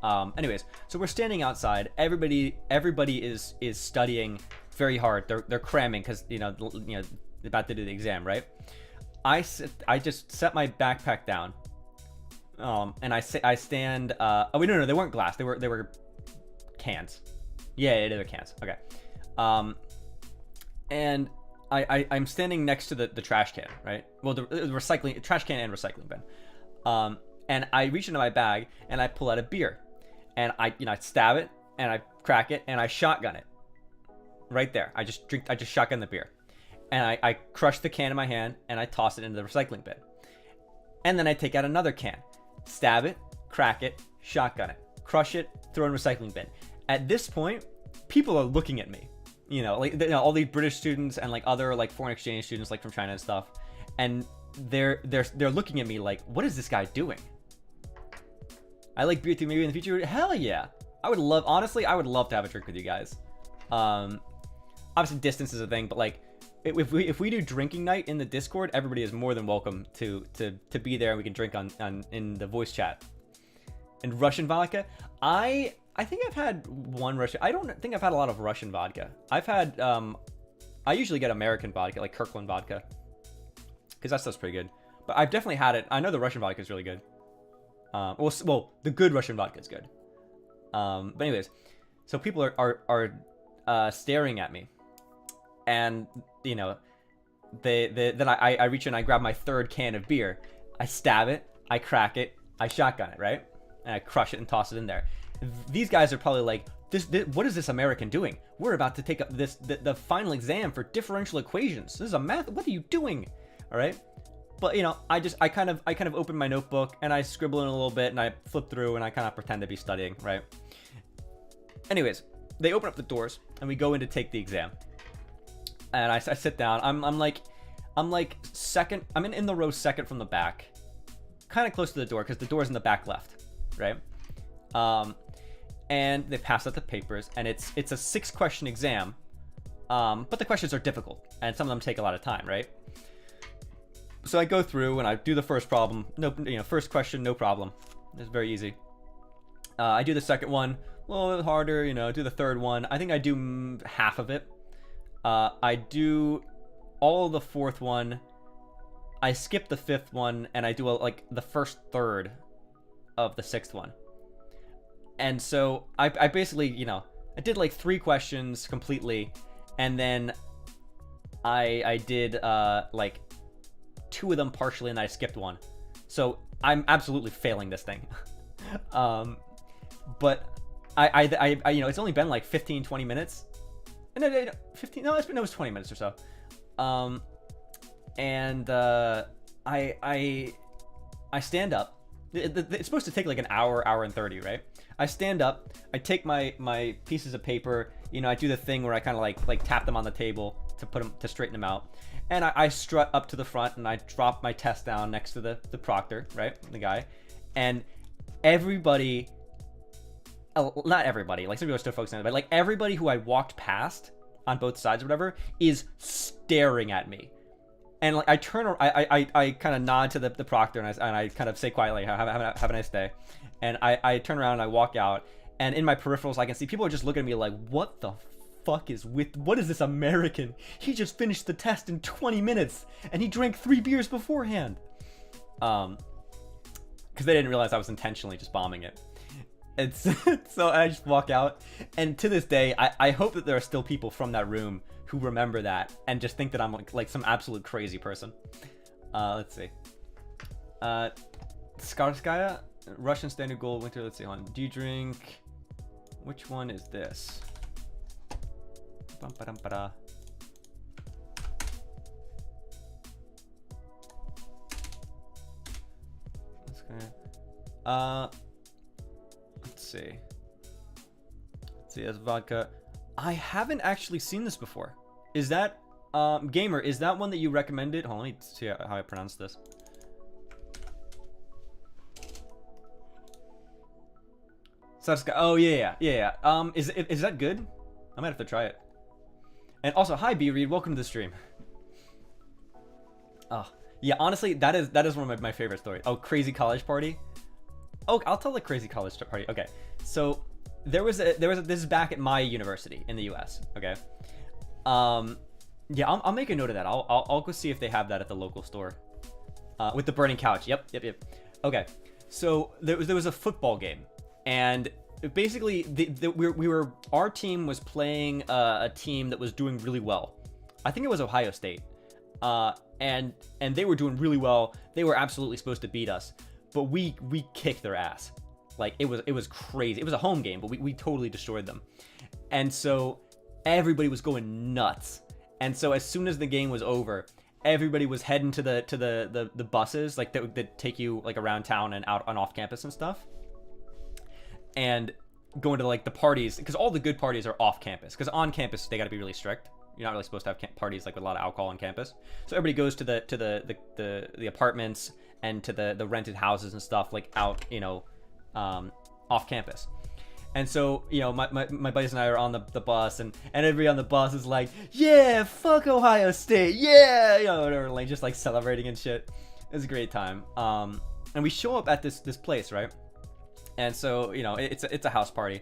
Anyways, so we're standing outside. Everybody is studying very hard. They're cramming because they're about to do the exam, right? I just set my backpack down, and I stand. Oh wait, no, they weren't glass. They were cans. Yeah, they were cans. Okay. And I'm standing next to the trash can, right? Well, the recycling trash can and recycling bin. And I reach into my bag and I pull out a beer, and I stab it and I crack it and I shotgun it. Right there. I just shotgun the beer. And I crush the can in my hand and I toss it into the recycling bin. And then I take out another can, stab it, crack it, shotgun it, crush it, throw it in the recycling bin. At this point, people are looking at me. All these British students and like other like foreign exchange students like from China and stuff. And they're looking at me like, what is this guy doing? I like beer too, maybe in the future. Hell yeah. I would love to have a drink with you guys. Obviously distance is a thing, but like if we do drinking night in the Discord, everybody is more than welcome to be there and we can drink on in the voice chat. And Russian vodka, I think I've had one Russian. I don't think I've had a lot of Russian vodka. I've had I usually get American vodka, like Kirkland vodka, because that stuff's pretty good. But I've definitely had it. I know the Russian vodka is really good. Well, the good Russian vodka is good. But anyways, so people are staring at me, and then I reach in, I grab my third can of beer, I stab it, I crack it, I shotgun it, right, and I crush it and toss it in there. These guys are probably like, this what is this American doing? We're about to take up the final exam for differential equations. This is a math. What are you doing? All right. But I kind of open my notebook and I scribble in a little bit and I flip through and I kind of pretend to be studying, right? Anyways, they open up the doors and we go in to take the exam. And I sit down. I'm like second. I'm in the row second from the back, kind of close to the door because the door's in the back left, right? And they pass out the papers and it's a 6-question exam, but the questions are difficult and some of them take a lot of time, right? So I go through and I do the first problem. First question, no problem. It's very easy. I do the second one, a little bit harder. Do the third one. I think I do half of it. I do all of the fourth one. I skip the fifth one, and I do like the first third of the sixth one. And so I basically, I did like 3 questions completely, and then I did like 2 of them partially, and I skipped 1. So I'm absolutely failing this thing. But I it's only been like 15-20 minutes. No, 15. No, it was 20 minutes or so. And I stand up. It's supposed to take like an hour and 30, right? I stand up. I take my pieces of paper. I do the thing where I kind of like tap them on the table to straighten them out. And I strut up to the front and I drop my test down next to the proctor, right? The guy. And everybody, not everybody, like some people are still focusing on it, but like everybody who I walked past on both sides or whatever is staring at me. And like I turn, I kind of nod to the proctor and I kind of say quietly, have a nice day. And I turn around and I walk out. And in my peripherals, I can see people are just looking at me like, what the fuck what is this American? He just finished the test in 20 minutes and he drank 3 beers beforehand. Because they didn't realize I was intentionally just bombing it. It's so I just walk out, and to this day, I hope that there are still people from that room who remember that and just think that I'm like some absolute crazy person. Let's see. Skarskaya, Russian Standard Gold Winter. Let's see. Do you drink? Which one is this? Bum-ba-dum-ba-da. Let's see, that's vodka. I haven't actually seen this before. Is that Gamer, is that one that you recommended? Hold on, let me see how I pronounce this. Satsuka. Oh yeah. Is that good? I might have to try it. And also, hi B Reed, welcome to the stream. Oh yeah, honestly, that is one of my favorite stories. Oh, crazy college party. Oh, I'll tell the crazy college party. Okay, so this is back at my university in the U.S. Okay, yeah, I'll make a note of that. I'll go see if they have that at the local store. With the burning couch. Yep. Okay, so there was a football game, and basically our team was playing a team that was doing really well. I think it was Ohio State. And they were doing really well. They were absolutely supposed to beat us, but we kicked their ass. Like it was crazy. It was a home game, but we totally destroyed them. And so everybody was going nuts. And so as soon as the game was over, everybody was heading to the buses like that take you like around town and out on off campus and stuff. And going to like the parties, because all the good parties are off campus, because on campus they got to be really strict. You're not really supposed to have parties like with a lot of alcohol on campus. So everybody goes to the apartments and to the rented houses and stuff like out, off campus. And so, my buddies and I are on the bus, and everybody on the bus is like, yeah, fuck Ohio State, yeah, whatever, like just like celebrating and shit. It was a great time. And we show up at this place, right? And so, it's a house party.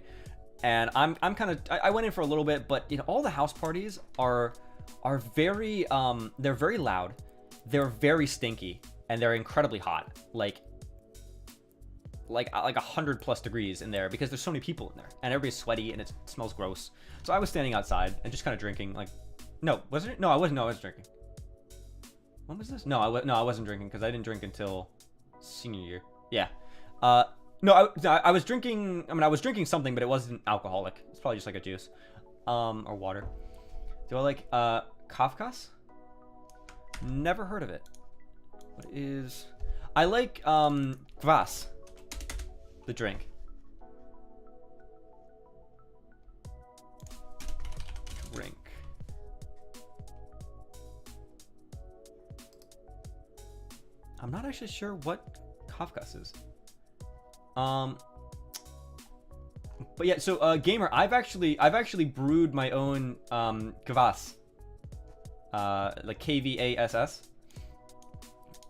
And I went in for a little bit, but all the house parties are very they're very loud, they're very stinky, and they're incredibly hot, like 100+ degrees in there, because there's so many people in there and everybody's sweaty and it smells gross. So I was standing outside and just kind of drinking. Like, no, wasn't it? No, I wasn't. No, I was drinking. When was this? No, I wasn't drinking, because I didn't drink until senior year. Yeah. No, I was drinking. I mean, I was drinking something, but it wasn't alcoholic. It's probably just like a juice, or water. Do I like Kafkas? Never heard of it. What is? I like kvass, the drink. Drink. I'm not actually sure what Kafkas is. But yeah, so gamer, I've actually brewed my own kvass, like KVASS.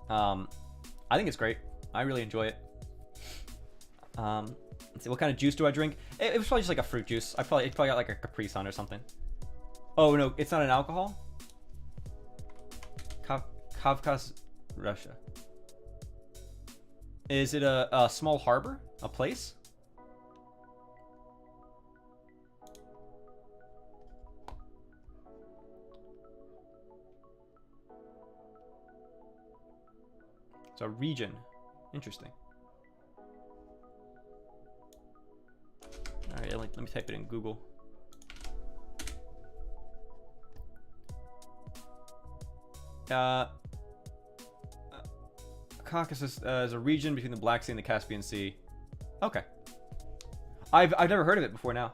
I think it's great. I really enjoy it. Let's see, what kind of juice do I drink? It was probably just like a fruit juice. It probably got like a Capri Sun or something. Oh no, it's not an alcohol. Kavkaz, Russia. Is it a small harbor? A place? It's a region. Interesting. Alright, let me type it in Google. Caucasus is a region between the Black Sea and the Caspian Sea. Okay. I've never heard of it before now.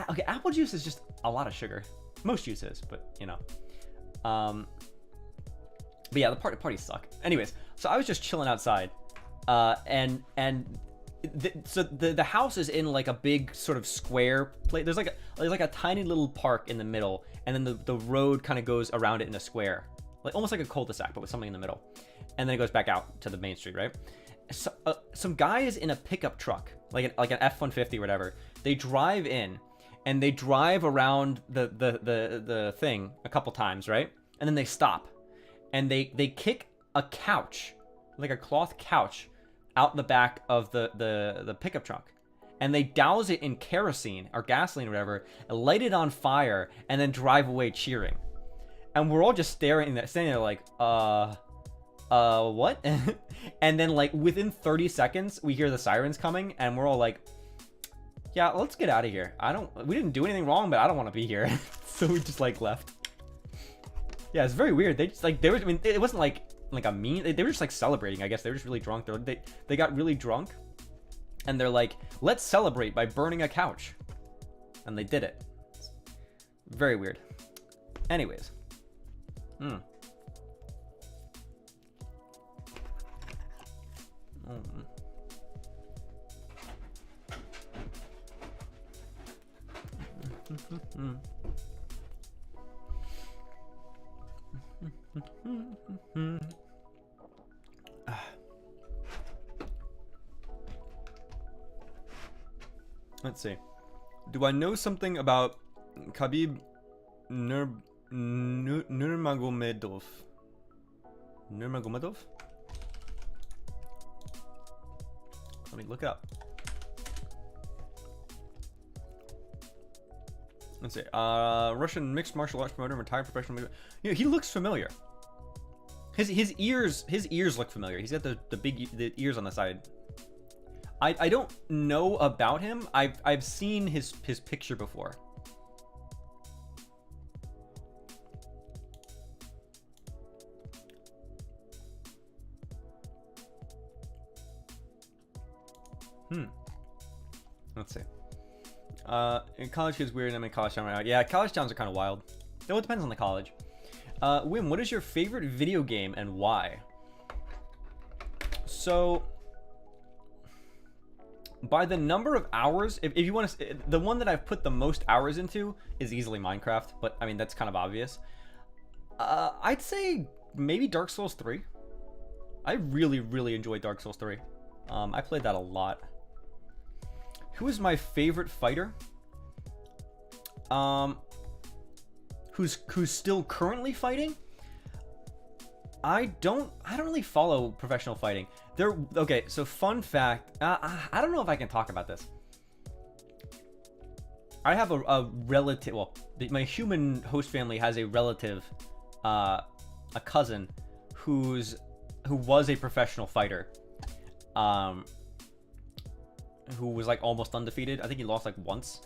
Okay, apple juice is just a lot of sugar. Most juice is, but But yeah, the parties suck. Anyways, so I was just chilling outside, and so the house is in like a big sort of square place. There's like a tiny little park in the middle, and then the road kind of goes around it in a square. Like almost like a cul-de-sac, but with something in the middle, and then it goes back out to the main street, right? So, some guys in a pickup truck, like an F-150 or whatever, they drive in, and they drive around the thing a couple times, right? And then they stop, and they kick a couch, like a cloth couch, out the back of the pickup truck, and they douse it in kerosene or gasoline or whatever, and light it on fire, and then drive away cheering. And we're all just standing there like, what? And then like within 30 seconds, we hear the sirens coming, and we're all like, yeah, let's get out of here. We didn't do anything wrong, but I don't want to be here. So we just like left. Yeah, it's very weird. They just like, I mean, it wasn't like a mean, they were just like celebrating, I guess. They were just really drunk. They got really drunk, and they're like, let's celebrate by burning a couch. And they did it. Very weird. Anyways. Mm. Mm. Let's see. Do I know something about Khabib Nurmagomedov? Nurmagomedov? Let me look it up. Let's see. Russian mixed martial arts promoter, retired professional. You know, he looks familiar. His ears look familiar. He's got the big ears on the side. I don't know about him. I've seen his picture before. Let's see. In college kids weird. I'm in college town right now. Yeah, college towns are kind of wild. It depends on the college. Wim, what is your favorite video game and why? So, by the number of hours, if you want to, the one that I've put the most hours into is easily Minecraft. But I mean, that's kind of obvious. I'd say maybe Dark Souls 3. I really enjoyed Dark Souls 3. I played that a lot. Who is my favorite fighter? Who's still currently fighting? I don't really follow professional fighting. Okay, so fun fact. I don't know if I can talk about this. I have a relative. Well, my human host family has a relative, a cousin, who was a professional fighter. Who was like almost undefeated. I think he lost like once.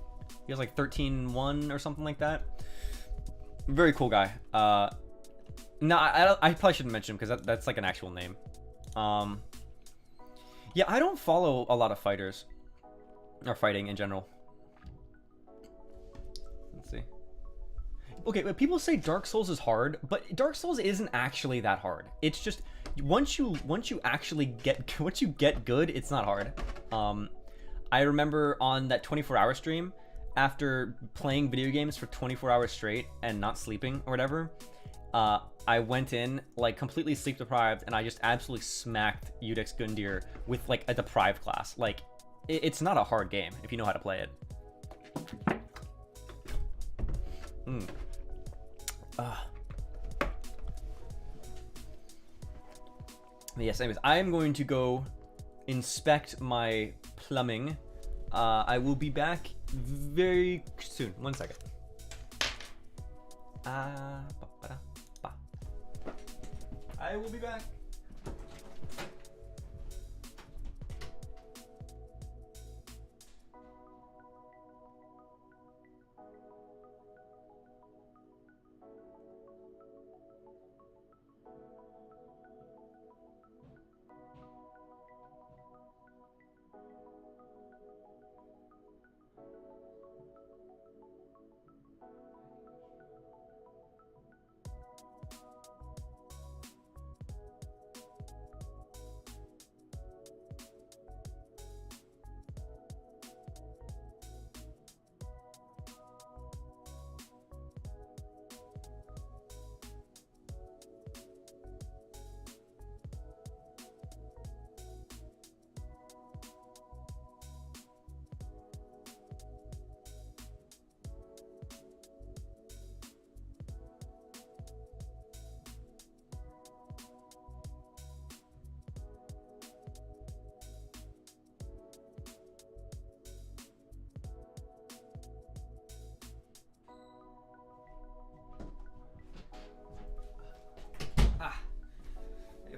He was like 13-1 or something like that. Very cool guy. No, I probably shouldn't mention him because that's like an actual name. Yeah, I don't follow a lot of fighters or fighting in general. Let's see. Okay, but people say Dark Souls is hard, but Dark Souls isn't actually that hard. It's just once you actually get good, it's not hard. I remember on that 24-hour stream, after playing video games for 24 hours straight and not sleeping or whatever, I went in like completely sleep deprived and I just absolutely smacked Udex Gundyr with like a deprived class. Like it's not a hard game if you know how to play it. Yes, anyways, I'm going to go inspect my plumbing. I will be back very soon. 1 second. I will be back.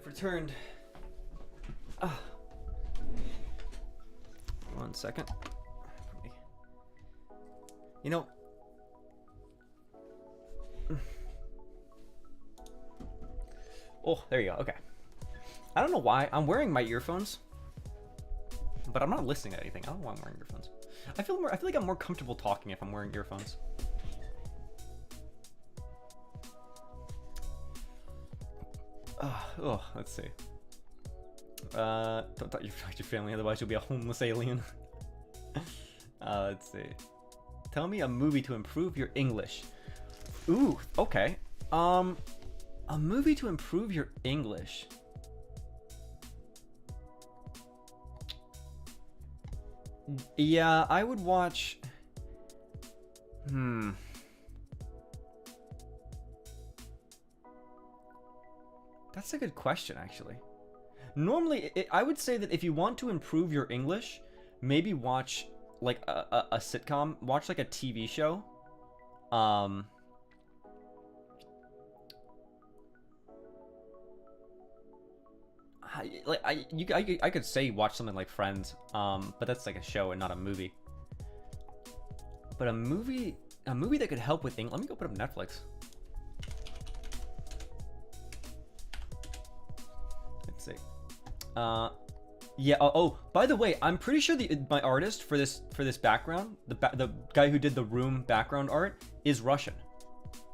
Returned. 1 second. You know, oh, there you go. Okay. I don't know why I'm wearing my earphones, but I'm not listening to anything. I don't know why I'm wearing earphones. I feel like I'm more comfortable talking if I'm wearing earphones. Oh, let's see. Don't touch your family, otherwise you'll be a homeless alien. Let's see. Tell me a movie to improve your English. Ooh, okay. A movie to improve your English. Yeah, I would watch. That's a good question, actually. Normally, I would say that if you want to improve your English, maybe watch like a sitcom. Watch like a TV show. I could say watch something like Friends, but that's like a show and not a movie. But a movie that could help with English. Let me go put up Netflix. Let's see. Yeah. Oh, by the way, I'm pretty sure my artist for this background, the guy who did the room background art, is Russian.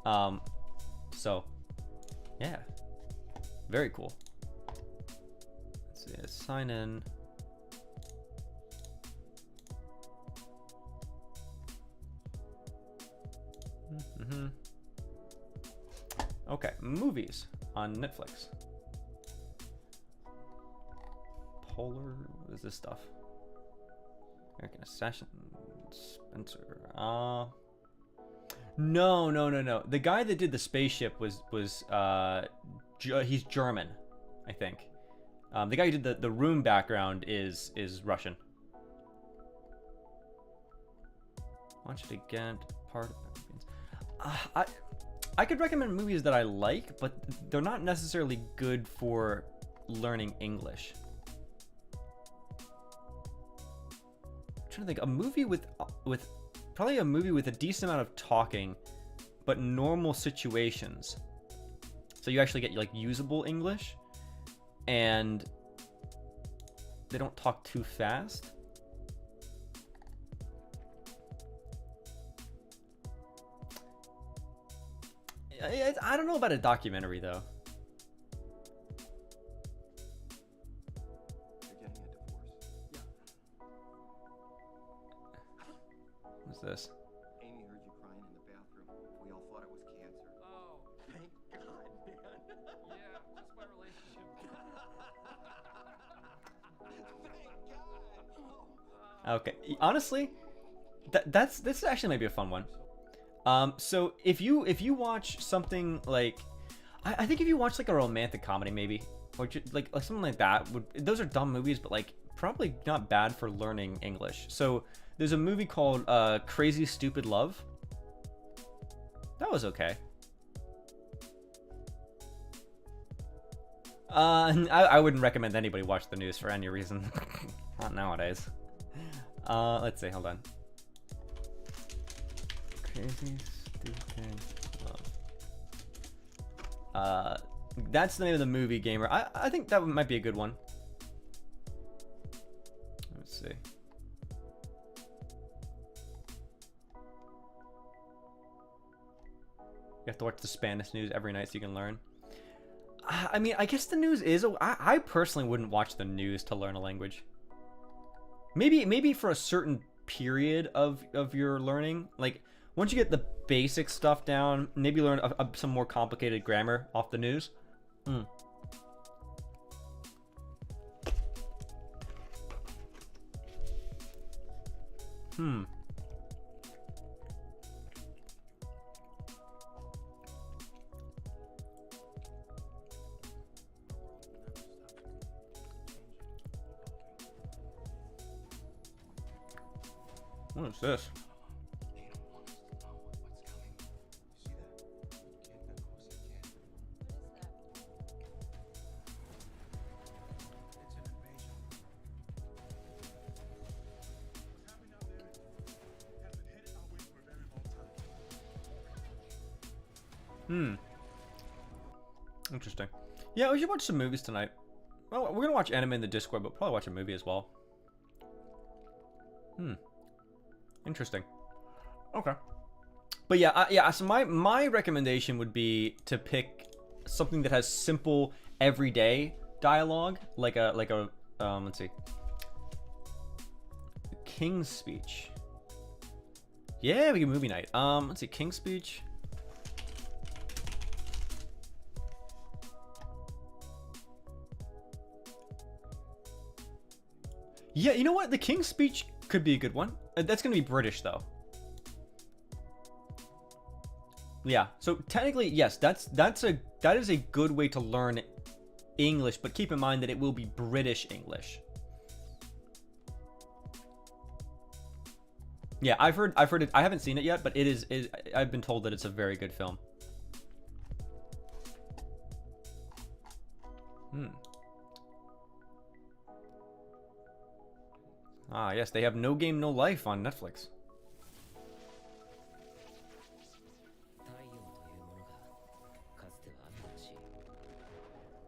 So, yeah, very cool. Let's see. Sign in. Okay, movies on Netflix. Polar, what is this stuff? American Assassin, Spencer. No. The guy that did the spaceship was he's German, I think. The guy who did the room background is Russian. Watch it again. Part of I could recommend movies that I like, but they're not necessarily good for learning English. I'm trying to think. A movie with probably a movie with a decent amount of talking, but normal situations. So you actually get like usable English, and they don't talk too fast. I don't know about a documentary though. You're getting a divorce. Yeah. What's this? Amy heard you crying in the bathroom. We all thought it was cancer. Oh, Thank God, man. yeah, just my relationship. Thank God. Okay, honestly, this actually might be a fun one. So if you watch something like, I think if you watch like a romantic comedy maybe, or like something like that, those are dumb movies, but like probably not bad for learning English. So there's a movie called Crazy Stupid Love. That was okay. I wouldn't recommend anybody watch the news for any reason. Not nowadays. Let's see, hold on. Crazy Stupid Love. That's the name of the movie, gamer. I think that might be a good one. Let's see. You have to watch the Spanish news every night so you can learn. I mean, I guess the news is. I personally wouldn't watch the news to learn a language. Maybe for a certain period of your learning, like once you get the basic stuff down, maybe learn some more complicated grammar off the news. What is this? They don't want us to know what's coming. You see that? Get that close as you can. It's an invasion. What's happening out there has been headed our way for a very long time. Interesting. Yeah, we should watch some movies tonight. Well, we're gonna watch anime in the Discord, but probably watch a movie as well. Interesting. Okay. But yeah, so my recommendation would be to pick something that has simple everyday dialogue, like a let's see, King's Speech. Yeah, we can movie night. Let's see, King's Speech. Yeah, you know what? The King's Speech could be a good one. That's gonna be British though. Yeah, so technically, yes, that is a good way to learn English, but keep in mind that it will be British English. Yeah, I've heard it. I haven't seen it yet, but I've been told that it's a very good film. Ah, yes, they have No Game No Life on Netflix.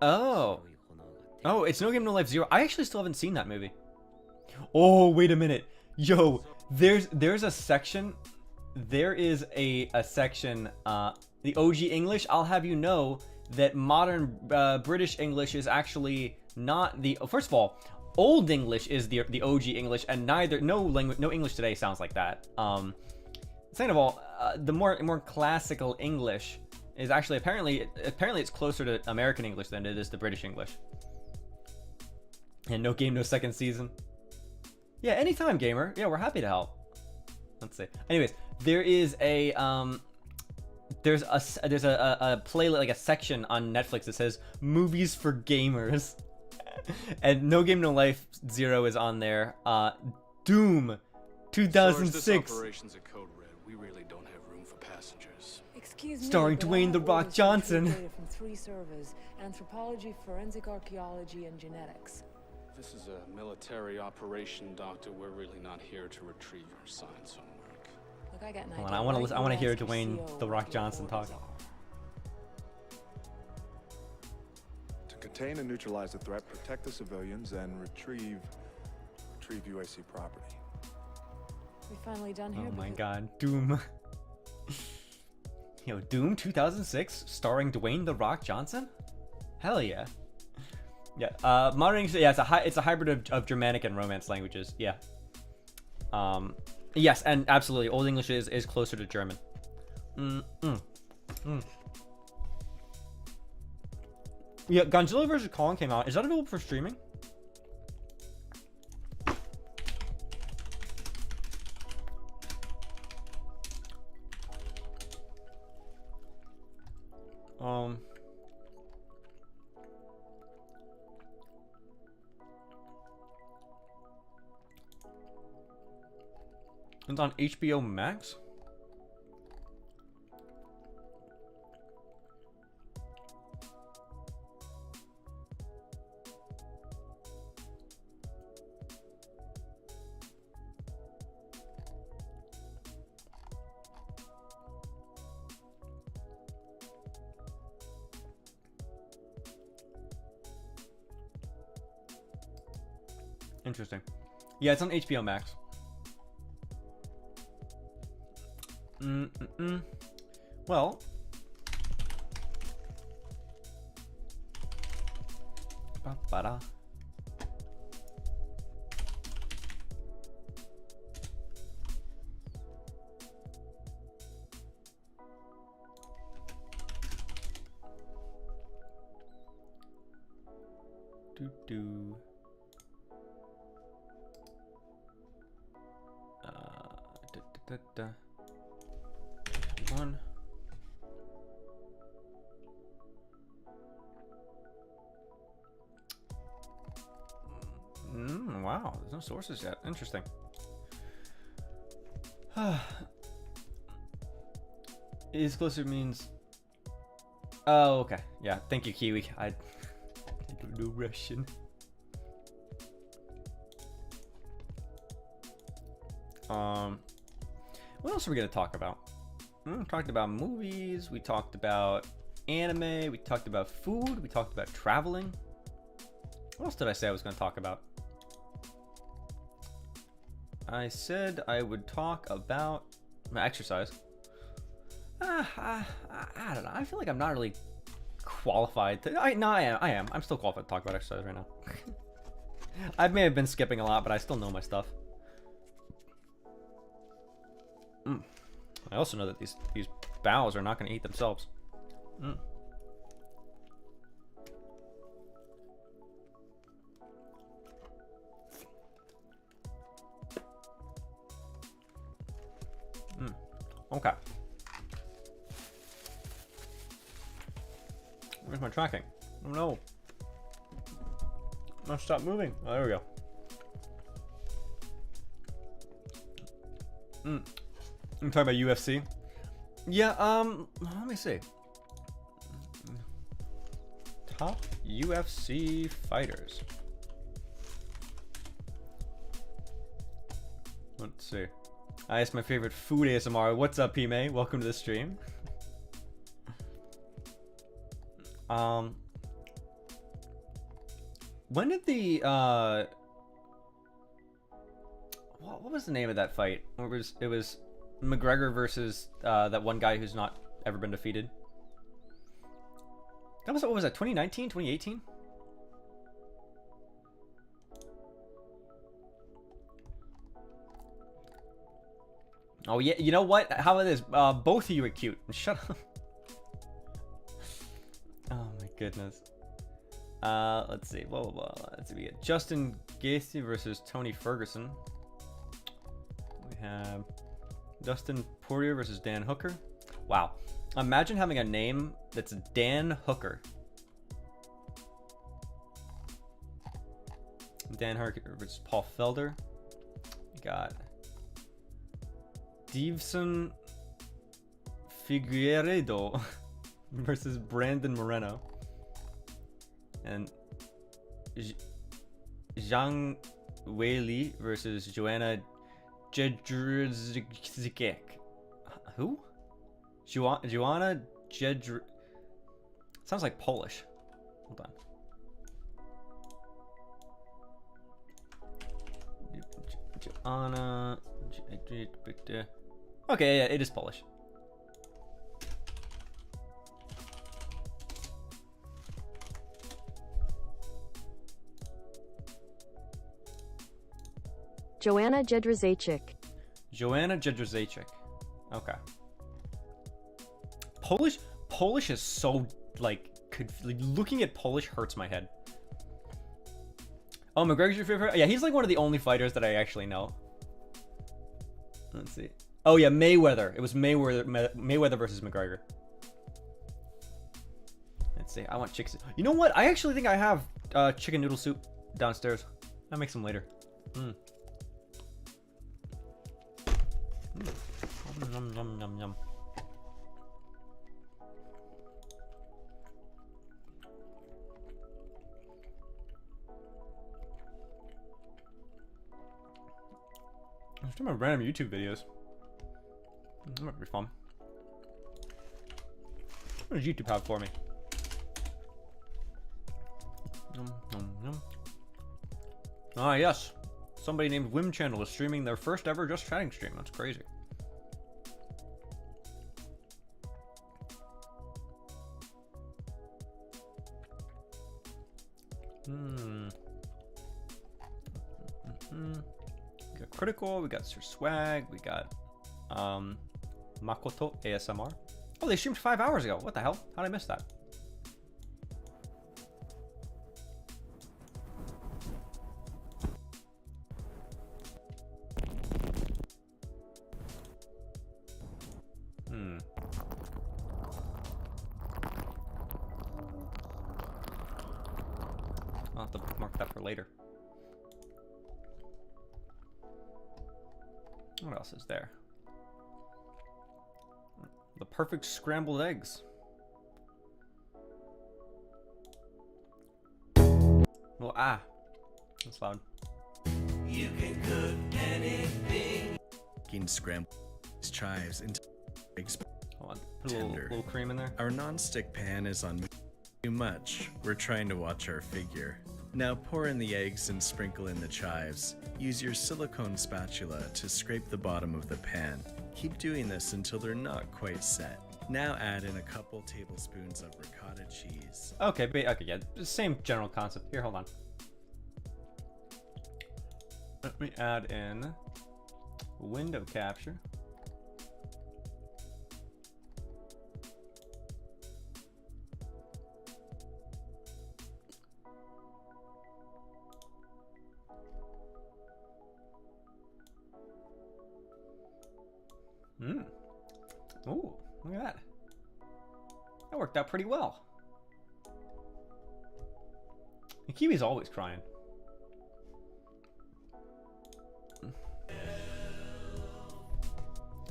Oh. Oh, it's No Game No Life Zero. I actually still haven't seen that movie. Oh, wait a minute. Yo, there's a section. There is a section, the OG English. I'll have you know that modern British English is actually not the... First of all, Old English is the OG English, and no English today sounds like that. Second of all, the more classical English is actually apparently it's closer to American English than it is to British English. And No Game No Second Season. Yeah, anytime, gamer. Yeah, we're happy to help. Let's see. Anyways, there is a there's a play, like a section on Netflix that says movies for gamers. And No Game No Life Zero is on there. Doom 2006. Operations at Code Red. We really don't have room for passengers. Excuse me, Starring but I Dwayne have "The Rock" orders to Johnson. retrieve data from 3 servers: anthropology, forensic archaeology, and genetics. This is a military operation, Doctor. We're really not here to retrieve your science homework. Look, I got an Hold idea. on, Why I don't want to you hear ask your Dwayne CO "The Rock" what your Johnson talk. orders are? To contain and neutralize the threat, protect the civilians, and retrieve UAC property. We finally done here. Oh my because- god, Doom. Yo, Doom 2006, starring Dwayne "The Rock" Johnson? Hell yeah. Yeah, modern English, yeah, it's a hybrid of Germanic and Romance languages, yeah. Yes, and absolutely, Old English is closer to German. Yeah, Godzilla vs. Kong came out. Is that available for streaming? It's on HBO Max? Interesting. Yeah, it's on HBO Max. Well, ba-ba-da. Do. Da. One. Wow, there's no sources yet. Interesting. Is closer means. Oh, okay. Yeah, thank you, Kiwi. I don't know Russian. What else are we gonna talk about? We talked about movies, we talked about anime, we talked about food, we talked about traveling. What else did I say I was gonna talk about? I said I would talk about my exercise. I don't know. I feel like I'm not really qualified to. I am. I'm still qualified to talk about exercise right now. I may have been skipping a lot, but I still know my stuff. I also know that these bows are not going to eat themselves. Okay. Where's my tracking? Oh no. Must stop moving. Oh, there we go. I'm talking about UFC. Yeah, let me see. Top UFC fighters. Let's see. It's my favorite food ASMR. What's up, P-May? Welcome to the stream. When did the what was the name of that fight? It was McGregor versus that one guy who's not ever been defeated. That was, what was that, 2019, 2018? Oh yeah, you know what? How about this? Both of you are cute. Shut up. Oh my goodness. Let's see. Blah, blah, blah. Let's see. We get Justin Gaethje versus Tony Ferguson. We have Dustin Poirier versus Dan Hooker. Wow. Imagine having a name that's Dan Hooker. Dan Hooker versus Paul Felder. We got Stevenson Figueiredo versus Brandon Moreno. And Zhang Weili versus Joanna Jedrzejczyk. Who? Joanna Jedrzejczyk. Sounds like Polish. Hold on. Joanna. Okay, yeah, it is Polish. Joanna Jedrzejczyk. Joanna Jedrzejczyk. Okay. Polish is so like looking at Polish hurts my head. Oh, McGregor's your favorite? Yeah, he's like one of the only fighters that I actually know. Let's see. Oh yeah, Mayweather. It was Mayweather versus McGregor. Let's see. I want chicken. You know what? I actually think I have chicken noodle soup downstairs. I'll make some later. Yum, yum, yum, yum. I'm just doing my random YouTube videos. That might be fun. What does YouTube have for me? Yum, yum, yum. Ah, yes. Somebody named Wim Channel is streaming their first ever Just Chatting stream. That's crazy. We got Critical, we got Sir Swag, we got Makoto ASMR. Oh, they streamed 5 hours ago. What the hell? How did I miss that? I'll have to bookmark that for later. What else is there? The perfect scrambled eggs. Well, that's loud. You can cook anything. Scramble chives into eggs. Hold on, put a little cream in there. Our non-stick pan is on too much. We're trying to watch our figure. Now pour in the eggs and sprinkle in the chives. Use your silicone spatula to scrape the bottom of the pan. Keep doing this until they're not quite set. Now add in a couple tablespoons of ricotta cheese. Okay, okay, yeah, same general concept. Here, hold on. Let me add in window capture. Ooh, look at that. That worked out pretty well. And Kiwi's always crying.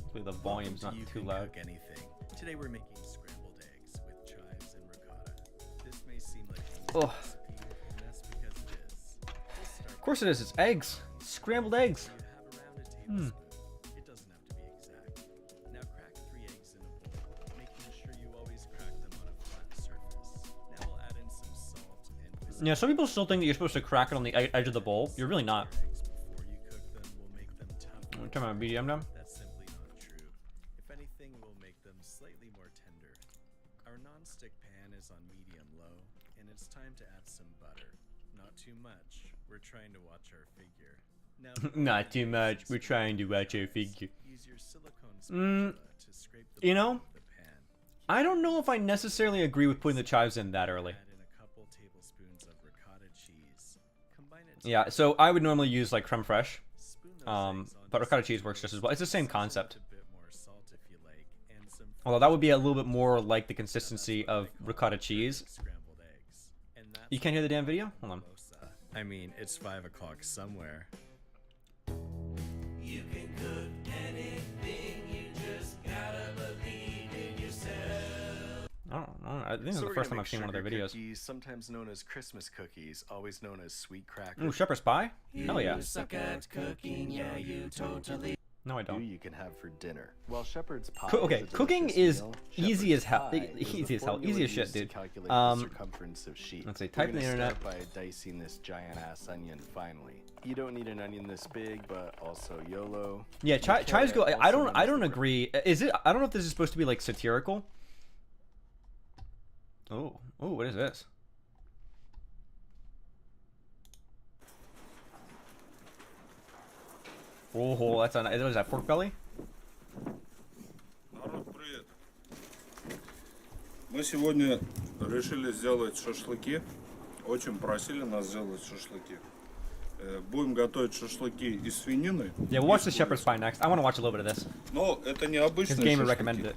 Hopefully the volume's not You too can loud. cook anything. Today we're making scrambled eggs with chives and ricotta. This may seem like a Ugh. recipe, and that's because it is. We'll start Of course it is. It's eggs. Scrambled eggs. You have around a tablespoon. It doesn't have to be exact. Now crack 3 eggs in a bowl, making sure you always crack them on a flat surface. Now we'll add in some salt and whisk. Yeah, some people still think that you're supposed to crack it on the edge of the bowl. You're really not. Eggs before you cook them will make them tough. I'm gonna turn my BDM down. That's simply not true. If anything, we'll make them slightly more tender. Our non-stick pan is on medium-low, and it's time to add some butter. Not too much. We're trying to watch our figure. Now, Not too much. We're trying to watch your figure. use your silicone spatula to scrape the You bottom know, of the pan. I don't know if I necessarily agree with putting the chives in that early. Add in a couple tablespoons of ricotta cheese. Combine it. Yeah, so I would normally use like creme fraiche. Spoon those eggs But onto ricotta some cheese works just toast. as well. It's the same Salt concept. a bit more salt if you like, and some Although that would be a little bit more like the consistency of ricotta cheese. scrambled eggs. And that's You can't hear the damn video? Hold on. samosa. I mean, it's 5 o'clock somewhere. I don't know. I think this is the first time I've seen one of their videos. Cookies, sometimes known as Christmas cookies, always known as sweet crackers. Ooh, shepherd's pie? Hell yeah. Suck at cooking, yeah, you totally No, I don't. you can have for dinner. Well, shepherd's pie. Okay, is a cooking delicious is meal. easy Shepherd's as hell. pie is Easy the as hell. formula Easy as shit, used to dude. calculate the circumference of sheep. let's see, We're type in the gonna internet. start by dicing this giant ass onion finely. You don't need an onion this big, but also YOLO. Yeah, The chives go. carrot, I also don't. known I as don't the agree. Is it? I don't know if this is supposed to be like satirical. Oh, what is this? Oh, that's a. What is that? Pork belly? Народ, привет. Мы сегодня решили сделать шашлыки. Очень просили нас сделать шашлыки. Будем готовить шашлыки из свинины. Yeah, we'll watch the shepherd's pie next. I want to watch a little bit of this. Но это не His обычные gamer шашлыки. recommended it.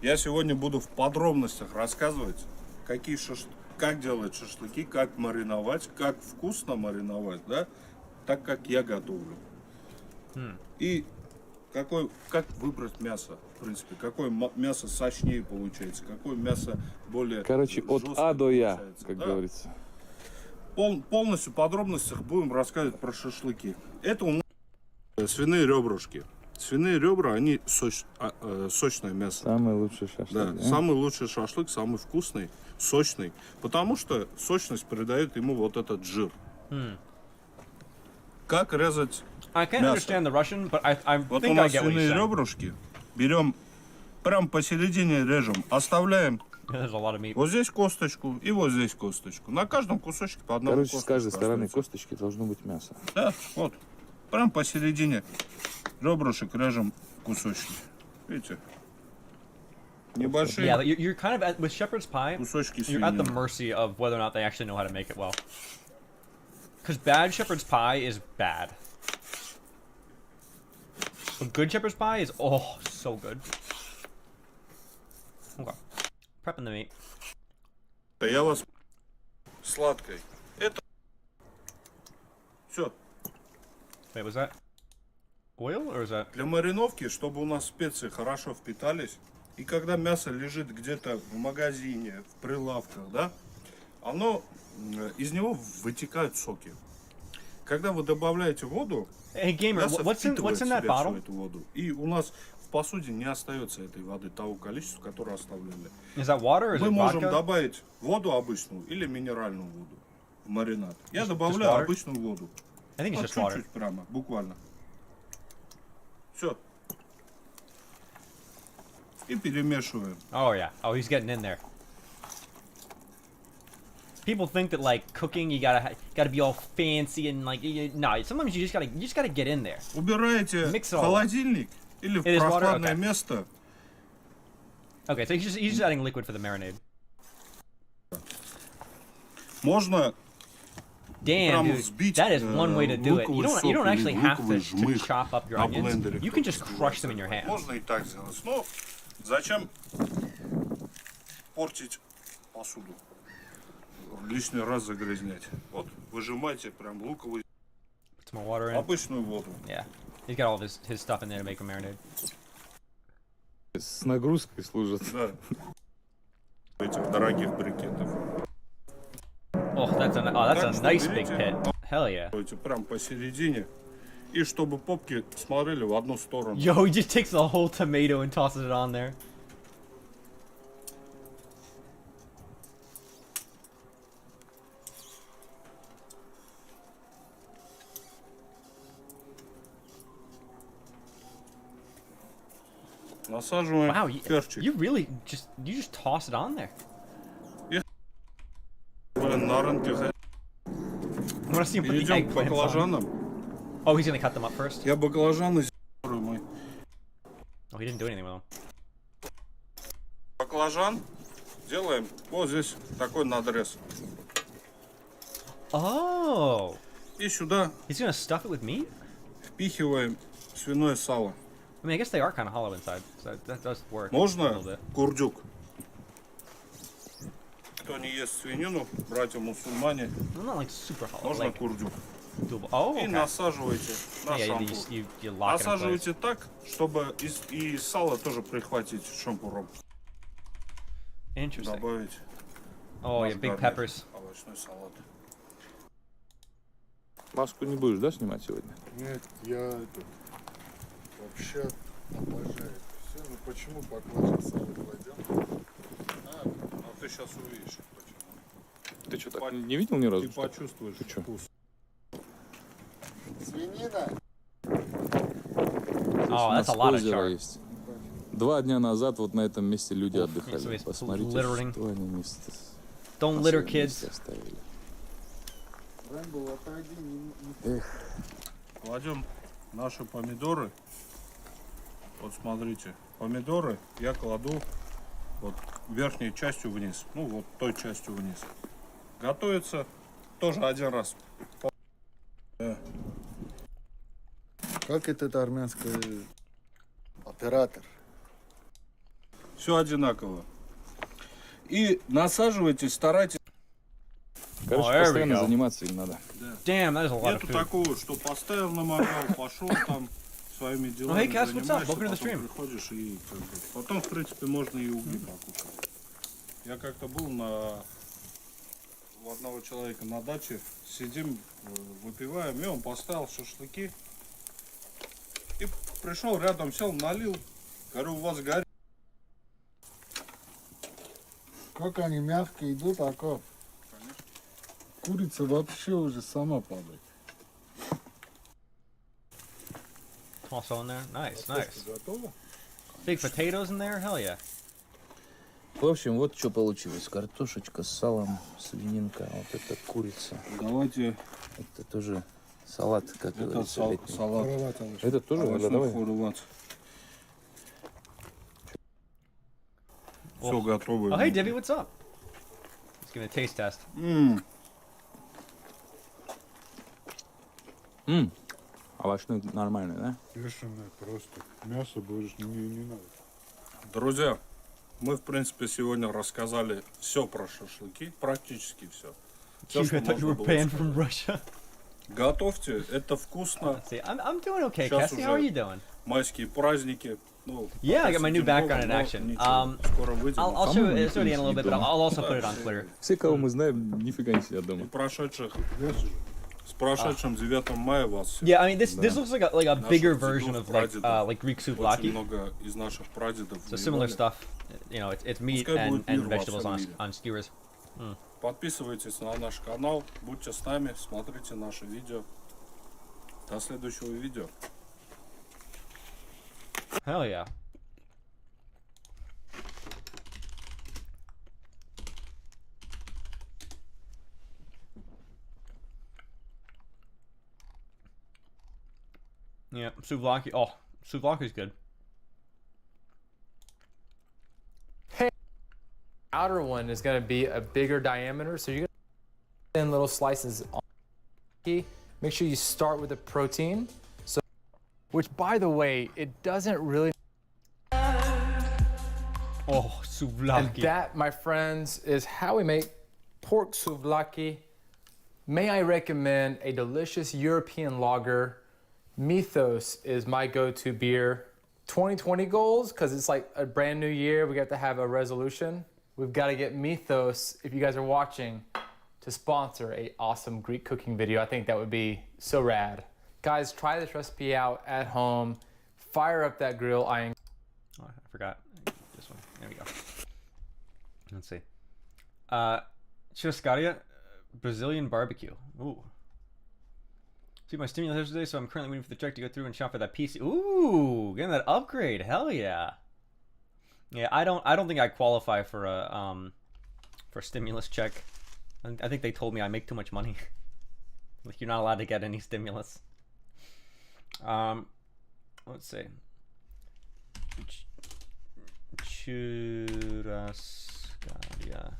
Я сегодня буду в подробностях рассказывать, как делать шашлыки, как мариновать, как вкусно мариновать, да, так как я готовлю. И как выбрать мясо, в принципе, какое мясо сочнее получается, какое мясо более Короче, от жесткое А до Я, получается, как да. говорится. Полностью в подробностях будем рассказывать про шашлыки. Это у нас свиные ребрышки. Свиные ребра, они сочное мясо. Самый лучший шашлык. Да, самый лучший шашлык, самый вкусный, сочный. Потому что сочность придает ему вот этот жир. Как резать I can't мясо? understand the Russian, but I Вот у think I нас get what свиные you're saying. ребрышки. Берем, прям посередине режем, оставляем There's a lot of meat. вот здесь косточку и вот здесь косточку. На каждом кусочке по одному Короче, с косточку каждой стороны остается. косточки должно быть мясо. Да, вот. Прям посередине ребрышек режем кусочки. Видите? Небольшие Yeah, you're kind of with shepherd's pie. кусочки You're at the свинины. mercy of whether or not they actually know how to make it well. Because bad shepherd's pie is bad. But good shepherd's pie is so good. Okay, prepping the meat. Я вас сладкой. Это все. Wait, was that oil or is that? Для мариновки, чтобы у нас специи хорошо впитались, и когда мясо лежит где-то в магазине, в прилавках, да, из него вытекают соки. Когда вы добавляете воду, Hey gamer, мясо what's in впитывает в that себя всю bottle? эту воду, и у нас в посуде не остается этой воды того количества, которое оставляли. Is that water or is Мы it можем vodka? добавить воду обычную или минеральную воду в маринад. Я Just добавляю water? обычную воду. I think it's Вот just water. чуть-чуть прямо, буквально. Все. И перемешиваем. Oh yeah. Oh, he's getting in there. People think that like cooking, you gotta be all fancy and like no. Sometimes you just gotta get in there. Убираете Mix it в all. холодильник или в It is water? прохладное Okay. место. Okay, so he's just adding liquid for the marinade. Можно Damn, прям dude, взбить that is one way to do it. You луковый don't сок actually или have луковый to жмых chop up your на onions. блендере. You can just crush them in your hand. Можно и так сделать. Но зачем портить посуду? Лишний раз загрязнять. Вот, выжимайте прям луковый, Put some more water in. обычную воду. Yeah, he's got all of his stuff in there to make a marinade. С нагрузкой служат. Да. Этих дорогих брикетов. Oh, that's Так a что nice big берите, pit. Hell yeah. Давайте прям посередине. И чтобы попки смотрели в одну сторону. Yo, he just takes the whole tomato and tosses it on there. Насаживаем Wow, перчик. you really just toss it on there. Блин, на рынке. I want to see him put the Перейдем к eggplants on. баклажанам. Oh, he's gonna cut them up first. Я баклажаны мы. Oh, he didn't do anything with them. Баклажан делаем вот здесь такой надрез. Oh, И сюда he's gonna stuff it with meat. впихиваем свиное сало. I mean, I guess they are kind of hollow inside, so that does work. A Можно little bit. курдюк? Кто не ест свинину, братья-мусульмане, Well, not like super hollow. можно Like курдюк. doable. Oh, И okay. насаживайте на Yeah, шампур. you lock it in place. Насаживайте так, чтобы и сало тоже прихватить шампуром. Interesting. Добавить Oh, yeah, наш big гарнир, peppers. овощной салат. Маску не будешь, да, снимать сегодня? Нет, я вообще обожаю это все. Ну почему баклажан сало кладем? А ты сейчас увидишь, почему. Ты что, так не видел ни разу? Ты что ли? почувствуешь Ты чё? вкус. Свинина. Oh, У that's нас a lot of озеро char. есть. 2 дня назад вот на этом месте люди so отдыхали. it's Посмотрите, littering. что они место Don't на litter, своем kids. месте оставили. Рэмбо, отойди, не... Эх, Кладем наши помидоры. Вот смотрите, помидоры я кладу вот верхней частью вниз. Ну вот той частью вниз. Готовится тоже один раз. Как это армянское... Оператор. Все одинаково. И насаживайтесь, старайтесь. короче, there we постоянно go. заниматься им надо. Damn, that is a lot of Нету food. такого, что поставил на мангал, пошел там своими делами. hey, Cass, what's up? занимаешься, Welcome to the потом stream. приходишь и как бы, потом, в принципе, можно и угли покушать. Я как-то был у одного человека на даче, сидим, выпиваем, и он поставил шашлыки. И пришел рядом, сел, налил. Говорю, у вас горит. Как они мягко идут, Аков. Курица вообще уже сама падает. Also in there. Nice, nice. Готово? Big potatoes in there. Hell yeah. В общем, вот что получилось. Картошечка с салом, свининка, вот это курица. Давайте Это тоже салат, как это говорится, летний. салат. Это тоже надо, давай. Все готово. Oh, hey, Debbie, what's up? Let's give it a taste test. Овощной нормальный, да? Бешеное просто. Мясо будешь не надо. Друзья, мы, в принципе, сегодня рассказали все про шашлыки, практически все. I thought you were banned from Russia. Готовьте, это вкусно. Let's see. I'm doing okay, Сейчас Cassie. How are уже you doing? майские праздники. Ну, Yeah, пока I got my new сидим background in дома, но action. ничего, скоро выйдем. I'll show you at the end a little bit, but I'll also put it on Twitter. Все, кого мы знаем, нифига не сидят дома. И с прошедшим 9 мая вас всех. Yeah, I mean this looks like a Наших bigger дедов, version of прадедов. Greek Очень souvlaki. много из наших прадедов So similar воевали. stuff. You know, it's meat Пускай будет and мир во vegetables всем on мире. on skewers. Подписывайтесь на наш канал, будьте с нами, смотрите наши видео. До следующего видео. Hell yeah. Yeah, souvlaki. Oh, souvlaki's good. Outer one is going to be a bigger diameter, so you're going to thin little slices. Make sure you start with the protein. So, which, by the way, it doesn't really. Oh, souvlaki. And that, my friends, is how we make pork souvlaki. May I recommend a delicious European lager? Mythos is my go-to beer. 2020 goals, because it's like a brand new year. We got to have a resolution. We've got to get Mythos, if you guys are watching, to sponsor a awesome Greek cooking video. I think that would be so rad. Guys, try this recipe out at home. Fire up that grill. Oh, I forgot. This one. There we go. Let's see. Churrascaria, Brazilian barbecue. Ooh. See my stimulus yesterday, so I'm currently waiting for the check to go through and shop for that PC. Ooh, getting that upgrade. Hell yeah. Yeah, I don't think I qualify for a stimulus check. I think they told me I make too much money. Like, you're not allowed to get any stimulus. Let's see. Churrascaria.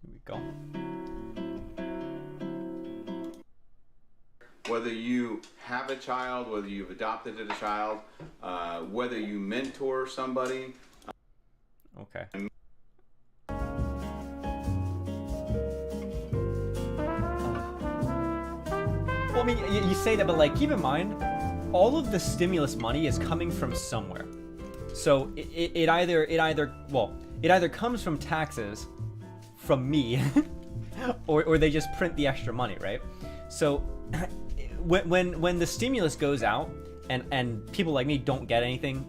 Here we go. Whether you have a child, whether you've adopted a child, whether you mentor somebody. Okay. Well, I mean, you say that, but like, keep in mind, all of the stimulus money is coming from somewhere. So it either comes from taxes, from me, or they just print the extra money, right? So when the stimulus goes out and people like me don't get anything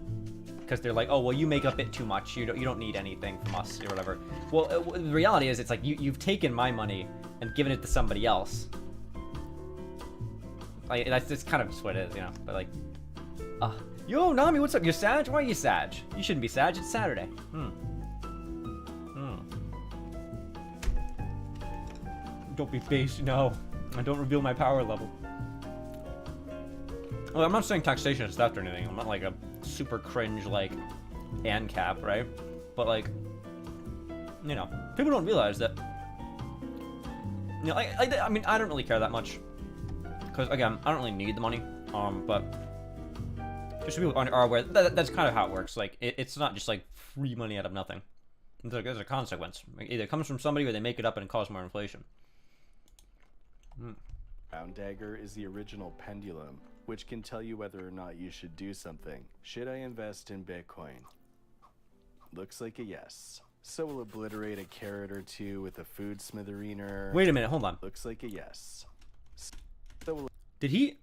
because they're like, oh well, you make a bit too much, you don't need anything from us or whatever. Well, the reality is, it's like you've taken my money and given it to somebody else. Like, that's just kind of just what it is, you know. But like, yo, Nami, what's up? You're Sag? Why are you Sag? You shouldn't be Sag. It's Saturday. Don't be base, no. I don't reveal my power level. Well, I'm not saying taxation is theft or anything. I'm not like a super cringe like ANCAP, right? But like, you know, people don't realize that. You know, I mean, I don't really care that much, because again, I don't really need the money. But just so people are aware, that's kind of how it works. Like, it's not just like free money out of nothing. There's a consequence. Like, either it comes from somebody or they make it up and it causes more inflation. Round dagger is the original pendulum, which can tell you whether or not you should do something. Should I invest in Bitcoin? Looks like a yes. So we'll obliterate a carrot or two with a food smithereener. Wait a minute, hold on. Looks like a yes. So we'll Did he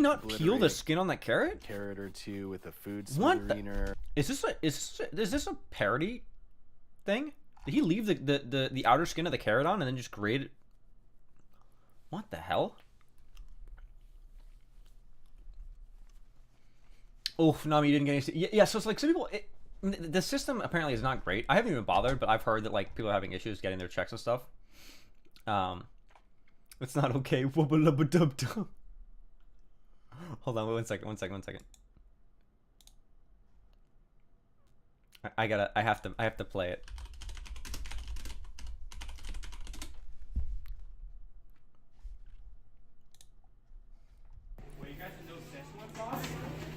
not peel the skin on that carrot? Carrot or two with a food What smithereener. Is this a parody thing? Did he leave the outer skin of the carrot on and then just grate it? What the hell? Oh, Nami, you didn't get any. Yeah, so it's like some people. The system apparently is not great. I haven't even bothered, but I've heard that like people are having issues getting their checks and stuff. It's not okay. Wubba-lubba-dub-dub. Hold on, one second. I have to play it.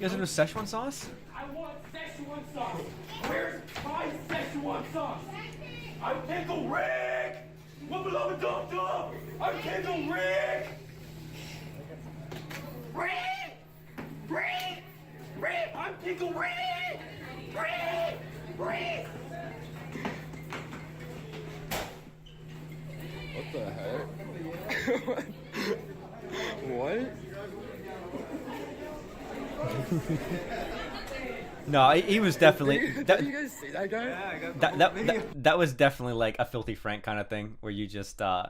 You guys know Szechuan sauce? I want Szechuan sauce. Where's my Szechuan sauce? I'm Pickle Rick. Wubba-lubba-dub-dub. I'm Pickle Rick. Rick. I'm Pickle Rick. Rick. What the heck? What? No, he was definitely. Did you guys see that guy? Yeah, I got that was definitely like a Filthy Frank kind of thing, where you just here,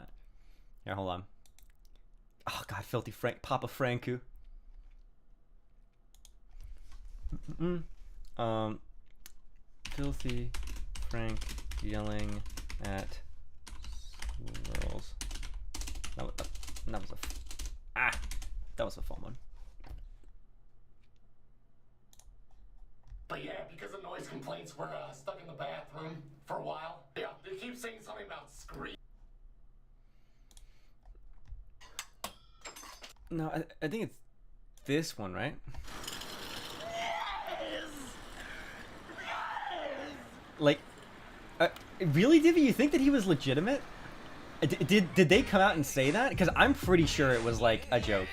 hold on. Oh God, Filthy Frank, Papa Franku. Filthy Frank yelling at girls. That was that was a fun one. But yeah, because of noise complaints, we're stuck in the bathroom for a while. Yeah, they keep saying something about scream. No, I think it's this one, right? Like, really, Divvy? You think that he was legitimate? Did they come out and say that? Because I'm pretty sure it was like a joke.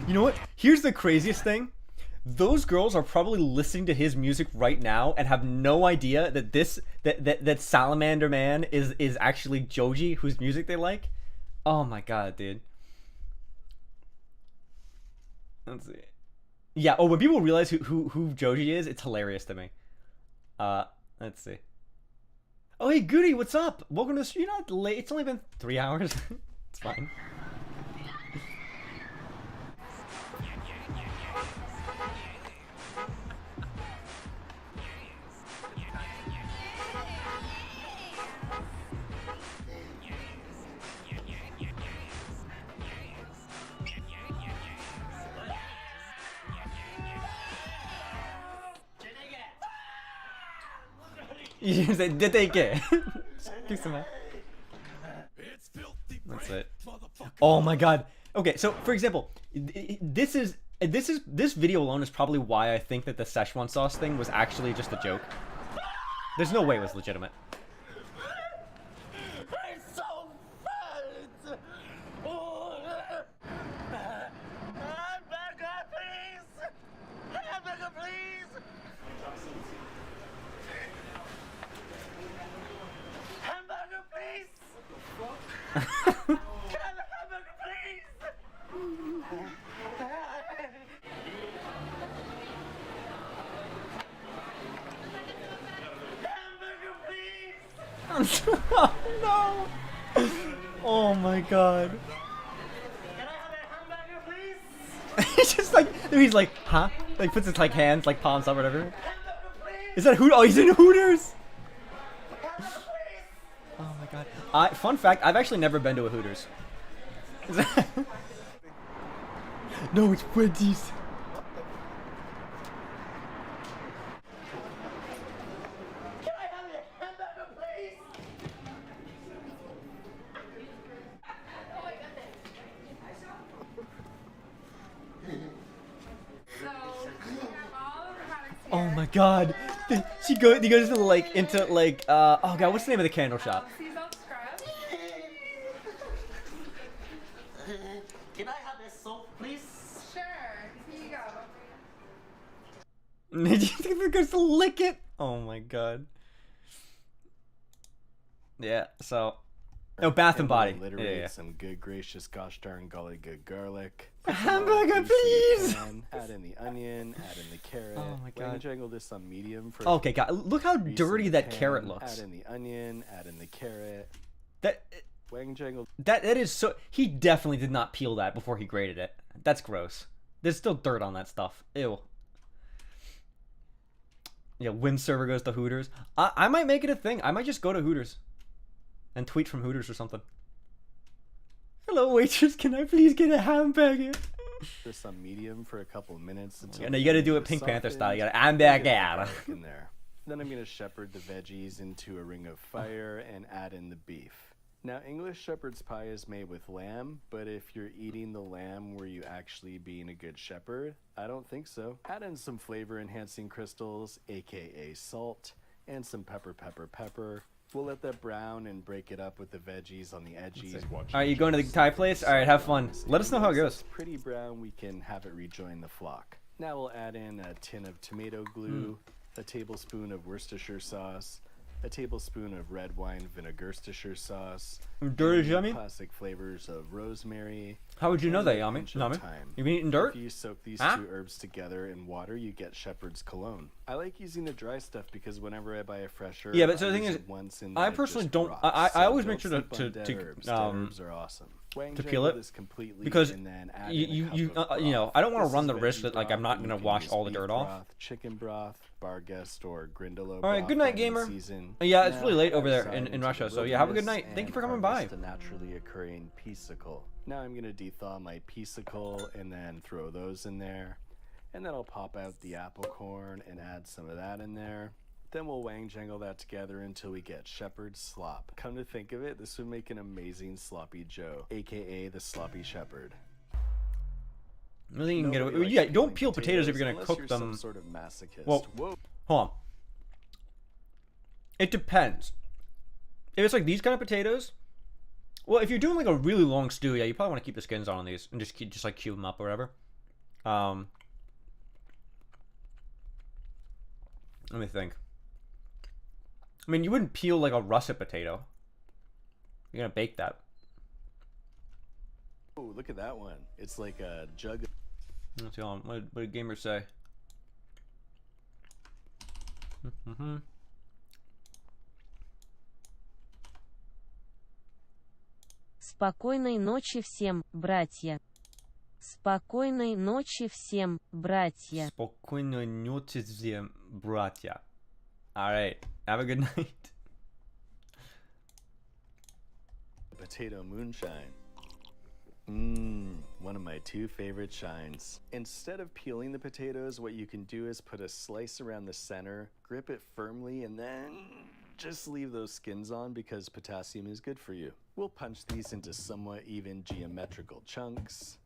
You know what? Here's the craziest thing. Those girls are probably listening to his music right now and have no idea that that Salamander Man is actually Joji, whose music they like. Oh my god, dude. Let's see. Yeah, oh, when people realize who Joji is, it's hilarious to me. Let's see. Oh, hey, Goody, what's up? Welcome to the stream. You're not late. It's only been 3 hours. It's fine. You just say, did they get? Do some more. That's it. Oh my god. Okay, so for example, this video alone is probably why I think that the Szechuan sauce thing was actually just a joke. There's no way it was legitimate. It's so fat. Oh. Hamburger, please. Hamburger, please. Hamburger, please. Can I have a hamburger, please? Oh no! Oh my god. Can I have a hamburger, please? He's just like, he's like, huh? Like puts his like hands, like palms up, or whatever. Is that Hoot? Oh, he's in Hooters. Oh my god. Fun fact: I've actually never been to a Hooters. No, it's Wendy's. Can I have a hamburger, please? Oh my god. He goes into like oh god, what's the name of the candle shop? Can I have a soap, please? Sure, here you go. He goes to lick it. Oh my god. Yeah, so Bath and Body. Yeah. Some good gracious gosh darn golly good garlic. A hamburger, please. Add in the onion, add in the carrot. Oh my god. Jangle this on medium for okay, god, look how dirty that carrot looks. Add in the onion, add in the carrot. Jangle. That is so. He definitely did not peel that before he grated it. That's gross. There's still dirt on that stuff. Ew. Yeah, when server goes to Hooters. I might make it a thing. I might just go to Hooters and tweet from Hooters or something. Hello, waitress. Can I please get a hamburger? This on medium for a couple of minutes. Yeah, no, you got to do it Pink Panther style. You got to hamburger in there. Then I'm gonna shepherd the veggies into a ring of fire and add in the beef. Now, English shepherd's pie is made with lamb, but if you're eating the lamb, were you actually being a good shepherd? I don't think so. Add in some flavor-enhancing crystals, aka salt, and some pepper. We'll let that brown and break it up with the veggies on the edges. Alright, you going to the Thai place? Alright, have fun. Let us know how it goes. Pretty brown, we can have it rejoin the flock. Now we'll add in a tin of tomato glue, a tablespoon of Worcestershire sauce, a tablespoon of red wine Vinegarstershire sauce, Dirt is yummy. classic flavors of rosemary. How would you know and that, a Yami? pinch of Yami? thyme. You been eating dirt? If you soak these Huh? two herbs together in water, you get shepherd's cologne. I like using the dry stuff because whenever I buy a fresh herb, Yeah, but so I the thing use is, it once and I then it personally just don't. rots. I So always don't make sure sleep on to dead herbs. Dead herbs are awesome. Wang to peel jangle it this completely because and then add you in a cup of you know broth. I don't want This to run is the risk veggie that like I'm broth, not but gonna you wash can use all the beef dirt off. broth, chicken broth, Barguest or Grindalo. All right, broth good night, when in gamer. season. Yeah, it's Now really late over head there outside in into Russia. the So yeah, have a good wilderness night. Thank you for and coming by. harvest a naturally occurring peacicle. Now I'm gonna dethaw my peacicle and then throw those in there, and then I'll pop out the apple corn and add some of that in there. Then we'll wang jangle that together until we get shepherd's slop. Come to think of it, this would make an amazing sloppy Joe, aka the sloppy shepherd. I think you can get Nobody away. likes Yeah, don't peeling peel potatoes if you're gonna unless cook you're them. some sort of masochist. Well, Whoa. hold on. It depends. If it's like these kind of potatoes, well, if you're doing like a really long stew, yeah, you probably want to keep the skins on these and just like cube them up or whatever. Let me think. I mean, you wouldn't peel like a russet potato. You're gonna bake that. Oh, look at that one. It's like a jug. Let's see, hold on. What did gamers say? Спокойной ночи всем, братья. Спокойной ночи всем, братья. Спокойной ночи всем, братья. Alright, have a good night. Potato moonshine. One of my two favorite shines. Instead of peeling the potatoes, what you can do is put a slice around the center, grip it firmly, and then just leave those skins on because potassium is good for you. We'll punch these into somewhat even geometrical chunks.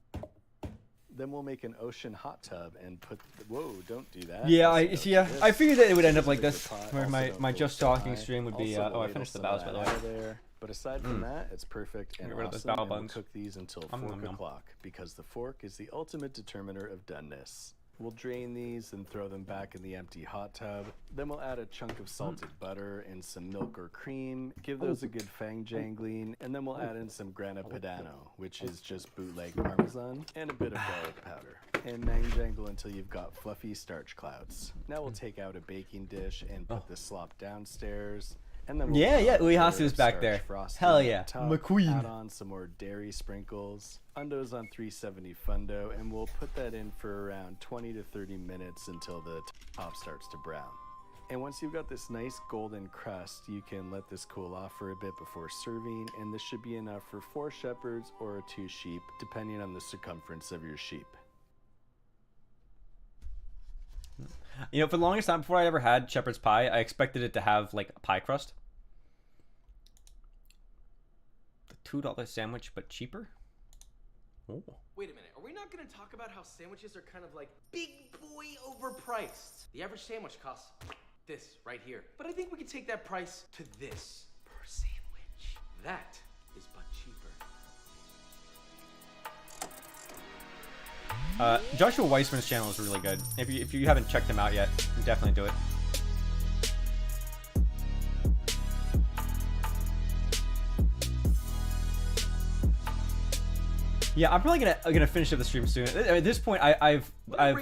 Then we'll make an ocean hot tub and put. Whoa! Don't do that. Yeah, That's I figured that it would end up like Like this, the pot, where also my don't just go talking high. stream would be. Also, Oh, I ladle finished the some of bows by the that way. out of there. But aside from that, it's perfect and Get rid of those awesome. bow And we'll buns. cook these until Nom, 4 nom, nom. o'clock because the fork is the ultimate determiner of doneness. We'll drain these and throw them back in the empty hot tub. Then we'll add a chunk of salted butter and some milk or cream. Give those a good fang jangling, and then we'll add in some grana padano, which is just bootleg parmesan, and a bit of garlic powder. And mang jangle until you've got fluffy starch clouds. Now we'll take out a baking dish and put the slop downstairs. And then we'll Yeah, put a Uehasu's layer of back starch there. frosting Hell on yeah, top, McQueen. Add on some more dairy sprinkles. Undo's on 370 fundo, and we'll put that in for around 20 to 30 minutes until the top starts to brown. And once you've got this nice golden crust, you can let this cool off for a bit before serving, and this should be enough for 4 shepherds or 2 sheep, depending on the circumference of your sheep. You know, for the longest time before I ever had shepherd's pie, I expected it to have like a pie crust. The $2 sandwich, but cheaper. Oh. Wait a minute, are we not going to talk about how sandwiches are kind of like big boy overpriced? The average sandwich costs this right here. But I think we could take that price to this per sandwich. That is but cheaper. Joshua Weissman's channel is really good. If you haven't checked him out yet, definitely do it. Yeah, I'm probably gonna finish up the stream soon. At this point, I've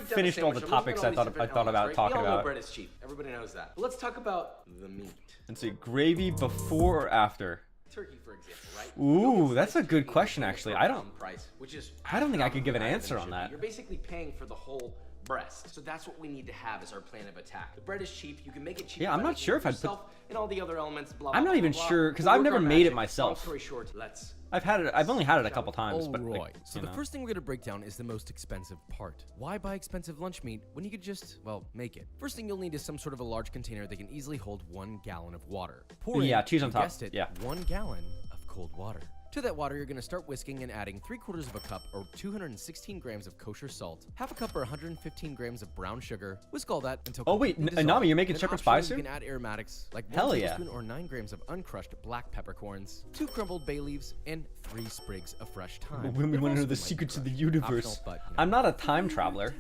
finished all the topics I thought about talking We all know about. bread is cheap. Everybody knows that. But let's talk about the meat. Let's see, gravy before or after? Turkey, for example, right? Ooh, that's a good question actually. I don't Price, which is think I could give an answer on should be. that. You're basically paying for the whole breast. So that's what we need to have as our plan of attack. The bread is cheap. You can make it cheap. Yeah, I'm not sure if I'd put. and all the other elements. Blah, I'm blah, not even blah, sure blah. because We'll I've work never our made it magic. myself. Long story short, let's. I've only had it a couple times, but Alright, like, so you the know. first thing we're gonna break down is the most expensive part. Why buy expensive lunch meat when you could just, well, make it? First thing you'll need is some sort of a large container that can easily hold 1 gallon of water. Pour in, Yeah, cheese on you top. guessed it, Yeah. 1 gallon of cold water. To that water, you're gonna start whisking and adding 3/4 of a cup or 216 grams of kosher salt, half a cup or 115 grams of brown sugar. Whisk all that until Oh, wait, completely Nami, dissolved. you're making Then shepherd's optionally, pie You soon? can add aromatics like 1 Hell yeah. tablespoon or 9 grams of uncrushed black peppercorns, 2 crumbled bay leaves, and 3 sprigs of fresh thyme. When we There want to know also the might be secrets of the crushed. universe. Optional, but, you know. I'm not a time traveler.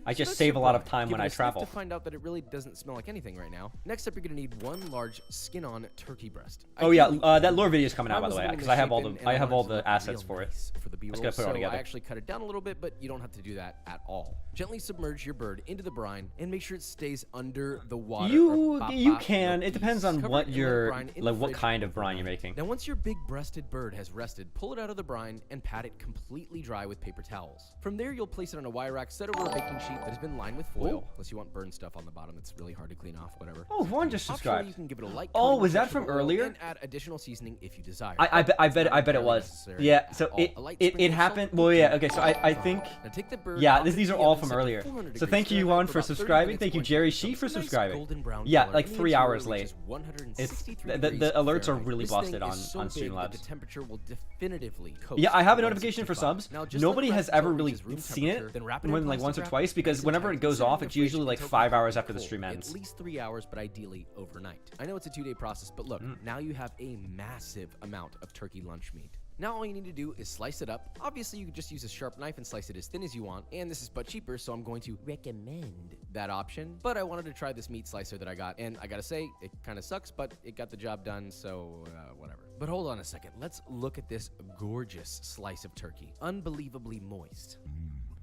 I So just that's save a your lot of brine. time Give when it I a sniff travel. to find out that it really doesn't smell like anything right now. Next up, you're gonna need one large skin-on turkey breast. Oh yeah, Ideally, that lure video is coming out, mine by the was a way, little because I have all the misshapen, and all wanted to the look assets real for it. nice for the Just B-roll, gotta put it all so together. I actually cut it down a little bit, but you don't have to do that at all. Gently submerge your bird into the brine and make sure it stays under the water. You can. It depends on Cover what it and let it your brine in the what fridge kind of brine you're making. Now, once your big-breasted bird has rested, pull it out of the brine and pat it completely dry with paper towels. From there, you'll place it on a wire rack set over a baking sheet that has been lined with foil, unless you want burned stuff on the bottom that's really hard to clean off, whatever. Oh, Juan just Optionally, subscribed. you can give it a light Oh, coating was of that from vegetable oil earlier? and add additional seasoning if you desire. I bet it entirely was. necessary Yeah. at So all. A light it sprinkle of salt happened. will Well, yeah. keep Okay. it So I fine. think. Now take the bird Yeah. off the These are heat all and from set to earlier. 400 So thank degrees you, Fahrenheit Juan, for for about 30 subscribing. minutes Thank you, until Jerry it She, becomes for a nice subscribing. golden brown Yeah, color like and the 3 interior hours late. reaches 163 The degrees alerts are Fahrenheit. really This thing busted on is so on big that Streamlabs. the temperature will definitively coast Yeah, I have a to notification for 165. subs. Now, just Nobody let it has rest ever until it really reaches room seen it temperature, then wrap it in more than like plastic once or wrap, twice because nice and whenever tight, it goes set off, in it's the fridge usually like until 5 hours completely after the cold, stream at ends. least 3 hours, but ideally overnight. I know it's a 2-day process, but look, now you have a massive amount of turkey lunch meat. Now all you need to do is slice it up. Obviously, you could just use a sharp knife and slice it as thin as you want, and this is but cheaper, so I'm going to recommend that option. But I wanted to try this meat slicer that I got, and I gotta say, it kind of sucks, but it got the job done, so whatever. But hold on a second. Let's look at this gorgeous slice of turkey. Unbelievably moist.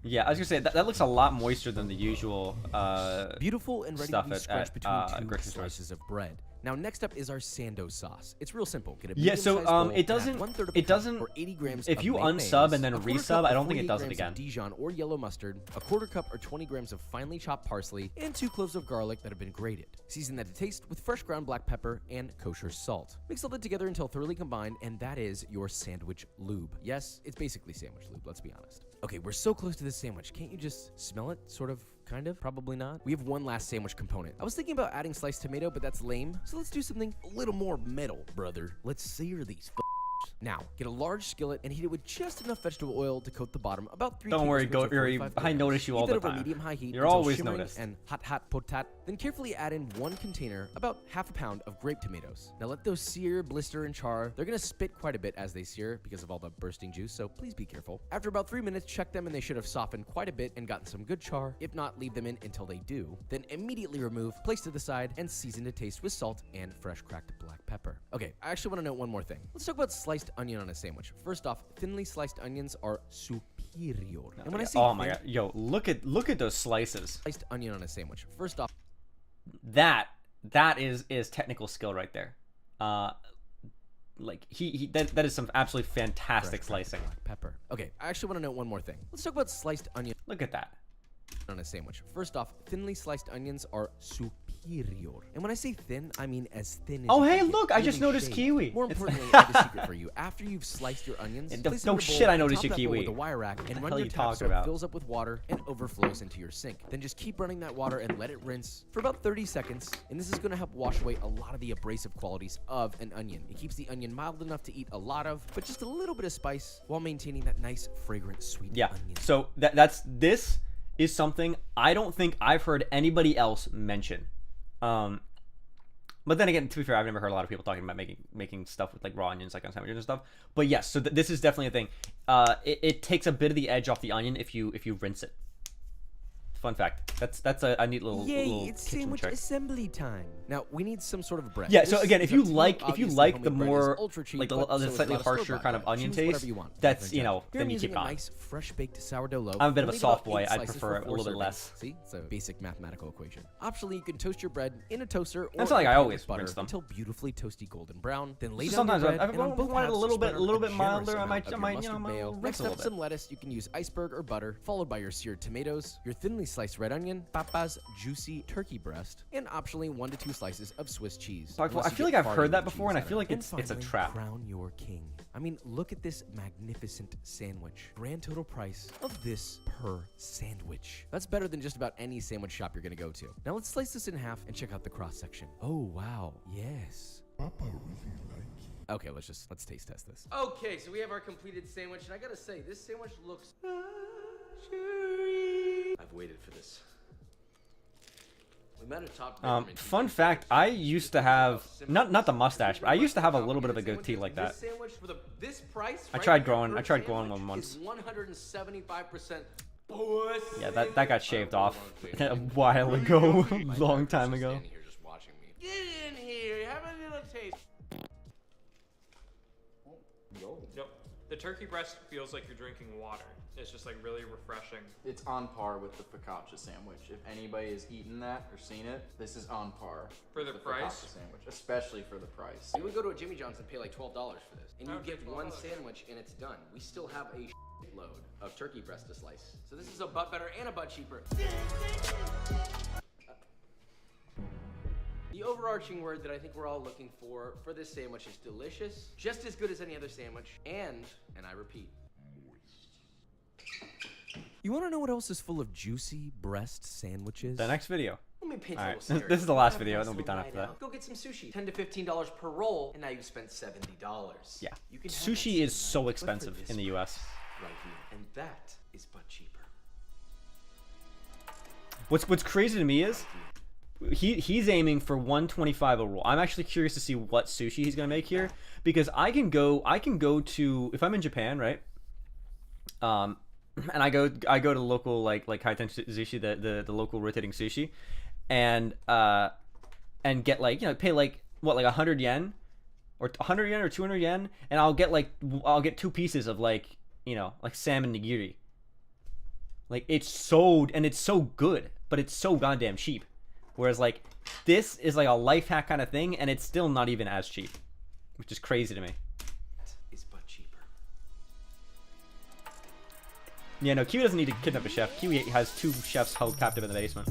Yeah, I was gonna say that looks a lot moister than the usual Beautiful and ready stuff to be at scrunched between two grocery stores. slices of bread. Now, next up is our sando sauce. It's real simple. Get a Yeah, so medium-sized bowl it and add doesn't 1/3 of a it cup doesn't or 80 grams if of you mayonnaise, unsub and then a 1/4 resub, cup I or don't think 48 it does it grams again. of Dijon or yellow mustard, a 1/4 cup or 20 grams of finely chopped parsley, and 2 cloves of garlic that have been grated. Season that to taste with fresh ground black pepper and kosher salt. Mix all that together until thoroughly combined, and that is your sandwich lube. Yes, it's basically sandwich lube, let's be honest. Okay, we're so close to this sandwich. Can't you just smell it? Sort of, kind of, probably not. We have one last sandwich component. I was thinking about adding sliced tomato, but that's lame. So let's do something a little more metal, brother. Let's sear these Now, get a large skillet and heat it with just enough vegetable oil to coat the bottom, about 3 Don't worry, tablespoons or Gory. 45 I grams. notice you Heat all that the over time. medium-high heat You're until always shimmering noticed. and hot potat. Then carefully add in 1 container, about half a pound of grape tomatoes. Now let those sear, blister, and char. They're gonna spit quite a bit as they sear because of all the bursting juice, so please be careful. After about 3 minutes, check them and they should have softened quite a bit and gotten some good char. If not, leave them in until they do. Then immediately remove, place to the side, and season to taste with salt and fresh cracked black pepper. Okay, I actually want to note one more thing. Let's talk about sliced onion on a sandwich. First off, thinly sliced onions are superior. And when I say oh my thin, god, yo, look at those slices. Sliced onion on a sandwich. First off, That is technical skill right there. Like that is some absolutely fantastic slicing. Pepper. Okay, I actually want to note one more thing. Let's talk about sliced onion. Look at that. On a sandwich. First off, thinly sliced onions are superior. And when I say thin, I mean as thin as Oh, you hey, can get, look, I just really noticed shaved. kiwi. More It's- importantly, I have a secret for you. After you've sliced your onions, And place no them in a bowl shit, I and noticed top your that bowl kiwi. with a wire rack What and the run hell your you tap talking so about? it fills up with water and overflows into your sink. Then just keep running that water and let it rinse for about 30 seconds. And this is going to help wash away a lot of the abrasive qualities of an onion. It keeps the onion mild enough to eat a lot of, but just a little bit of spice while maintaining that nice, fragrant, sweet Yeah. onion. So this is something I don't think I've heard anybody else mention. But then again, to be fair, I've never heard a lot of people talking about making stuff with like raw onions, like on sandwiches and stuff. But yes, so this is definitely a thing. It takes a bit of the edge off the onion if you rinse it. Fun fact. That's a neat little little It's kitchen sandwich trick. assembly time. Now we need some sort of bread. Yeah, so This again, is if you up to like Obviously, the homemade bread is more ultra cheap, like but the so is slightly a lot of harsher store-bought kind of bread. onion Choose whatever taste, you want. that's Here then I'm you using keep a on. nice fresh baked sourdough loaf. I'm a bit of a I'll need soft about boy. 8 I'd slices prefer for a 4 little bit servings. less. See, it's a basic mathematical equation. Optionally, you can toast your bread in a toaster or That's not like in a I pan always with butter rinse them. until beautifully toasty golden brown. Then lay So down your sometimes bread, I've and on both wanted halves a little spread bit- out a little a bit generous milder. I amount might- of I your might, mustard mayo. rinse Next a little up, bit. some lettuce. You can use iceberg or butter, followed by your seared tomatoes, your thinly sliced red onion, papa's juicy turkey breast, and optionally 1 to 2 slices of Swiss cheese. I unless you feel like get I've far heard too that much before, and I cheese feel out like of it. it's a finally, trap. Crown your king. I mean, look at this magnificent sandwich. Grand total price of this per sandwich. That's better than just about any sandwich shop you're gonna go to. Now let's slice this in half and check out the cross section. Oh wow, yes. Okay, let's taste test this. Okay, so we have our completed sandwich, and I gotta say, this sandwich looks I've waited for this. We met a top Fun fact, I used to have not the mustache, but I used to have a little bit of a goatee like that. This sandwich for this price. I tried growing one once. Is 175% Yeah, that got shaved off a while ago, long time ago. Get in here, have a little taste. Yep. The turkey breast feels like you're drinking water. It's just like really refreshing. It's on par with the focaccia sandwich. If anybody has eaten that or seen it, this is on par For the with price? focaccia sandwich, especially for the price. You would go to a Jimmy John's and pay like $12 for this, and you I would get pay one $12. sandwich and it's done. We still have a load of turkey breast to slice. So this is a butt better and a butt cheaper. The overarching word that I think we're all looking for this sandwich is delicious, just as good as any other sandwich, and I repeat, You want to know what else is full of juicy breast sandwiches? The next video. let me paint All a right, little scenario. this is the last Have a video, nice and then we'll be little done after night that. out. Go get some sushi, $10 to $15 per roll, and now you've spent $70. Yeah, You can have sushi that is same so night, but for expensive this in the U.S. price right here, and that is but cheaper. What's crazy to me is he's aiming for 125 a roll. I'm actually curious to see what sushi he's gonna make here, because I can go to, if I'm in Japan, right? And I go to the local like kaiten sushi, the local rotating sushi, and get like, you know, pay like what, like 100 yen or 100 yen or 200 yen, and I'll get 2 pieces of like, you know, like salmon nigiri. Like it's so good, but it's so goddamn cheap. Whereas like this is like a life hack kind of thing, and it's still not even as cheap, which is crazy to me. It's but cheaper. Yeah, no, Kiwi doesn't need to kidnap a chef. Kiwi has 2 chefs held captive in the basement.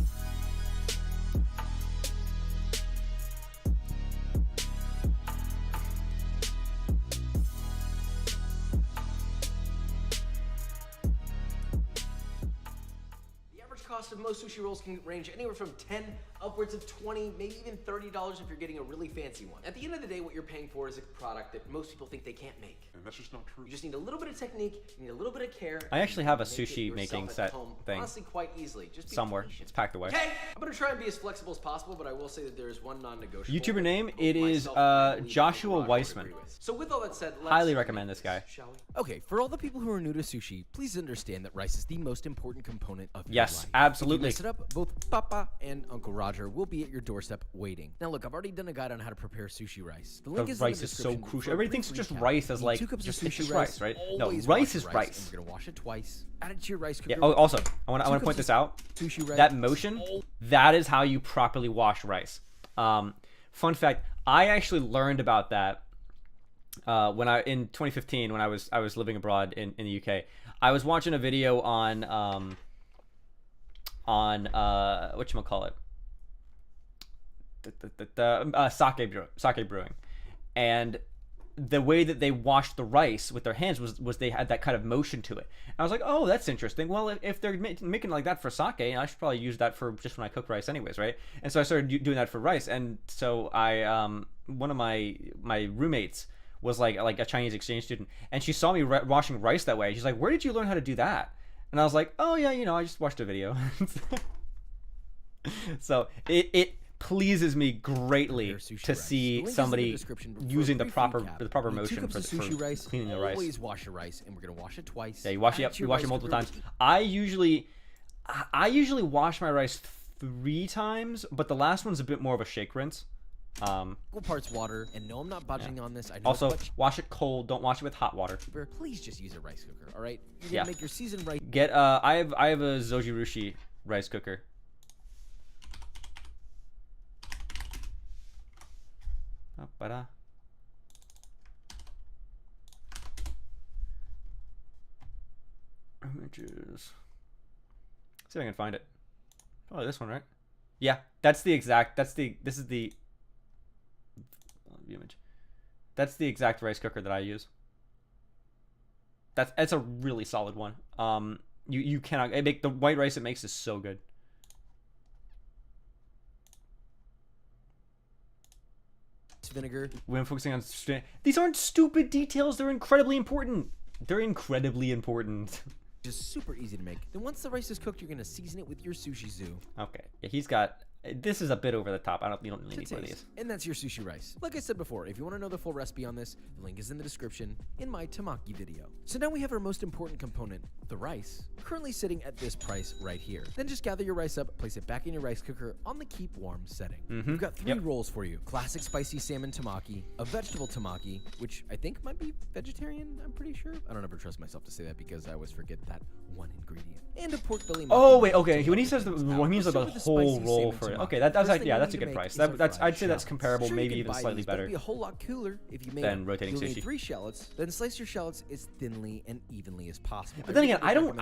The average cost of most sushi rolls can range anywhere from 10 upwards of 20, maybe even $30 if you're getting a really fancy one. At the end of the day, what you're paying for is a product that most people think they can't make. And that's just not true. You just need a little bit of technique, you need a little bit of care. I actually have a and you can sushi make it making yourself at set home, thing honestly, quite easily. Just be somewhere. patient. It's packed away. Okay, I'm gonna try and be as flexible as possible, but I will say that there is one non-negotiable. YouTuber that name, both it is myself and I believe Joshua Rock would Weissman. agree with. So with all that said, let's Highly recommend this guy. shall we? Okay, for all the people who are new to sushi, please understand that rice is the most important component of your Yes, life. absolutely. If you mess it up, both Papa and Uncle Roger will be at your doorstep waiting. Now look, I've already done a guide on how to prepare sushi rice. The link The is rice in the is so description. crucial. For a Everybody brief thinks just recap, rice as you need like 2 cups just of it's sushi just rice, right? No, always rice wash is your rice. And we're gonna wash it twice. Add it to your rice cooker. Yeah. Oh, also, I want 2 to point cups this of out. Sushi rice. That motion, that is how you properly wash rice. Fun fact: I actually learned about that when in 2015 when I was living abroad in the UK. I was watching a video on whatchamacallit, sake brewing, and the way that they washed the rice with their hands was they had that kind of motion to it. And I was like, oh, that's interesting. Well, if they're making like that for sake, I should probably use that for just when I cook rice anyways, right? And so I started doing that for rice. And so I one of my roommates was like a Chinese exchange student, and she saw me washing rice that way. She's like, where did you learn how to do that? And I was like, oh yeah, you know, I just watched a video. So it pleases me greatly to see somebody using the proper motion for cleaning the rice. Always wash your rice, and we're gonna wash it twice. Yeah, you wash it. You wash it multiple times. I usually wash my rice 3 times, but the last one's a bit more of a shake rinse. Equal parts water, and no, I'm not budging on this. I know also, wash it cold. Don't wash it with hot water. Please just use a rice cooker. All right. You're Yeah. gonna make your seasoned rice. Get I have a Zojirushi rice cooker. Images. See if I can find it. Oh, this one, right? Yeah, this is the image. That's the exact rice cooker that I use. It's a really solid one. You cannot make the white rice it makes is so good. Vinegar. When focusing on these aren't stupid details, they're incredibly important. They're incredibly important. Just super easy to make. Then once the rice is cooked, you're gonna season it with your sushi zoo. Okay. Yeah, he's got This is a bit over the top. You don't really need one of these. And that's your sushi rice. Like I said before, if you want to know the full recipe on this, the link is in the description in my tamaki video. So now we have our most important component, the rice, currently sitting at this price right here. Then just gather your rice up, place it back in your rice cooker on the keep warm setting. We've got 3 rolls for you. Classic spicy salmon tamaki, a vegetable tamaki, which I think might be vegetarian, I'm pretty sure. I don't ever trust myself to say that because I always forget that one ingredient. And a pork belly. Oh wait, okay. When he says he means like the whole roll for it. Okay, that's like, yeah, that's a good price. That's I'd say that's comparable, maybe even slightly better. It'd be a whole lot cooler if you made than rotating sushi. 3 shallots, then slice your shallots as thinly and evenly as possible. But then again, I don't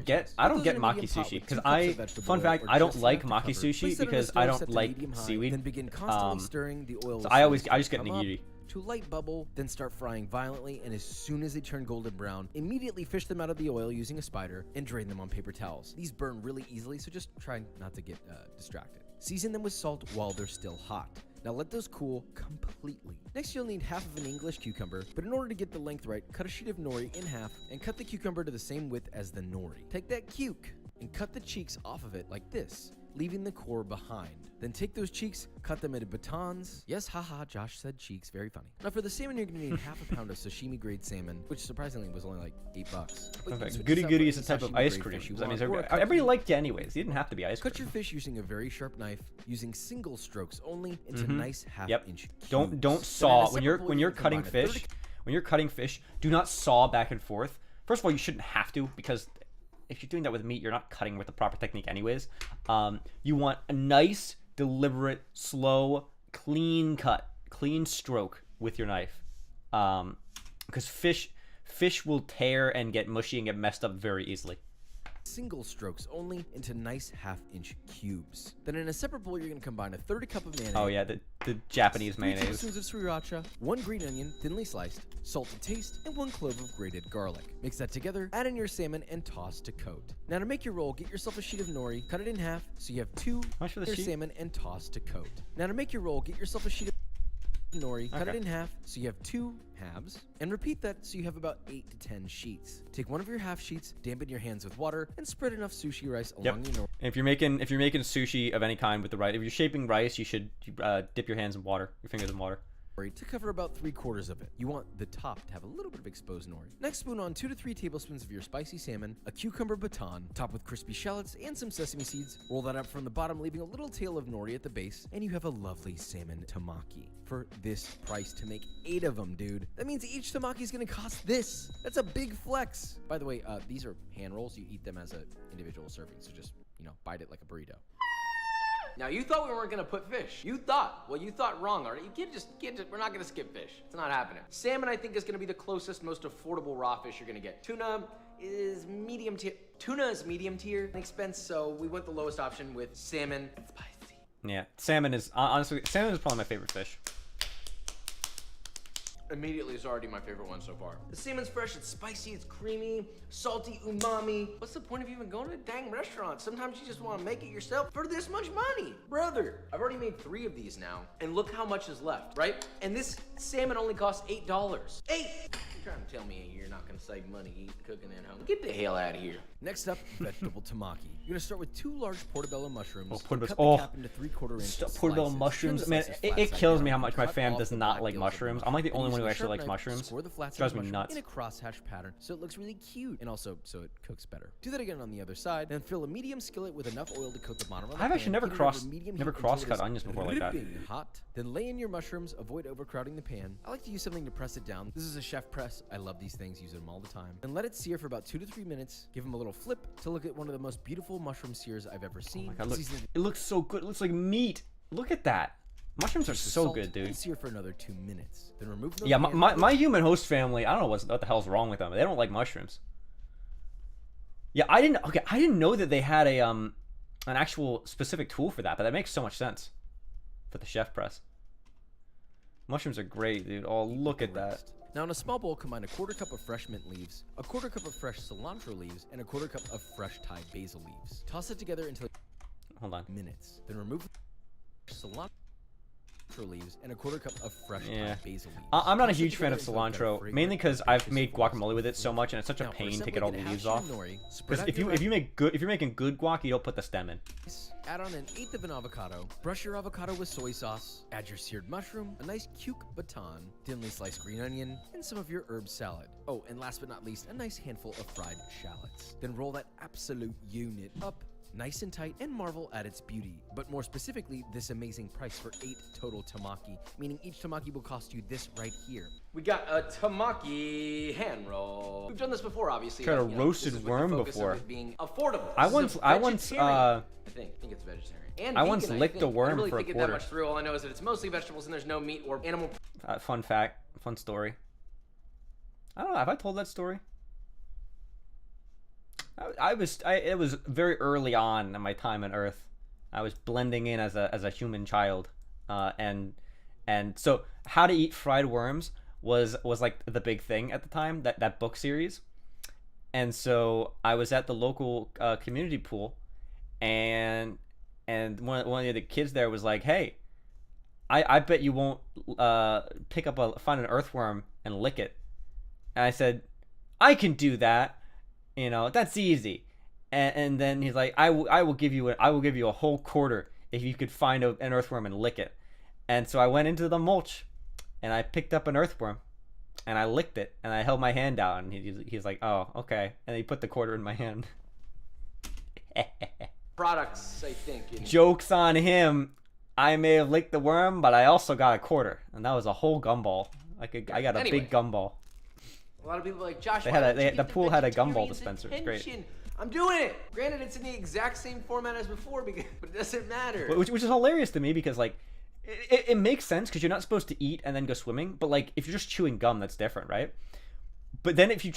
get maki sushi because fun fact, I don't like maki sushi because I don't like seaweed. Then begin constantly stirring the oil. So I just get nigiri. To light bubble, then start frying violently, and as soon as they turn golden brown, immediately fish them out of the oil using a spider and drain them on paper towels. These burn really easily, so just try not to get distracted. Season them with salt while they're still hot. Now let those cool completely. Next you'll need half of an English cucumber, but in order to get the length right, cut a sheet of nori in half and cut the cucumber to the same width as the nori. Take that cuke and cut the cheeks off of it like this, leaving the core behind. Then take those cheeks, cut them into batons. Yes, haha, Josh said cheeks, very funny. Now for the salmon, you're gonna need half a pound of sashimi grade salmon, which surprisingly was only like $8. Perfect. Goody goody is a type of ice cream. I mean, everybody liked it anyways. You didn't have to be ice cream. Cut your fish using a very sharp knife, using single strokes only into nice half-inch cubes. Don't saw when you're cutting fish. When you're cutting fish, do not saw back and forth. First of all, you shouldn't have to because if you're doing that with meat, you're not cutting with the proper technique anyways. You want a nice, deliberate, slow, clean cut, clean stroke with your knife. Because fish will tear and get mushy and get messed up very easily. Single strokes only into nice half-inch cubes. Then in a separate bowl, you're going to combine a 1/3 cup of mayonnaise. Oh yeah, the Japanese 3 mayonnaise. 2 tablespoons of sriracha, 1 green onion, thinly sliced, salt to taste, and 1 clove of grated garlic. Mix that together, add in your salmon, and toss to coat. Now to make your roll, get yourself a sheet of nori, cut it in half so you have 2 for the your sheet? salmon, and toss to coat. Now to make your roll, get yourself a sheet of nori, cut it in half so you have 2 halves, and repeat that so you have about 8 to 10 sheets. Take one of your half sheets, dampen your hands with water, and spread enough sushi rice along your nori. And if you're making sushi of any kind with the rice, if you're shaping rice, you should dip your hands in water, your fingers in water. To cover about 3/4 of it. You want the top to have a little bit of exposed nori. Next, spoon on 2 to 3 tablespoons of your spicy salmon, a cucumber baton, top with crispy shallots and some sesame seeds. Roll that up from the bottom, leaving a little tail of nori at the base, and you have a lovely salmon tamaki. For this price, to make 8 of them, dude. That means each tamaki is gonna cost this. That's a big flex. By the way, these are hand rolls. You eat them as an individual serving, so just, bite it like a burrito. Now you thought we weren't gonna put fish. You thought wrong, all right? You can't just, we're not gonna skip fish. It's not happening. Salmon, I think, is gonna be the closest, most affordable raw fish you're gonna get. Tuna is medium tier. Tuna is medium tier in expense, so we went the lowest option with salmon and spicy. Yeah, salmon is probably my favorite fish. Immediately is already my favorite one so far. The salmon's fresh, it's spicy, it's creamy, salty, umami. What's the point of even going to a dang restaurant? Sometimes you just want to make it yourself for this much money. Brother, I've already made 3 of these now, and look how much is left, right? And this salmon only costs $8. 8! You're trying to tell me you're not gonna save money eating, cooking at home. Get the hell out of here. Next up, vegetable tamaki. You're gonna start with 2 large portobello mushrooms. Portobello, cut the cap into 3/4 inch portobello mushrooms, man, it kills me how much my fam does not like mushrooms. I'm like the only one who actually likes mushrooms. Score the flat drives me nuts. In a crosshatch pattern, so it looks really cute, and also so it cooks better. Do that again on the other side, then fill a medium skillet with enough oil to coat the bottom of the pan. I've actually never cross-cut onions before like that. Hot. Then lay in your mushrooms. Avoid overcrowding the pan. I like to use something to press it down. This is a chef press. I love these things. Use them all the time. And let it sear for about 2 to 3 minutes. Give them a little flip to look at one of the most beautiful mushroom sears I've ever seen. Oh my God, look, it looks so good. It looks like meat. Look at that. Mushrooms are so good, dude. Sear for another 2 minutes. Then remove them. Yeah, my human host family, I don't know what the hell's wrong with them. They don't like mushrooms. Yeah, I didn't know that they had an actual specific tool for that, but that makes so much sense for the chef press. Mushrooms are great, dude. Oh, look at that. Now in a small bowl, combine a 1/4 cup of fresh mint leaves, a 1/4 cup of fresh cilantro leaves, and a 1/4 cup of fresh Thai basil leaves. Toss it together until minutes. Then remove cilantro cilantro leaves, and a quarter cup of fresh Yeah. basil leaves. I'm not a Mix it huge fan of together until you've got a cilantro, fragrant mainly because and I've delicious made flavor. guacamole with it so much, and it's such a Now, for pain to assembling get all it, the hash leaves your off. nori, spread Because out if your you make good, if you're making good guac, you don't put the stem in. Add on 1/8 of an avocado. Brush your avocado with soy sauce. Add your seared mushroom, a nice cuke baton, thinly sliced green onion, and some of your herb salad. Oh, and last but not least, a nice handful of fried shallots. Then roll that absolute unit up nice and tight and marvel at its beauty. But more specifically, this amazing price for 8 total tamaki, meaning each tamaki will cost you this right here. We got a tamaki hand roll. We've done this before, obviously. Tried a but, roasted this is with the worm focus of before. it being affordable. I This is once- a I once, vegetarian, uh, I think it's vegetarian. And I once vegan, licked a think. worm I don't really for a think it quarter. that much through. All I know is that it's mostly vegetables and there's no meat or animal. Fun fact, fun story. I don't know. Have I told that story? It was very early on in my time on Earth. I was blending in as a human child, and so how to eat fried worms was like the big thing at the time. That book series, and so I was at the local community pool, and one of the kids there was like, "Hey, I bet you won't find an earthworm and lick it." And I said, "I can do that. You know, that's easy." And then he's like, I will give you a whole quarter if you could find an earthworm and lick it." And so I went into the mulch, and I picked up an earthworm, and I licked it, and I held my hand out, and he's like, "Oh, okay." And he put the quarter in my hand. Products, I think. Joke's on him. I may have licked the worm, but I also got a quarter, and that was a whole gumball. I got a big gumball. A lot of people are like, "Josh, They why had don't you the give the pool had a gumball vegetarians dispenser. It was great. attention?" I'm doing it. Granted, it's in the exact same format as before, but it doesn't matter. Which is hilarious to me because like it makes sense because you're not supposed to eat and then go swimming, but like if you're just chewing gum, that's different, right? But then if you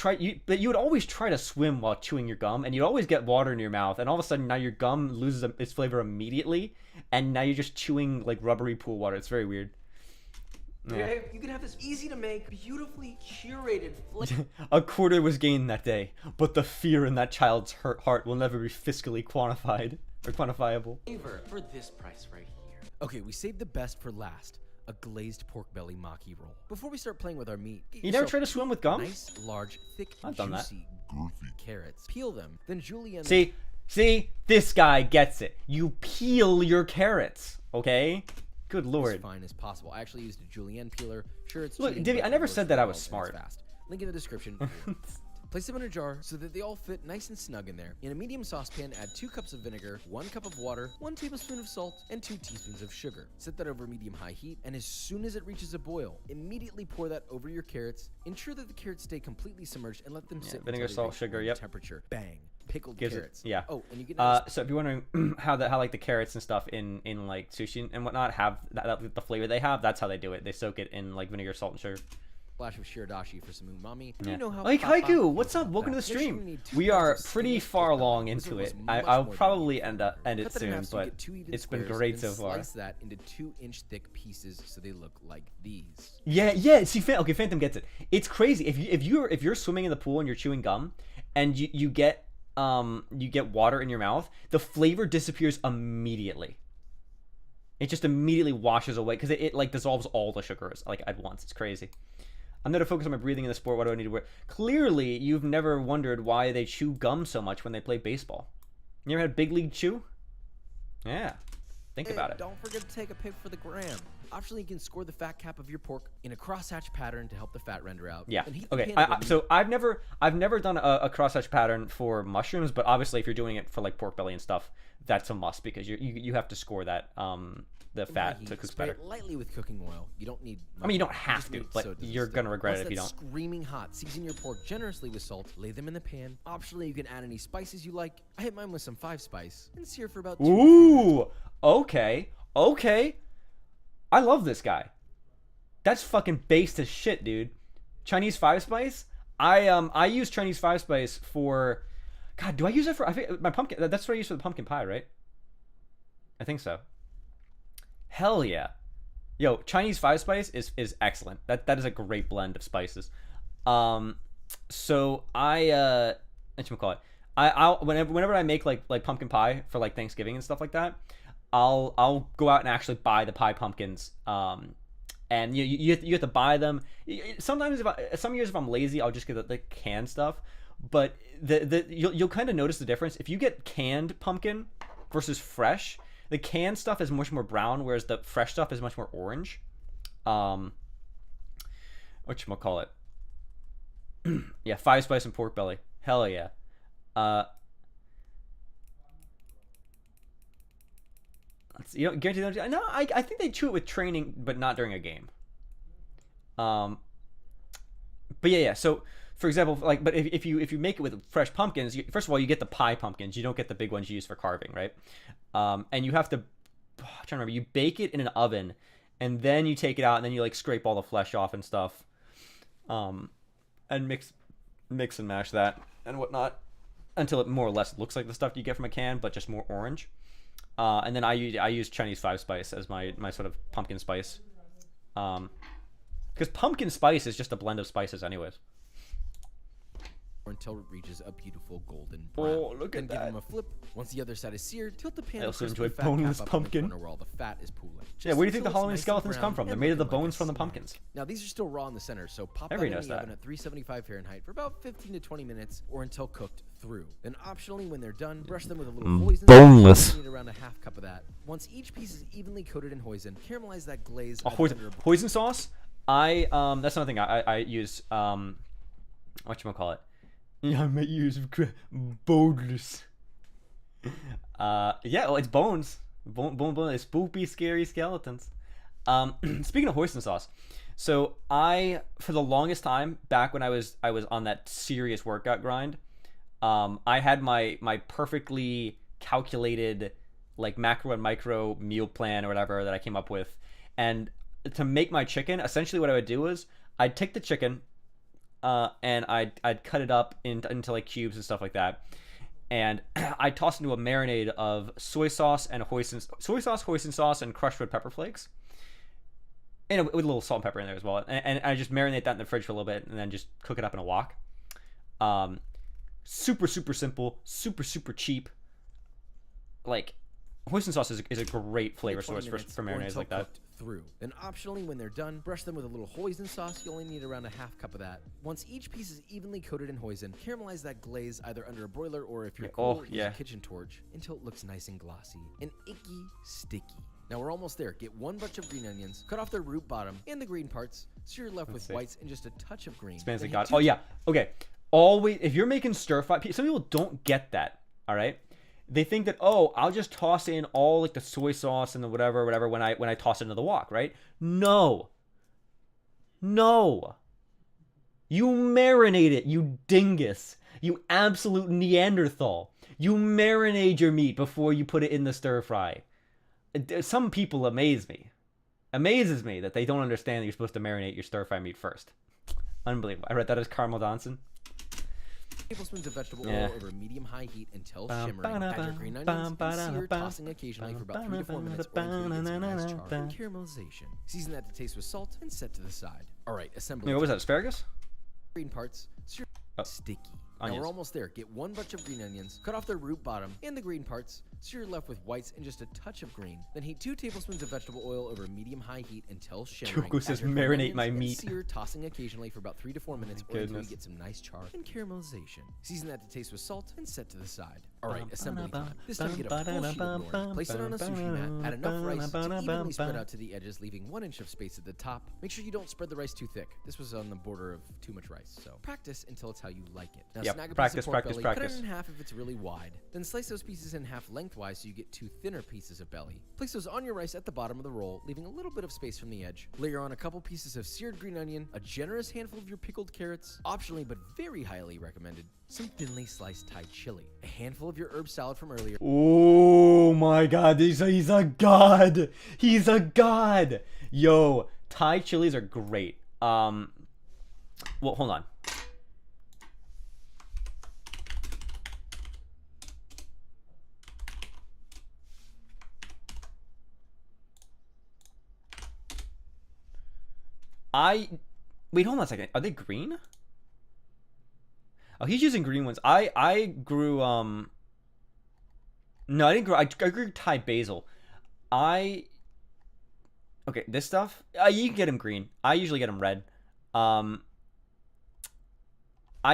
you would always try to swim while chewing your gum, and you'd always get water in your mouth, and all of a sudden now your gum loses its flavor immediately, and now you're just chewing like rubbery pool water. It's very weird. Yeah. Okay, you can have this easy to make, beautifully curated flavor. A quarter was gained that day, but the fear in that child's heart will never be fiscally quantified or quantifiable. For this price right here. Okay, we saved the best for last. A glazed pork belly maki roll. Before we start playing with our meat, get You never yourself tried to swim with gum? Nice, large, thick, I've done that. juicy, carrots. Peel them, then julienne. See, this guy gets it. You peel your carrots, okay? Good lord. As fine as possible. I actually used a julienne peeler. Sure, it's Look, cheating, Divvy, but I never it works said that I well was and it's smart. Fast. Link in the description. Place them in a jar so that they all fit nice and snug in there. In a medium saucepan, add 2 cups of vinegar, 1 cup of water, 1 tablespoon of salt, and 2 teaspoons of sugar. Set that over medium-high heat, and as soon as it reaches a boil, immediately pour that over your carrots. Ensure that the carrots stay completely submerged and let them sit vinegar, until they salt, reach sugar, room yep. temperature. Bang. Pickled Gives carrots. It, yeah. Oh, and you get so if you're wondering how like the carrots and stuff in like sushi and whatnot have the flavor they have, that's how they do it. They soak it in like vinegar, salt, and sugar. Splash of shiradashi for some umami. Yeah. You know how Hey Papa Haiku, what's feels up? about Welcome to that. the Make sure you stream. need 2 We cups are of pretty steamed far pork belly. along This into one it. was much I'll more probably than end that. it Cut that in soon, half so you but get 2 even it's been squares, great then so far. Slice that into 2-inch thick pieces so they look like these. Yeah. See, Phantom gets it. It's crazy if you're swimming in the pool and you're chewing gum, and you get water in your mouth, the flavor disappears immediately. It just immediately washes away because it like dissolves all the sugars like at once. It's crazy. I'm there to focus on my breathing in the sport. What do I need to wear? Clearly, you've never wondered why they chew gum so much when they play baseball. You ever had Big League Chew? Yeah. Think about it. Don't forget to take a pic for the gram. Optionally, you can score the fat cap of your pork in a crosshatch pattern to help the fat render out. Yeah. And heat the Okay. pan over So I've never done a crosshatch pattern for mushrooms, but obviously if you're doing it for like pork belly and stuff, that's a must because you have to score that the fat heat, to cook spray better. it lightly with cooking oil. You don't need much. I mean, you don't oil. have just to, need but so you're gonna regret it if you Once don't. that's screaming hot, season your pork generously with salt. Lay them in the pan. Optionally, you can add any spices you like. I hit mine with some 5-spice and sear for about 2 Ooh. Okay. I love this guy. That's fucking based as shit, dude. Chinese 5-spice. I use Chinese 5-spice for. God, do I use it for? I think my pumpkin. That's what I use for the pumpkin pie, right? I think so. Hell yeah. Yo, Chinese 5-spice is excellent. That is a great blend of spices. So whatchamacallit? Whenever I make like pumpkin pie for like Thanksgiving and stuff like that, I'll go out and actually buy the pie pumpkins. And you have to buy them. Sometimes some years if I'm lazy, I'll just get the canned stuff. But you'll kind of notice the difference if you get canned pumpkin versus fresh. The canned stuff is much more brown, whereas the fresh stuff is much more orange. Whatchamacallit? Yeah, 5 spice and pork belly. Hell yeah. You don't guarantee them. No, I think they chew it with training, but not during a game. But yeah. So, for example, like, but if you make it with fresh pumpkins, first of all, you get the pie pumpkins. You don't get the big ones you use for carving, right? And you have to, I'm trying to remember, you bake it in an oven, and then you take it out, and then you like scrape all the flesh off and stuff, and mix and mash that and whatnot until it more or less looks like the stuff you get from a can, but just more orange. And then I use Chinese 5 spice as my sort of pumpkin spice, because pumpkin spice is just a blend of spices anyways. Until it reaches a beautiful golden brown. Oh, look then at give that. them a flip. Once the other side is seared, tilt the pan. I also and enjoy crisp the fat boneless cap up in the pumpkin. corner where all the fat is pooling. Yeah, where do you think the Just Halloween nice and skeletons come brown from? They're and made of the looking like bones a from the snack. pumpkins. Now these are still raw in the center, so pop Everybody that in knows the that. oven at 375 Fahrenheit for about 15 to 20 minutes, or until cooked through. Then optionally, when they're done, brush them with a little hoisin. Boneless. You need around a half cup of that. Once each piece is evenly coated in hoisin, caramelize that glaze. Oh, hoisin sauce. That's another thing I use. Whatchamacallit? Yeah, I might use boneless. Yeah, well, it's bones. Bone, it's spoopy, scary skeletons. Speaking of hoisin sauce, so for the longest time back when I was on that serious workout grind, I had my perfectly calculated like macro and micro meal plan or whatever that I came up with, and to make my chicken, essentially what I would do is I'd take the chicken, and I'd cut it up into like cubes and stuff like that, and I'd toss into a marinade of soy sauce, hoisin sauce, and crushed red pepper flakes, and with a little salt and pepper in there as well. And I just marinate that in the fridge for a little bit, and then just cook it up in a wok. Super simple, super cheap. Like, hoisin sauce is a great flavor source for marinades like that. Through. Then optionally, when they're done, brush them with a little hoisin sauce. You only need around a half cup of that. Once each piece is evenly coated in hoisin, caramelize that glaze either under a broiler or if you're cool, use a kitchen torch until it looks nice and glossy and icky sticky. Now we're almost there. Get 1 bunch of green onions, cut off their root bottom and the green parts, so you're left with whites and just a touch of green. Spans of God. Oh yeah. Okay. Always, if you're making stir fry, some people don't get that. All right. They think that, oh, I'll just toss in all like the soy sauce and the whatever when I toss it into the wok, right? No. You marinate it, you dingus. You absolute Neanderthal. You marinate your meat before you put it in the stir fry. Some people amaze me. Amazes me that they don't understand that you're supposed to marinate your stir fry meat first. Unbelievable. I read that as Caramel Donson. Tablespoons of vegetable oil over medium-high heat until shimmering. Add your green onions and sear, tossing occasionally for about 3 to 4 minutes or until you get some nice char and caramelization. Season that to taste with salt and set to the side. All right, assembly. Wait, what was that? Asparagus? Green parts. Sticky. Now we're almost there. Get 1 bunch of green onions, cut off their root bottom and the green parts, so you're left with whites and just a touch of green. Then heat 2 tablespoons of vegetable oil over medium-high heat until shimmering. Choco says marinate my meat. Sear, tossing occasionally for about 3 to 4 minutes or until you get some nice char and caramelization. Season that to taste with salt and set to the side. All right, assembly time. This time get a full sheet of nori. Place it on a sushi mat. Add enough rice to evenly spread out to the edges, leaving 1 inch of space at the top. Make sure you don't spread the rice too thick. This was on the border of too much rice, so practice until it's how you like it. Now snag a piece of pork belly, cut it in half if it's really wide. Then slice those pieces in half lengthwise so you get 2 thinner pieces of belly. Place those on your rice at the bottom of the roll, leaving a little bit of space from the edge. Layer on a couple pieces of seared green onion, a generous handful of your pickled carrots, optionally but very highly recommended, some thinly sliced Thai chili, a handful of your herb salad from earlier. Oh my God, he's a god. He's a god. Yo, Thai chilies are great. Well, hold on. Wait, hold on a second. Are they green? Oh, he's using green ones. I grew no, I didn't grow. I grew Thai basil. Okay, this stuff, you can get them green. I usually get them red. I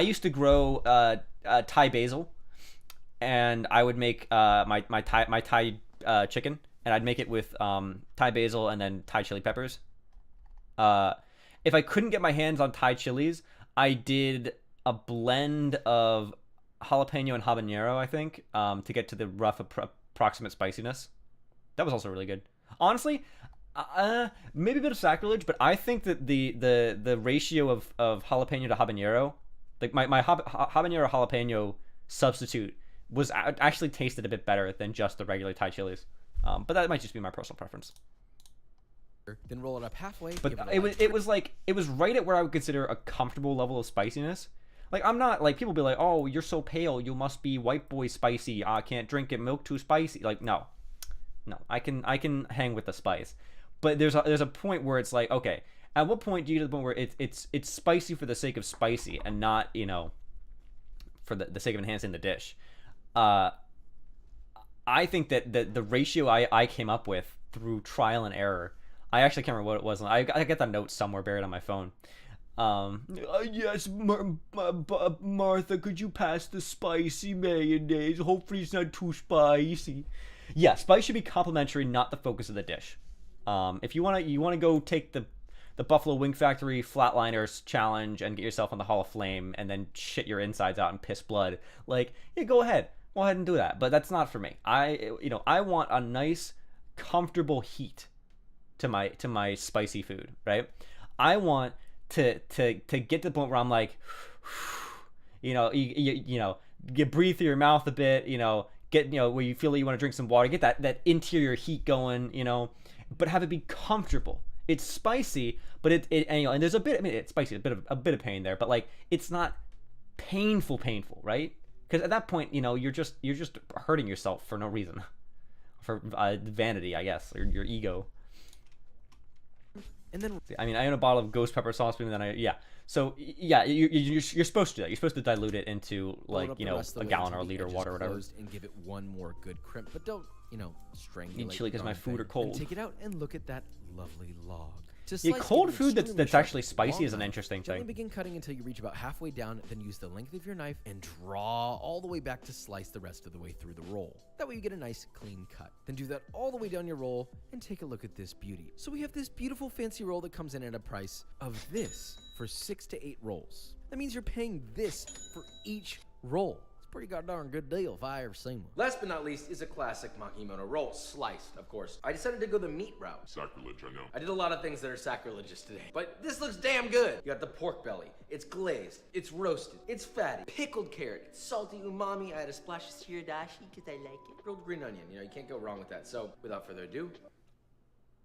used to grow Thai basil, and I would make my Thai chicken, and I'd make it with Thai basil and then Thai chili peppers. If I couldn't get my hands on Thai chilies, I did a blend of jalapeno and habanero, I think, to get to the rough approximate spiciness. That was also really good. Honestly, maybe a bit of sacrilege, but I think that the ratio of jalapeno to habanero, like my habanero jalapeno substitute, was actually tasted a bit better than just the regular Thai chilies. But that might just be my personal preference. Then roll it up halfway. But it was right at where I would consider a comfortable level of spiciness. Like, I'm not, like, people be like, oh, you're so pale, you must be white boy spicy, I can't drink it, milk too spicy. Like, no, I can hang with the spice. But there's a point where it's like, okay, at what point do you get to the point where it's spicy for the sake of spicy and not, for the sake of enhancing the dish? I think that the ratio I came up with through trial and error, I actually can't remember what it was. I got the note somewhere buried on my phone. Yes, Martha, could you pass the spicy mayonnaise? Hopefully it's not too spicy. Yeah, spice should be complementary, not the focus of the dish. If you want to go take the Buffalo Wing Factory Flatliners challenge and get yourself on the Hall of Flame and then shit your insides out and piss blood, like, yeah, go ahead and do that. But that's not for me. I want a nice, comfortable heat to my spicy food, right? I want to get to the point where I'm like, you breathe through your mouth a bit, get, where you feel like you want to drink some water, get that interior heat going, but have it be comfortable. It's spicy, but and there's a bit, it's spicy, a bit of pain there, but like, it's not painful, right? Because at that point, you're just hurting yourself for no reason, for vanity, I guess, or your ego. And then, I own a bottle of ghost pepper sauce, and then so you're supposed to do that. You're supposed to dilute it into, like, a gallon or a liter of water or whatever, and give it one more good crimp, but don't strangulate. Need chili because my food are cold. And take it out and look at that lovely log. Cold food that's actually spicy is an interesting thing. Begin cutting until you reach about halfway down, then use the length of your knife and draw all the way back to slice the rest of the way through the roll. That way you get a nice clean cut. Then do that all the way down your roll and take a look at this beauty. So we have this beautiful fancy roll that comes in at a price of this for 6 to 8 rolls. That means you're paying this for each roll. Pretty goddamn good deal if I ever seen one. Last but not least is a classic makimono roll, sliced, of course. I decided to go the meat route. Sacrilege, I know. I did a lot of things that are sacrilegious today, but this looks damn good. You got the pork belly. It's glazed. It's roasted. It's fatty. Pickled carrot. It's salty umami. I had a splash of sriracha because I like it. Grilled green onion. You can't go wrong with that. So, without further ado,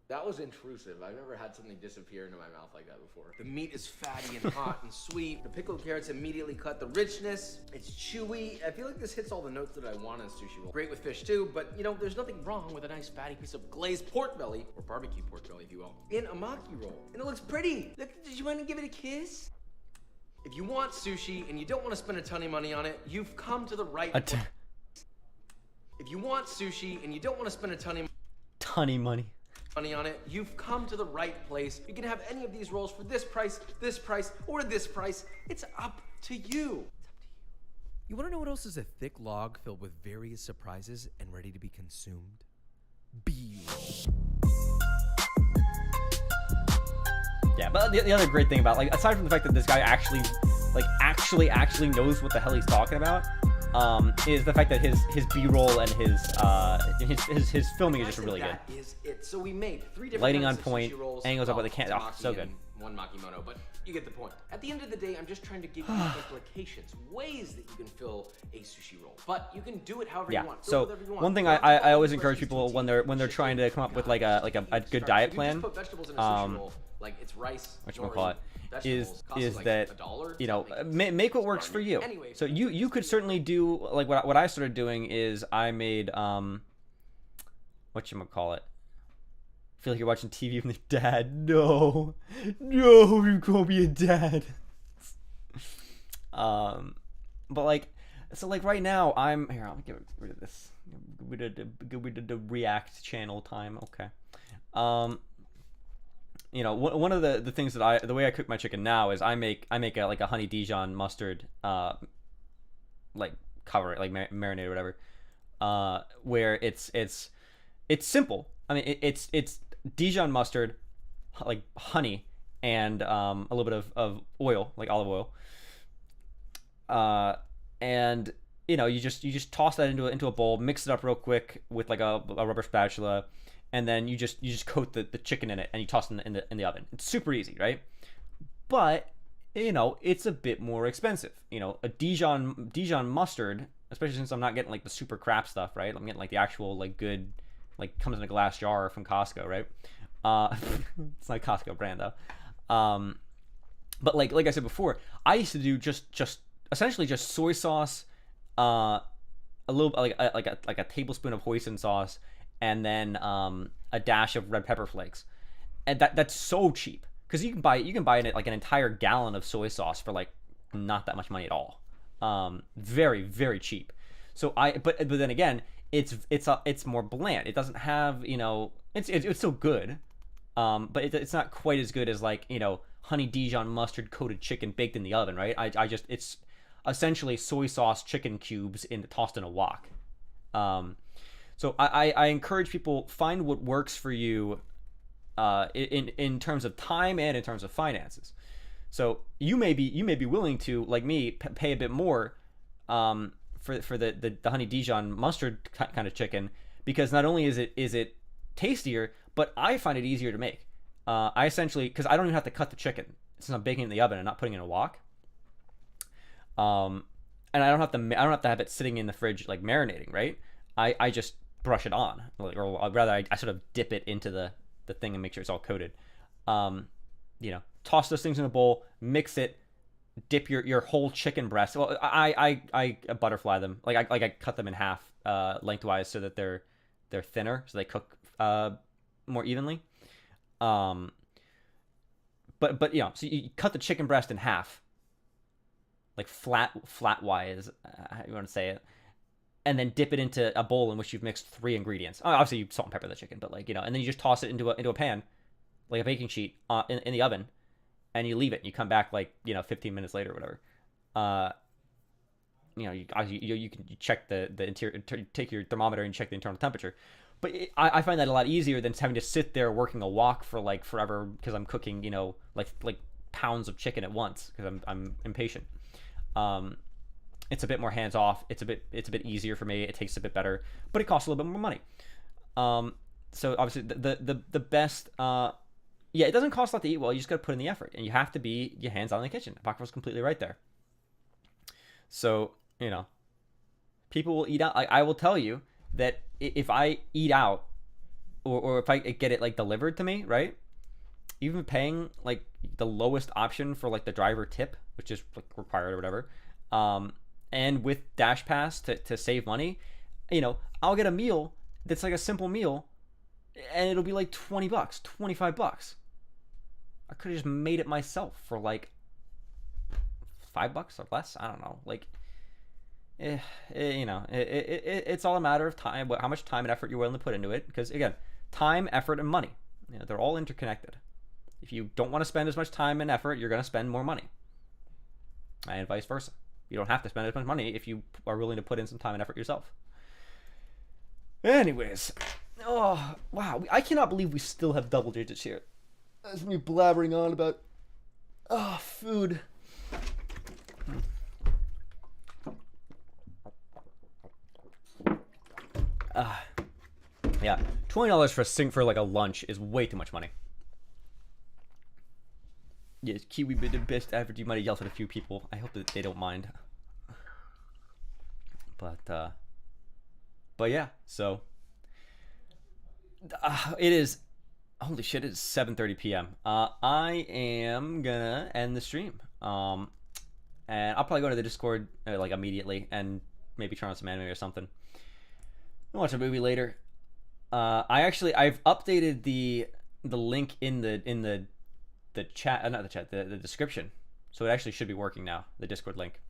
that was intrusive. I've never had something disappear into my mouth like that before. The meat is fatty and hot and sweet. The pickled carrots immediately cut the richness. It's chewy. I feel like this hits all the notes that I want in a sushi roll. Great with fish too, but there's nothing wrong with a nice fatty piece of glazed pork belly, or barbecue pork belly if you will, in a maki roll. And it looks pretty. Look, did you want to give it a kiss? If you want sushi and you don't want to spend a ton of money on it, you've come to the right place. If you want sushi and you don't want to spend a ton of money on it, you've come to the right place. You can have any of these rolls for this price, or this price. It's up to you. You want to know what else is a thick log filled with various surprises and ready to be consumed? B-roll. Yeah, but the other great thing about, like, aside from the fact that this guy actually knows what the hell he's talking about, is the fact that his B-roll and his filming is just really good. That is it. So we made 3 different lighting on kinds of point, sushi rolls, angles up with the camera. Oh, so good. One makimono, but you get the point. At the end of the day, I'm just trying to give you implications, ways that you can fill a sushi roll. But you can do it however you want. So one thing I always encourage people when they're trying to come up with like a good diet plan, put vegetables in a sushi roll, like it's rice, whatchamacallit, is that make what works for you. So you could certainly do, like, what I started doing is I made whatchamacallit. I feel like you're watching TV with your dad. No, you can't be a dad. But like So like right now, I'm here. I'll get rid of this. We did the React channel time. Okay. You know, one of the things that the way I cook my chicken now is I make like a honey Dijon mustard, like cover it, like marinade or whatever, where it's simple. I mean, it's Dijon mustard, like honey, and a little bit of oil, like olive oil. And you know, you just toss that into a bowl, mix it up real quick with like a rubber spatula, and then you just coat the chicken in it, and you toss it in the oven. It's super easy, right? But you know, it's a bit more expensive. You know, a Dijon mustard, especially since I'm not getting like the super crap stuff, right? I'm getting like the actual like good, like comes in a glass jar from Costco, right? It's not a Costco brand though. But like I said before, I used to do just essentially just soy sauce, a little like a tablespoon of hoisin sauce, and then a dash of red pepper flakes, and that's so cheap because you can buy like an entire gallon of soy sauce for like not that much money at all. Very very cheap. So but then again, it's more bland. It doesn't have, you know, it's still good, but it's not quite as good as like, you know, honey Dijon mustard coated chicken baked in the oven, right? It's essentially soy sauce chicken cubes tossed in a wok. So I encourage people, find what works for you in terms of time and in terms of finances. So you may be willing to, like me, pay a bit more for the honey Dijon mustard kind of chicken, because not only is it tastier, but I find it easier to make. I essentially, because I don't even have to cut the chicken since I'm baking it in the oven and not putting it in a wok. And I don't have to have it sitting in the fridge like marinating, right? I just brush it on, or rather I sort of dip it into the thing and make sure it's all coated. You know, toss those things in a bowl, mix it, dip your whole chicken breast. Well, I butterfly them, like I cut them in half lengthwise so that they're thinner, so they cook more evenly. But you know, so you cut the chicken breast in half, like flatwise, how you want to say it, and then dip it into a bowl in which you've mixed 3 ingredients. Obviously, you salt and pepper the chicken, but like, you know, and then you just toss it into a pan, like a baking sheet, in the oven, and you leave it. And you come back like, you know, 15 minutes later or whatever. You know, you can check the interior, take your thermometer and check the internal temperature. But I find that a lot easier than having to sit there working a wok for like forever, because I'm cooking, you know, like pounds of chicken at once, because I'm impatient. It's a bit more hands off. It's a bit easier for me. It tastes a bit better, but it costs a little bit more money. So obviously the best, yeah, it doesn't cost a lot to eat well. You just got to put in the effort, and you have to be your hands on in the kitchen. Bakra's completely right there. So, you know, people will eat out. I will tell you that if I eat out, or if I get it like delivered to me, right? Even paying like the lowest option for like the driver tip, which is like required or whatever, and with Dash Pass to save money, you know, I'll get a meal that's like a simple meal, and it'll be like $20, $25. I could have just made it myself for like $5 or less. I don't know. Like, you know, it's all a matter of time, how much time and effort you're willing to put into it. Because again, time, effort, and money, you know, they're all interconnected. If you don't want to spend as much time and effort, you're going to spend more money, and vice versa. You don't have to spend as much money if you are willing to put in some time and effort yourself. Anyways, oh wow, I cannot believe we still have double digits here. That's me blabbering on about food. Yeah, $20 for like a lunch is way too much money. Yes, Kiwi bid the best average. You might have yelled at a few people. I hope that they don't mind. But yeah, so it is. Holy shit! It is 7:30 p.m. I am gonna end the stream. And I'll probably go to the Discord like immediately and maybe turn on some anime or something. I'll watch a movie later. I've updated the link in the chat, not the chat, the description, so it actually should be working now, the Discord link.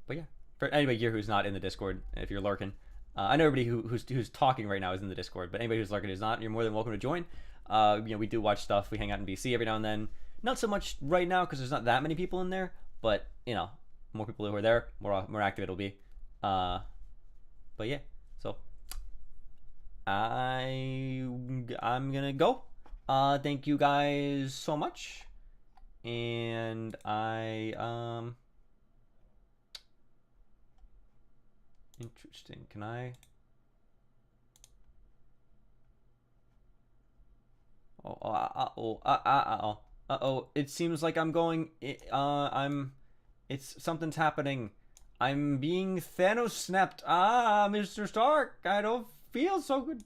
But yeah, for anybody here who's not in the Discord, if you're lurking, I know everybody who's talking right now is in the Discord, but anybody who's lurking is not. You're more than welcome to join. We do watch stuff. We hang out in VC every now and then. Not so much right now because there's not that many people in there, but more people who are there, more active it'll be. But yeah, so I'm gonna go. Thank you guys so much, and interesting. Can I? Uh-oh. It seems like I'm going. Something's happening. I'm being Thanos snapped. Mr. Stark. I don't feel so good.